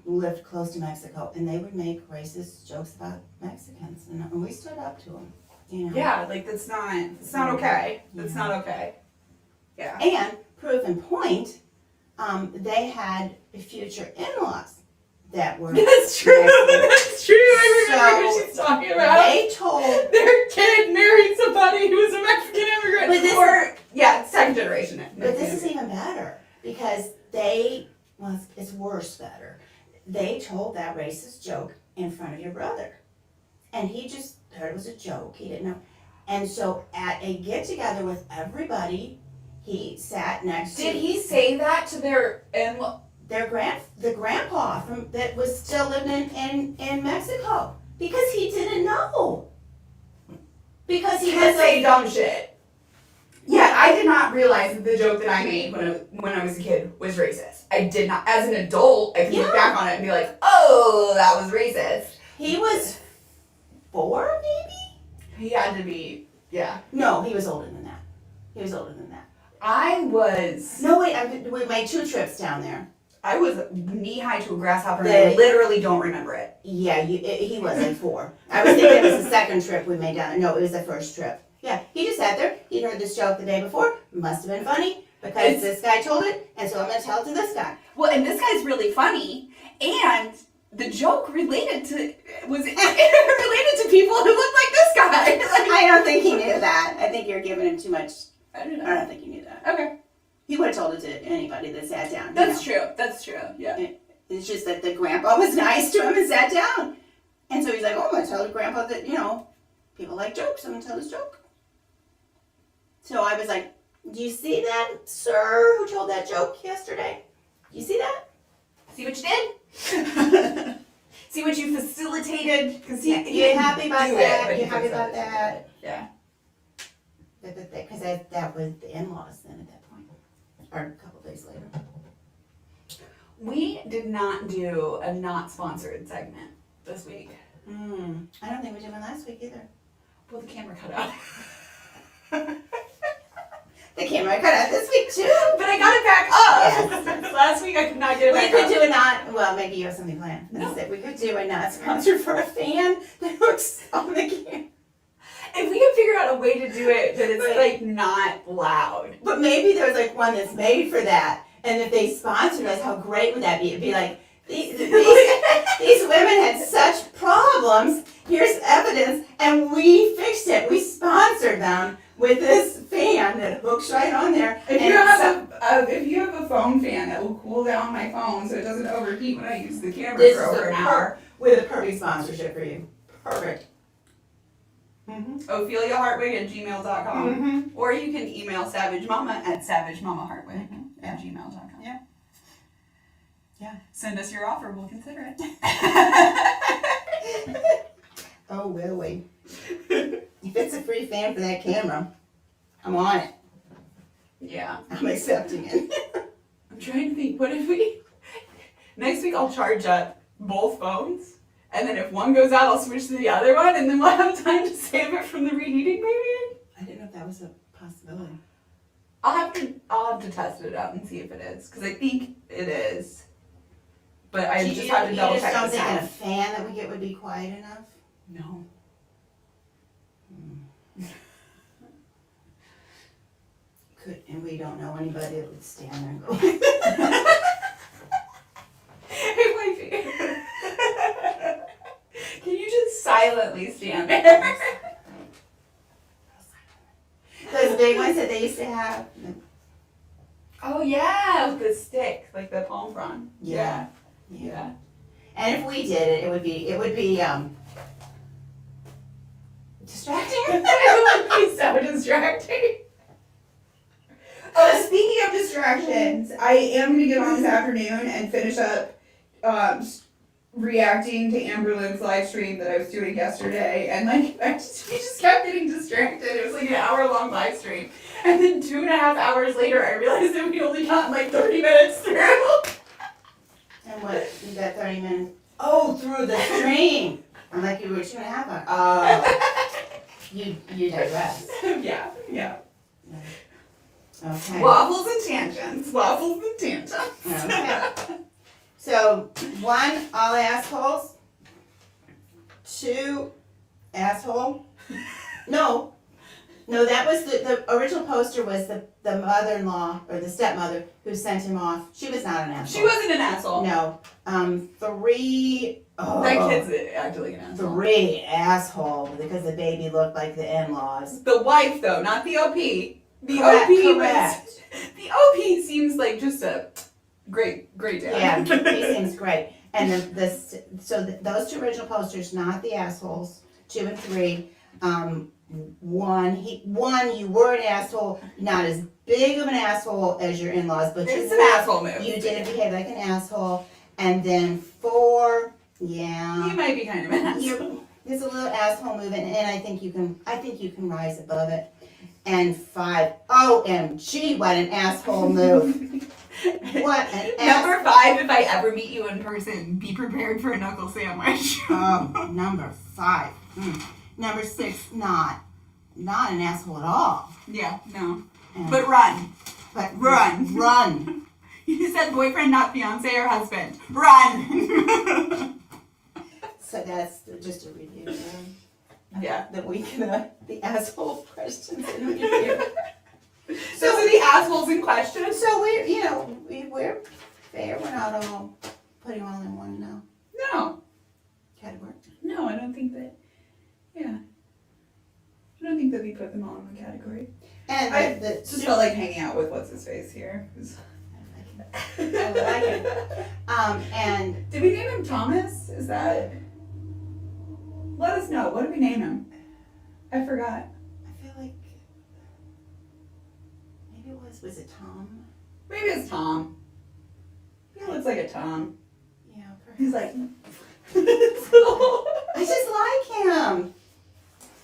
lived close to Mexico, and they would make racist jokes about Mexicans, and we stood up to them. Yeah, like that's not okay. That's not okay. Yeah. And proof and point, they had future in-laws that were. That's true. That's true. I remember what she's talking about. They told their kid married somebody who was a Mexican immigrant. Second generation. But this is even better because it's worse better. They told that racist joke in front of your brother. And he just heard it was a joke. He didn't know. And so at a get-together with everybody, he sat next to... Did he say that to their in-law? The grandpa that was still living in Mexico. Because he didn't know. Because he can't say dumb shit. Yeah, I did not realize that the joke that I made when I was a kid was racist. I did not. As an adult, I can look back on it and be like, oh, that was racist. He was 4, maybe? He had to be, yeah. No, he was older than that. I was... No, wait, we made 2 trips down there. I was knee-high to a grasshopper and I literally don't remember it. Yeah, he wasn't 4. I was thinking it was the second trip we made down there. No, it was the first trip. Yeah, he just sat there. He'd heard this joke the day before. Must have been funny because this guy told it, and so I'm going to tell it to this guy. Well, and this guy's really funny, and the joke related to people who looked like this guy. I don't think he knew that. I think you're giving him too much. I don't know. I don't think he knew that. Okay. He would have told it to anybody that sat down. That's true. Yeah. It's just that the grandpa was nice to him and sat down. And so he's like, I'm going to tell the grandpa that, people like jokes. I'm going to tell this joke. So I was like, do you see that, sir, who told that joke yesterday? You see that? See what you did? See what you facilitated? Because you're happy about that? You're happy about that? Yeah. Because that was the in-laws then at that point. Or a couple days later. We did not do a not sponsored segment this week. I don't think we did one last week either. Well, the camera cut out. The camera cut out this week too. But I got it back up. Yes. Last week I could not get it back up. We could do a not, well, maybe you have something planned. No. We could do a not sponsored for a fan that looks on the camera. If we could figure out a way to do it that it's like not loud. But maybe there's like one that's made for that. And if they sponsored us, how great would that be? It'd be like, these women had such problems. Here's evidence. And we fixed it. We sponsored them with this fan that hooks right on there. If and you have a phone fan that will cool down my phone so it doesn't overheat when I use the camera this for is over an hour. with a perfect sponsorship for you. Perfect. OpheliaHartwig@gmail.com. Mm-hmm. Or you can email savagemamahartwig@gmail.com. Yeah. Yeah. Send us your offer, we'll consider it. Oh, will we? If it's a free fan for that camera, I'm on it. Yeah. I'm accepting it. I'm trying to think, what if we... Next week I'll charge up both phones, and then if one goes out, I'll switch to the other one, and then we'll have time to save it from the reheating maybe? I didn't know if that was a possibility. I'll have to test it out and see if it is, because I think it is. But I You just have to double check don't the think a sound. fan that we get would be quiet enough? No. And we don't know anybody that would stand there and go. Hey, wifey. Can you just silently stand there? Those big ones that they used to have. Oh yeah, with the stick, like the palm frond. Yeah. Yeah. And if we did it, it would be distracting. It would be so distracting. Oh, speaking of distractions, I am going to get on this afternoon and finish up reacting to Amber Lynn's live stream that I was doing yesterday. And like, we just kept getting distracted. It was like an hour-long live stream. And then 2.5 hours later, I realized that we only got like 30 minutes through. And what, you got 30 minutes? Oh, through the stream. I'm like, you were 2.5 hours. Oh. You digress. Yeah. Okay. Waffles and tangents. Okay. So, 1, all assholes. 2, asshole. No, that was the original poster was the mother-in-law or the stepmother who sent him off. She was not an asshole. She wasn't an asshole. No. 3. Oh, That kid's acting like an asshole. 3 asshole because the baby looked like the in-laws. The wife, though, not the OP. The Correct, OP correct. The OP seems like just a great dad. Yeah, he seems great. And those 2 original posters, not the assholes. 2 and 3. 1, you were an asshole, not as big of an asshole as your in-laws, but It's an asshole move. You didn't behave like an asshole. And then 4, yeah. You might be kind of an asshole. There's a little asshole move, and I think you can rise above it. And 5, OMG, what an asshole move. What an Number 5, if I ever meet you in person, be prepared for a knuckle sandwich. Number 5. Number 6, not an asshole at all. Yeah, no. And- But run. But Run. Run. You said boyfriend, not fiance or husband. Run. So that's just a review. Yeah. The week of the asshole questions in review. So are the assholes in question? So we're fair. We're not all putting all in one No. category. No, I don't think that. Yeah. I don't think that we put them all in one category. And I just felt like hanging out with what's his face here. I like it. And Did we name him Thomas? Is that? Let us know. What did we name him? I forgot. I feel like maybe it was it Tom? Maybe it's Tom. He looks like a Tom. Yeah, perhaps. He's like. I just like him.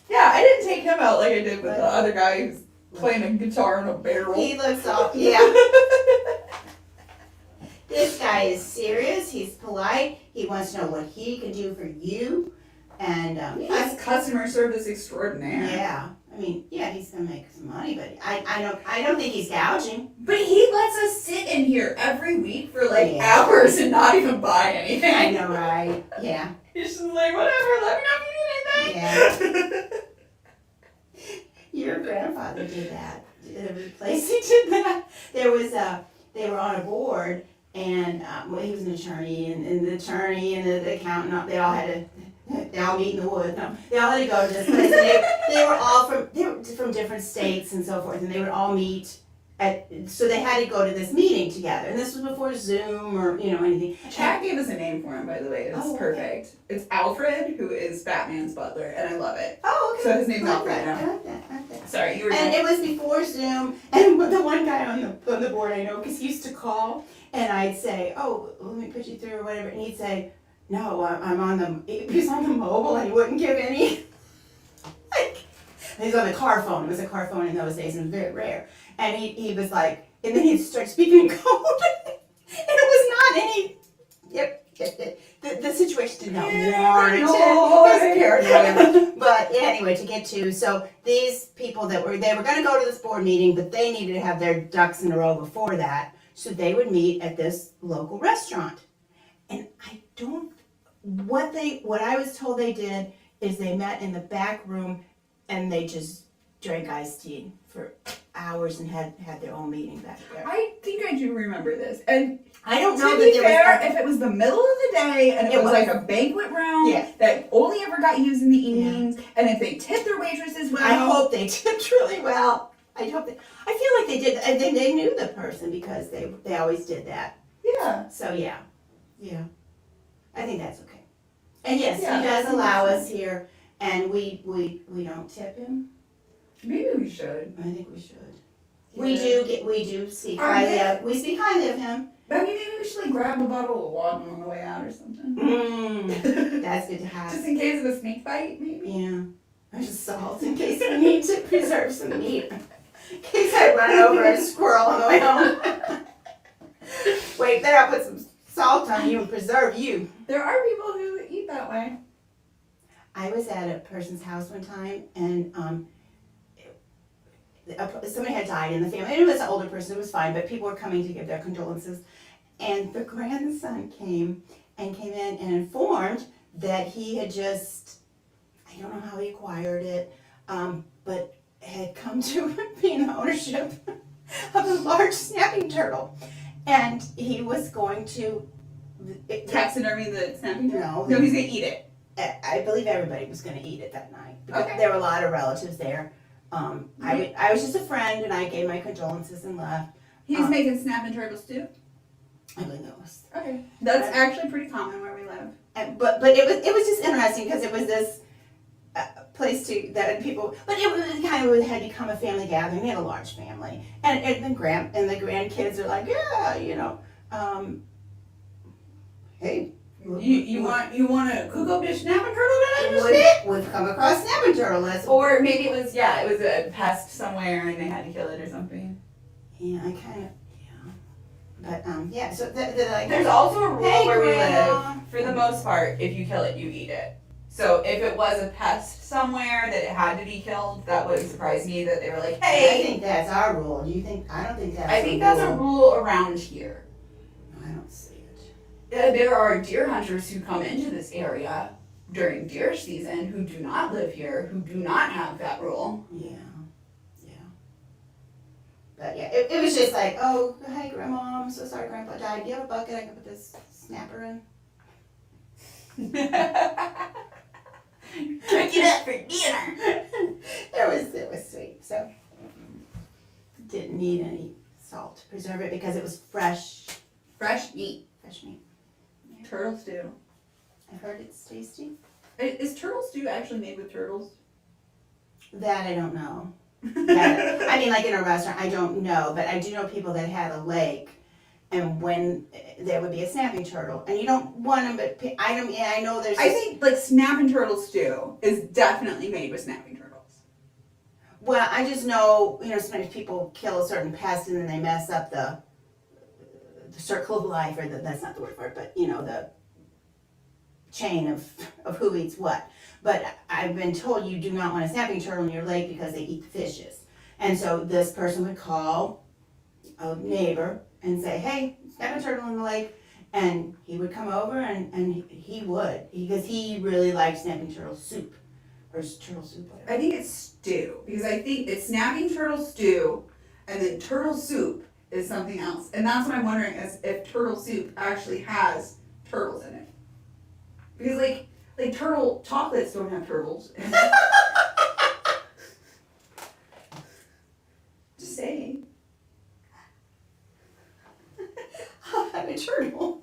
Yeah, I didn't take him out like I did with the other guy who's playing a guitar in a barrel. He looks all This guy is serious. He's polite. He wants to know what he can do for you, and He's customer service extraordinaire. yeah. I mean, yeah, he's gonna make some money, but I don't think he's gouging. But he lets us sit in here every week for like Yeah. hours and not even buy anything. I know, right? Yeah. He's just like, whatever, let me know if you need anything. Yeah. Your grandfather did that. The place he did that. There was they were on a board, and he was an attorney, and the attorney and the accountant, they all had to They all meet in the woods. No, they all had to go to this place. And they were all from different states and so forth, and they would all meet so they had to go to this meeting together. And this was before Zoom or anything. Chad gave us a name for him, by the way. It's Oh, okay. perfect. It's Alfred, who is Batman's butler, and I love it. Oh, okay. So his name's I like Alfred that. now. I like that. I like that. Sorry, you were. And it was before Zoom, and the one guy on the board I know, because he used to call, and I'd say, "Oh, let me put you through" or whatever, and he'd say, "No, I'm on the." He was on the mobile, and he wouldn't give any. Like, he was on the car phone. It was a car phone in those days, and it was very rare. And he was like, and then he'd start speaking in code, and it was not any. Yep. The situation did not warrant it. It was paranoid. But anyway, to get to, so these people they were going to go to this board meeting, but they needed to have their ducks in a row before that, so they would meet at this local restaurant. And what I was told they did is they met in the back room and they just drank iced tea for hours and had their own meeting back there. I think I do remember this. And I don't know to that be there fair, was. if it was the middle of the day and it was like a banquet room Yeah. that only ever got used in the evenings, and if they tipped their waitresses well, I hope they tipped really well. I feel like they did. I think they knew the person because they always did that. yeah. So yeah. I think that's okay. And yes, Yeah, he does that's allow nice. us here, and we don't tip him. Maybe we should. I think we should. Yeah. We do speak highly of. We speak highly of him. I mean, maybe we should like grab a bottle of water on the way out or something. That's good to have. Just in case of a snake bite, maybe. Yeah. Or just salt in case we need to preserve some meat. In case I run over a squirrel on the way home. Wait, there, I'll put some salt on you and preserve you. There are people who eat that way. I was at a person's house one time, and somebody had died in the family. And it was an older person, it was fine, but people were coming to give their condolences. And the grandson came in and informed that he had just, I don't know how he acquired it, but had come to be in the ownership of a large snapping turtle. And he was going to... Taxidermy the snapping turtle? No. No, he's gonna eat it. I believe everybody was going to eat it that night because Okay. there were a lot of relatives there. I was just a friend, and I gave my condolences and left. He's making snapping turtle stew. I believe that was. Okay. That's actually pretty common where we live. But it was just interesting because it was this place that people. But it was kind of had become a family gathering. They had a large family, and the grandkids are like, yeah, hey. You want to cook up your snapping turtle tonight? We've come across snapping turtle. That's Or maybe it was a pest somewhere and they had to kill it or something. yeah, I kind of But yeah, so like, There's also a rule Hey, where we Grandma. live. For the most part, if you kill it, you eat it. So if it was a pest somewhere that it had to be killed, that would surprise me that they were like, I hey. think that's our rule. Do you think? I don't think that's. I think that's a rule around here. I don't see it. There are deer hunters who come into this area during deer season who do not live here, who do not have that rule. Yeah. But yeah, it was just like, oh, hi, Grandma. I'm so sorry, Grandpa died. Do you have a bucket I can put this snapper in? Cook it up for dinner. It was sweet. So didn't need any salt to preserve it because it was fresh Fresh meat. meat. Turtle stew. I've heard it's tasty. Is turtle stew actually made with turtles? That I don't know. I mean, like in a restaurant, I don't know, but I do know people that had a lake, and when there would be a snapping turtle, and you don't want them, but I know there's. I think like snapping turtle stew is definitely made with snapping turtles. Well, I just know, sometimes people kill a certain pest and then they mess up the circle of life, or that's not the word for it, but the chain of who eats what. But I've been told you do not want a snapping turtle in your lake because they eat the fishes. And so this person would call a neighbor and say, hey, snapping turtle in the lake. And he would come over and he would, because he really liked snapping turtle soup. Or turtle soup, whatever. I think it's stew, because I think it's snapping turtle stew, and then turtle soup is something else. And that's what I'm wondering, is if turtle soup actually has turtles in it. Because like, Like turtle chocolates don't have turtles. Just saying. I'm a turtle.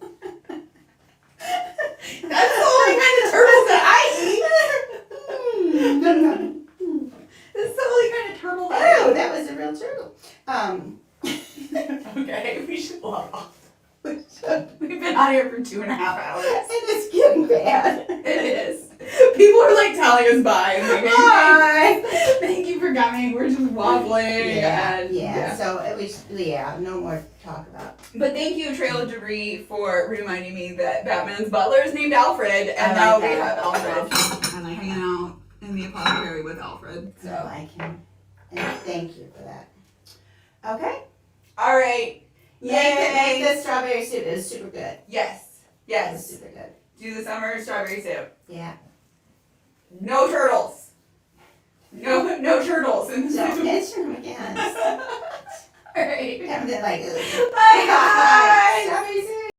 That's the only kind of turtles that I eat. That's the only kind of turtle that I Oh, eat. that was a real turtle. Okay, we should log off. We've been on here for 2.5 hours. And it's getting bad. It is. People are like telling us bye. And like, Bye. Thank you for coming. We're just waffling. Yeah. So no more talk about. But thank you, Trail of Debris, for reminding me that Batman's butler is named Alfred, and I now like we that. have Alfred I like hanging out in the apothecary with Alfred. I So, like him. And thank you for that. Okay. all right. Make the strawberry soup. It was super good. Yes. It was Yes. super good. Do the summer strawberry soup. Yeah. No turtles. No turtles in the So soup. mention him again. All right. Have it like. Bye, guys. Strawberry soup.